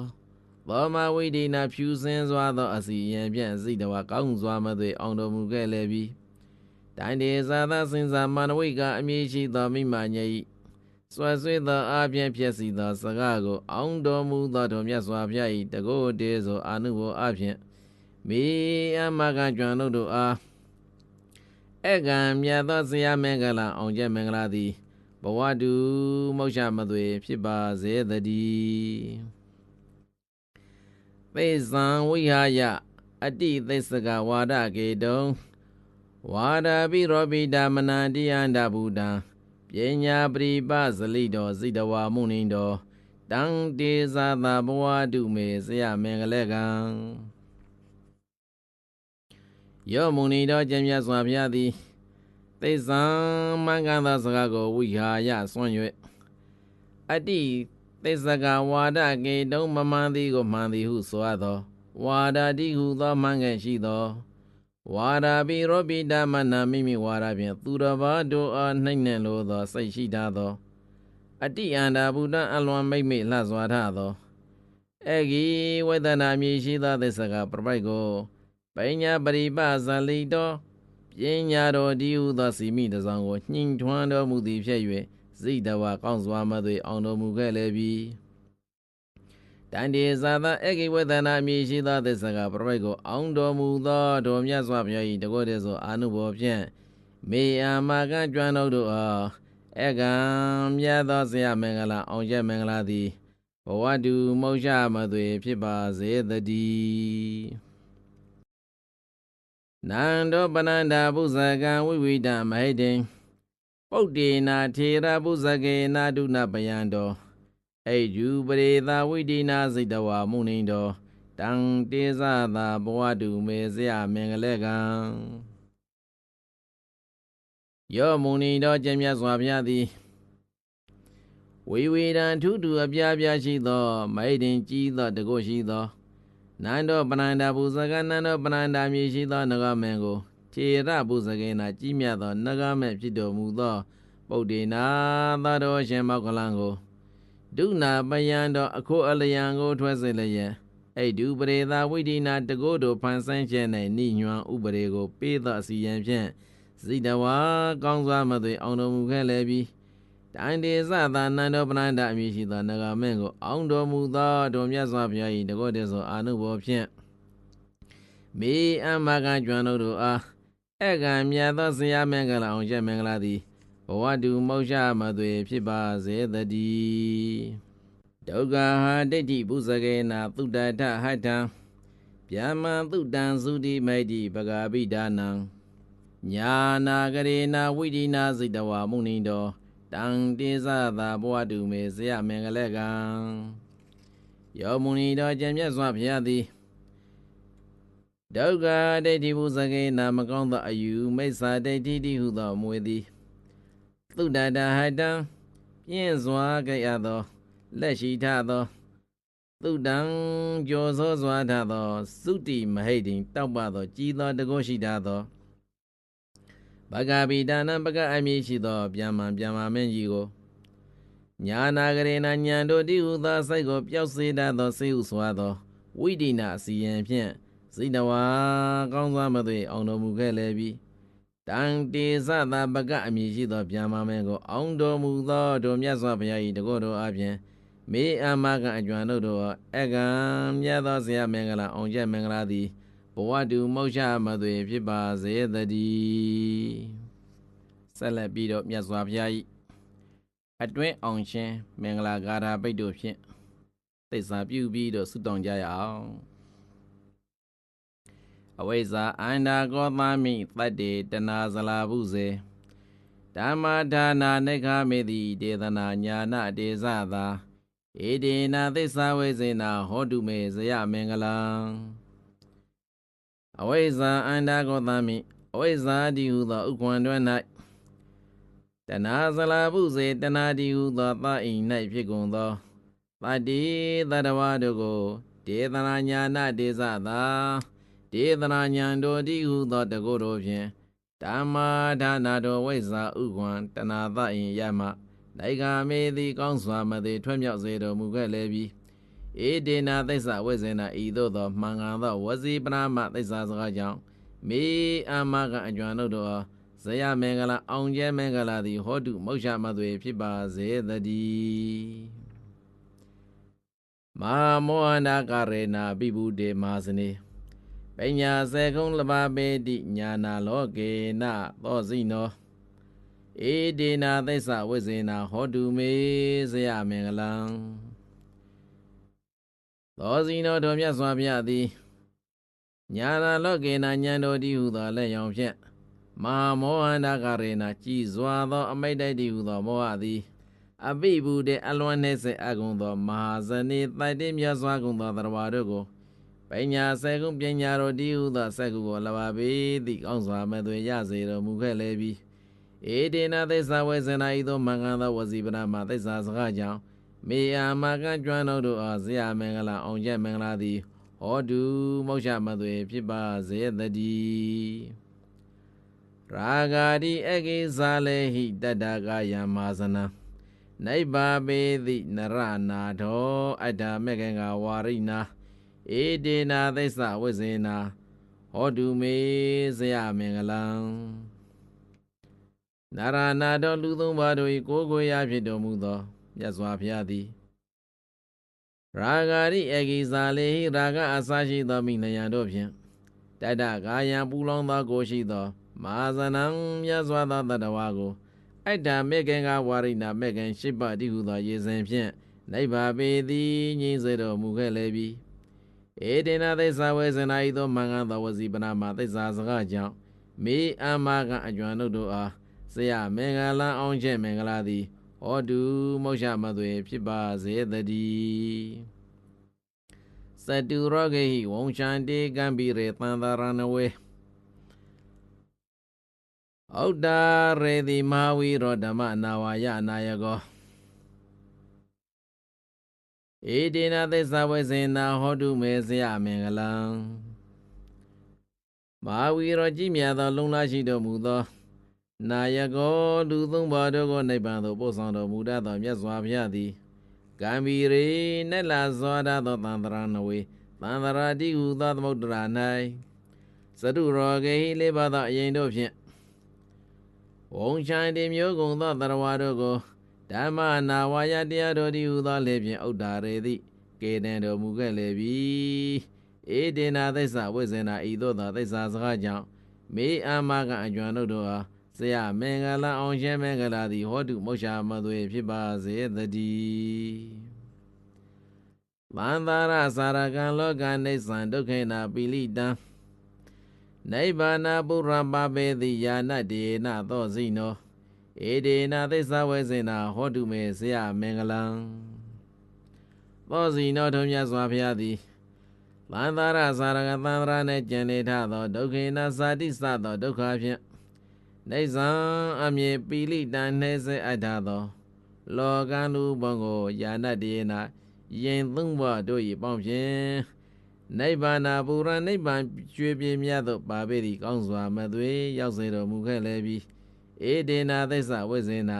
ဘောမဝိဒိနာဖြူစင်စွာသောအစီရင်ဖြင့်စိတဝါကောင်းစွာမသွေအောင်တော်မူခဲ့လေပြီတန်တေဇာသစင်ဇမာနဝိကအမည်ရှိသောမိမာညက်၏ဆွဲဆွေးသောအပြင်ဖြည့်စီသောစကားကိုအောင်တော်မူသောထိုမြတ်စွာဘုရား၏တကုတ်တေသောအာနုဘောအဖြင့်မိအမကကျွမ်းတို့အားအခံမြတ်သောဇေယမင်္ဂလာအောင်ကျက်မင်္ဂလာသည်ဘဝတုမုတ်ချမသွေဖြစ်ပါစေတည်းသေဇံဝိဟာယအတိသိစ္စကဝါဒကေတုံဝါဒပိရောပိဓမ္မနံတိယန္တဗုဒ္ဓံပညာပရိပဇလိတောစိတဝါမုနိတောတံတေဇာသဘဝတုမေဇယမင်္ဂလေကံယောမုနိတောကျင့်မြတ်စွာဘုရားသည်သေဇံမင်္ဂန်သောစကားကိုဝိဟာယဆွံ့၍အတိသ သစ္စကဝါဒကေတုံမမှန်သည်ကိုမှန်သည်ဟုဆိုရသောဝါဒတိဟုသောမှန်ကန်ရှိသောဝါဒပိရောပိဓမ္မနာမိမိဝါဒဖြင့်သူတော်ဘာတို့အားနှိမ့်နှံလိုသောစိတ်ရှိထားသောအတိအန္တာဘုဒ္ဓအလွန်မိတ်မိလှစွာထသောဧကိဝေဒနာမြည်ရှိသောသစ္စကပရိပိုက်ကိုပညာပရိပဇာလိတောပညာတော်ဒီဟုသောစီမိတစောင်းကိုညှိထွန်းတော်မူသည်ဖြစ်၍ဇိတဝါကောင်းစွာမသွေအောင်တော်မူခဲ့လေပြီတန်တေဇာသဧကိဝေဒနာမြည်ရှိသောသစ္စကပရိပိုက်ကိုအောင်တော်မူသောတော်မြတ်စွာဘုရား၏တကောတည်းသောအာနုဘောဖြင့်မေအာမကကျွမ်းတော်တို့အားဧကံမြတ်သောဆရာမင်္ဂလာအောင်ကျက်မင်္ဂလာသည်ဘဝတုမௌရှမသွေဖြစ်ပါစေတည်းနန္ဒောပနန္ဒာဘုဇကံဝိဝိဒမဟိတိံပုဒ္ဒေနာထေရဘုဇကေနာဒုနပယံတောအိယူပရိသာဝိဒိနာစိတဝါမုနိတောတံတေဇသာဘဝတုမေဆရာမင်္ဂလေကံယောမုနိတောကျင့်မြတ်စွာဘုရားသည်ဝိဝေဒံထုထုအပြားပြားရှိသောမဟိတိံကြီးသောတကုရှိသောနန္ဒောပနန္ဒဘုဇကနန္ဒောပနန္ဒမြည်ရှိသောနဂမင်ကိုထေရဘုဇကေနာကြီးမြတ်သောနဂမေဖြစ်တော်မူသောပုဒ္ဒေနာသတော်ရှင်မောက္ခလံကိုဒုနာပယံတော်အခုအလျံကိုထွက်စေလျက်အိဒုပရိသာဝိဒိနာတကုတို့ဖန်ဆန်းခြင်း၌နိညွန်ဥပရေကိုပေးသောအစီရင်ဖြင့်ဇိတဝါကောင်းစွာမသွေအောင်တော်မူခဲ့လေပြီတန်တေဇသာနန္ဒောပနန္ဒအမည်ရှိသောနဂမင်းကိုအောင်တော်မူသောတော်မြတ်စွာဘုရား၏တကောတည်းသောအာနုဘောဖြင့်မေအမကကျွမ်းတို့အားဧကံမြတ်သောဆရာမင်္ဂလာအောင်ကျက်မင်္ဂလာသည်ဘဝတုမௌရှမသွေဖြစ်ပါစေတည်းဒုက္ခဟာဒိဋ္ဌိဘုဇကေနာသုတ္တထဟတ္ထံဗျာမံသုတံသုတိမိတ်တိပဂာပိဒါနံညာနာကရေနာဝိဒိနာစိတဝါမုနိတောတံတေဇသာဘဝတုမေဆရာမင်္ဂလေကံယောမုနိတောကျင့်မြတ်စွာဘုရားသည်ဒုက္ခဒိဋ္ဌိဘုဇကေနာမကောင်းသောအယူမိစ္ဆာဒိဋ္ဌိတိဟုသောမွေသည်သုတ္တတဟတံပြင်းစွာကြိရသောလက်ရှိထသောသုတံကြောသောစွာထသောသုတိမဟိတိတောက်ပသောကြီးသောတကုရှိထသောဘဂဗိဒါနံပကအမည်ရှိသောဗျာမံမင်းကြီးကိုညာနာကရေနာညံတို့တိဟုသောစိတ်ကိုပျောက်စေတတ်သောစိတ်ဟုဆိုရသောဝိဒိနာအစီရင်ဖြင့်ဇိတဝါကောင်းစွာမသွေအောင်တော်မူခဲ့လေပြီတံတေဇသာပကအမည်ရှိသောဗျာမင်းကိုအောင်တော်မူသောတို့မြတ်စွာဘုရား၏တကောတော်အပြင်မေအာမကအကျွမ်းတို့ဧကံမြတ်သောဆရာမင်္ဂလာအောင်ကျက်မင်္ဂလာသည်ဘဝတုမௌရှမသွေဖြစ်ပါစေတည်းဆက်လက်ပြီးတော့မြတ်စွာဘုရား၏အတွင်းအောင်ရှင်မင်္ဂလာဂါထာပိတ်တို့ဖြင့်သိက္ခာပြုပြီးတော့ဆုတောင်းကြရအောင်အဝိဇ္ဇာအန္တာကောသမိတတ္တေတနာဇလာဘုဇေဓမ္မဒါနာနိခမေတိဒေသနာညာနာတေဇသာဧဒေနာသစ္စာဝိဇေနာဟောတုမေဇယမင်္ဂလံအဝိဇ္ဇာအန္တာကောသမိအဝိဇ္ဇာတိဟုသောဥက္ကွန်တွင်၌တနာဇလာဘုဇေတနာတိဟုသောသအိမ်၌ဖြစ်ကုန်သောတတ္တိသတ္တဝါတို့ကိုဒေသနာညာနာတေဇသာဒေသနာညာတို့တိဟုသောတကုတို့ဖြင့်ဓမ္မာဒါနာတော်ဝိဇ္ဇာဥက္ကွန်တနာသအိမ်ရမနိုင်ကာမေသည်ကောင်းစွာမသည်ထွတ်မြောက်စေတော်မူခဲ့လေပြီဧဒေနာသစ္စာဝိဇ္ဇေနာဤသို့သောမှန်ကန်သောဝစီပရမသစ္စာစကားကြောင့်မေအာမကအကျွမ်းတို့ဇယမင်္ဂလာအောင်ကျဲမင်္ဂလာသည်ဟောတုမௌရှမသွေဖြစ်ပါစေတည်းမဟာမောဟနာကရေနာပိဗုဒေမာစနေပညာစေခုံးလဘာပေတိညာနာလောကေနသောစိနောဧဒေနာသစ္စာဝိဇေနာဟောတုမေဇယမင်္ဂလံသောစိနောတော်မြတ်စွာဘုရားသည်ညာနာလောကေနဉာဏ်တော်တည်းဟုသောလက်ရောင်ဖြင့်မဟာမောဟန္တာကရေနာကြည်စွာသောအမိတ်တိုက်တည်းဟုသောမောဟသည်အပိဗုတေအလွန်နှင့်စေအကုံသောမဟာဇနေတိုက်တိမြတ်စွာကုံသောသရဝါတို့ကိုပညာစေကုံပညာတော်တည်းဟုသောစက္ကုကိုလဘာပေသည့်ကောင်းစွာမဲ့သွေရစေတော်မူခဲ့လေပြီဧဒေနာသစ္စာဝေဇနာဤသောမင်္ဂန်သောဝစီပရမသစ္စာစကားကြောင့် မေယာမကကျွမ်းတော်တို့အားဇေယမင်္ဂလာအောင်ချက်မင်္ဂလာသည်ဟောတုမောရှမသွေဖြစ်ပါစေတည်းရာဂာတိအကိဇာလေဟိတတ္တကာယမာဇနံနိဗ္ဗာပေတိနရနာထောအတ္တမေကံကဝါရိနာဧတေနာသစ္စာဝိဇေနာဟောတုမေဇေယမင်္ဂလံနာရနာတော်လူသုံးပါးတို့၏ကိုယ်ကိုယ်ရာဖြစ်တော်မူသောမြတ်စွာဘုရားသည်ရာဂာရိအကိဇာလေဟိရာဂအစရှိသောမိနယံတို့ဖြင့်တတ္တကာယံပူလောင်သောကိုရှိသောမာဇနံမြတ်စွာသောတတ္တဝါကိုအတ္တမေကံကဝါရိနာမေကံရှိပတိဟုသောရေစဉ်ဖြင့်နိဗ္ဗာပေသည်ငြိမ်းစေတော်မူခဲ့လေပြီဧတေနသစ္စာဝေဇနာဤသောမင်္ဂသောဝစီပနာမှာသစ္စာစကားကြောင့်မေအမကအကျွမ်းတို့အားဇေယမင်္ဂလာအောင်ချက်မင်္ဂလာသည်ဟောတုမောရှမသွေဖြစ်ပါစေတည်းစတုရောဂေဟိဝံရှန္တိကံပိရေသန္တရဏဝေဩဒ္ဒါရေတိမဟာဝီရောဓမ္မနာဝါယနာယကောဧတေနသစ္စာဝေဇေနာဟောတုမေဇေယမင်္ဂလံမဟာဝီရောကြည်မြတ်သောလုံလရှိတော်မူသောနာယကောလူသုံးပါးတို့ကိုနိဗ္ဗာန်သို့ပို့ဆောင်တော်မူတတ်သောမြတ်စွာဘုရားသည်ကံဗီရေနက်လာစွာသောသန္တရာနဝေသန္တရာတိဟုသောသမုဒ္ဒရာ၌စတုရောဂေဟိလေးပါးသောအရင်တို့ဖြင့်ဝံချိုင်တိမျိုးကုံသောတရဝါတို့ကိုဓမ္မနာဝါယတရားတော်တည်းဟုသောလေဖြင့်ဥဒ္ဒါရေတိကေတံတော်မူခဲ့လေပြီဧတေနာသစ္စာဝိဇ္ဇနာဤသို့သောသစ္စာစကားကြောင့်မေအာမကအကျွမ်းတို့အားဇေယမင်္ဂလာအောင်ရှင်းမင်္ဂလာသည်ဟောတုမောရှမသွေဖြစ်ပါစေတည်းဗန္တာရစာရကံလောကနေသံဒုက္ခေနာပိလိတံနိဗ္ဗာနပုရပပေတိယာနတေနသောစိနောဧတေနသစ္စာဝေဇေနာဟောတုမေဇေယမင်္ဂလံသောစိနောထုံးမြတ်စွာဘုရားသည်ဗန္တာရစာရကသန္တရာနှင့်ကျန်နေထသောဒုက္ခေနာဇာတိစသောဒုက္ခဖြင့်နေဇံအမြေပိလိတံနှဲစေအပ်ထသောလောကလူဘုံကိုယာနတေနယင်သုံးပါးတို့၏ပေါင်းဖြင့်နိဗ္ဗာန်ပူရနိဗ္ဗာန်ကျွေပြင်းမြတ်သို့ပါပေသည့်ကောင်းစွာမသွေရောက်စေတော်မူခဲ့လေပြီဧတေနသစ္စာဝိဇေနာ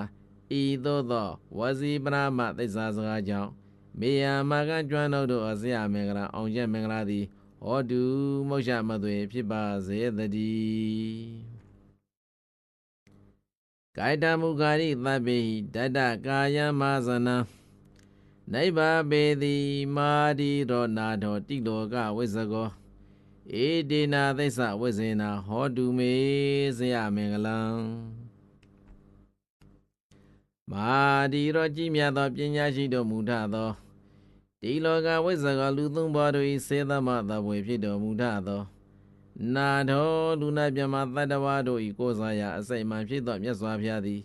ဤသို့သောဝစီပရမသစ္စာစကားကြောင့်မေယမကကျွမ်းတို့အစရမင်္ဂလာအောင်ချက်မင်္ဂလာသည်ဟောတုမောရှမသွေဖြစ်ပါစေတည်းကာယတမုခာရိသဗ္ဗေဟိတတ္တကာယမာဇနံနိဗ္ဗာပေတိမာဒီရောနာထောတိလောကဝိဇ္ဇကောဧတေနာသစ္စာဝိဇေနာဟောတုမေဇေယမင်္ဂလံမာဒီရောကြည်မြတ်သောပညာရှိတော်မူထသောတိလောကဝိဇ္ဇကောလူသုံးပါးတို့၏စေသမသဘွေဖြစ်တော်မူထသောနာထောလူနာမြမသတ္တဝါတို့၏ကိုးစားရာအစိမ့်မှန်ဖြစ်သောမြတ်စွာဘုရားသည်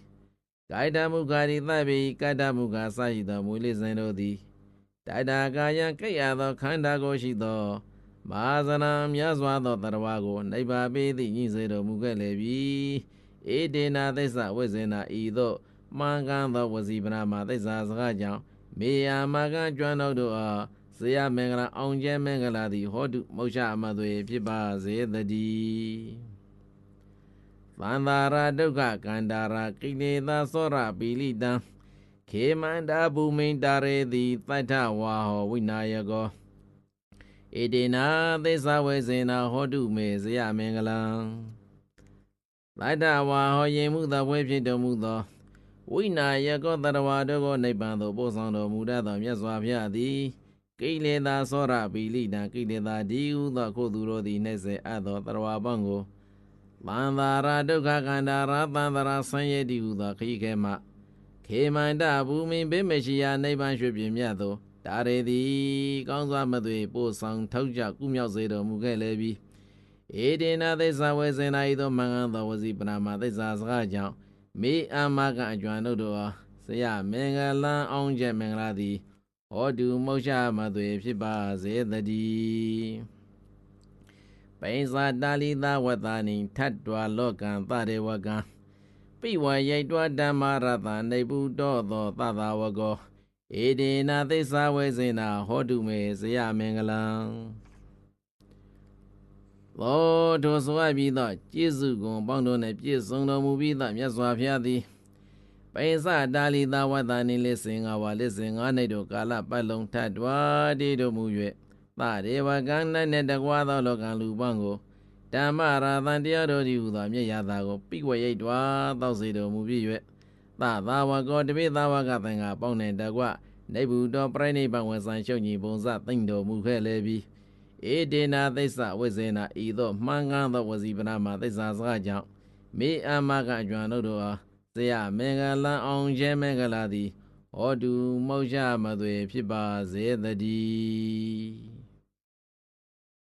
ကာယတမုခာရိသဗ္ဗေကတ္တမုခာစရှိသောမွေလေးစဉ်တို့သည်တတ္တကာယံကိတ်ရသောခန္ဓာကိုရှိသောမာဇနံမြတ်စွာသောတရဝါကိုနိဗ္ဗာပေသည့်ညှိစေတော်မူခဲ့လေပြီဧတေနာသစ္စာဝိဇေနာဤသို့မှန်ကန်သောဝစီပနာမှာသစ္စာစကားကြောင့်မေယာမကကျွမ်းတော်တို့အားဇေယမင်္ဂလာအောင်ကျဲမင်္ဂလာသည်ဟောတုမောရှမသွေဖြစ်ပါစေတည်းသန္တာရဒုက္ခကန္တာရကိလေသာသောရပိလိတံခေမန္တာဘူမိန်တာရေတိသတ္ထဝါဟောဝိနာယကောဧတေနာသစ္စာဝေဇေနာဟောတုမေဇေယမင်္ဂလံသတ္ထဝါဟောယင်မှုသောဘွဲဖြစ်တော်မူသောဝိနာယကောတရဝါတို့ကိုနိဗ္ဗာန်သို့ပို့ဆောင်တော်မူတတ်သောမြတ်စွာဘုရားသည်ကိလေသာသောရပိလိတံကိလေသာဒီဟုသောခုသူတို့သည်နှိမ့်စေအပ်သောတရဝါပေါင်းကိုသန္တာရဒုက္ခကန္တာရသန္တာရဆံရတိဟုသောခရီးခဲမှခေမန္တဘူမိဘေးမရှိယနိဗ္ဗာန်ရွှေပြင်းမြတ်သောဒါရေသည်ကောင်းစွာမသွေပို့ဆောင်ထောက်ကြကုမြောက်စေတော်မူခဲ့လေပြီဧတေနသစ္စာဝေဇေနာဤသောမင်္ဂန်သောဝစီပနာမသစ္စာစကားကြောင့်မေအာမကအကျွမ်းတို့အားဇေယမင်္ဂလံအောင်ချက်မင်္ဂလာသည်ဟောတုမောရှမသွေဖြစ်ပါစေတည်းပိဇာတာလိသဝတ္တနိထတ်တွာလောကံသရေဝကံပိဝရိတ်တွာဓမ္မရတနိဗ္ဗုတောသောသသဝကော ဧတေနသစ္စာဝေစေနာဟောတုမေဇယမင်္ဂလံသောထိုဆိုအပ်ပြီးသောကျေးဇူးကွန်ပေါင်းတို့နှင့်ပြည့်စုံတော်မူပြီးသောမြတ်စွာဘုရားသည်ပိစတာလီသာဝတ္တနိလိစင်္ဂဝါလိစင်္ဂ၌တို့ကာလပတ်လုံးထတ်တွားတည်တော်မူ၍သရေဝကံ၌နှင့်တကွာသောလောကလူပေါင်းကိုဓမ္မရာသံတရားတော်ဒီဟူသောမြတ်ရာသာကိုပိဝရိတ်တွားသောစေတော်မူပြီး၍သသာဝကောတပိသာဝကသင်္ဃပေါင်းနှင့်တကွနေဗုတောပြိဋိဘဝဆံရှုံညီပုံစသိမ့်တော်မူခဲ့လေပြီဧတေနာသစ္စာဝိဇေနာဤသို့မှန်ကန်သောဝစီပနာမှာသစ္စာစကားကြောင့်မေအမကအကျွမ်းတို့အားဇယမင်္ဂလံအောင်ကျဲမင်္ဂလာသည်ဟောတုမောက္ခမသွေဖြစ်ပါစေတည်း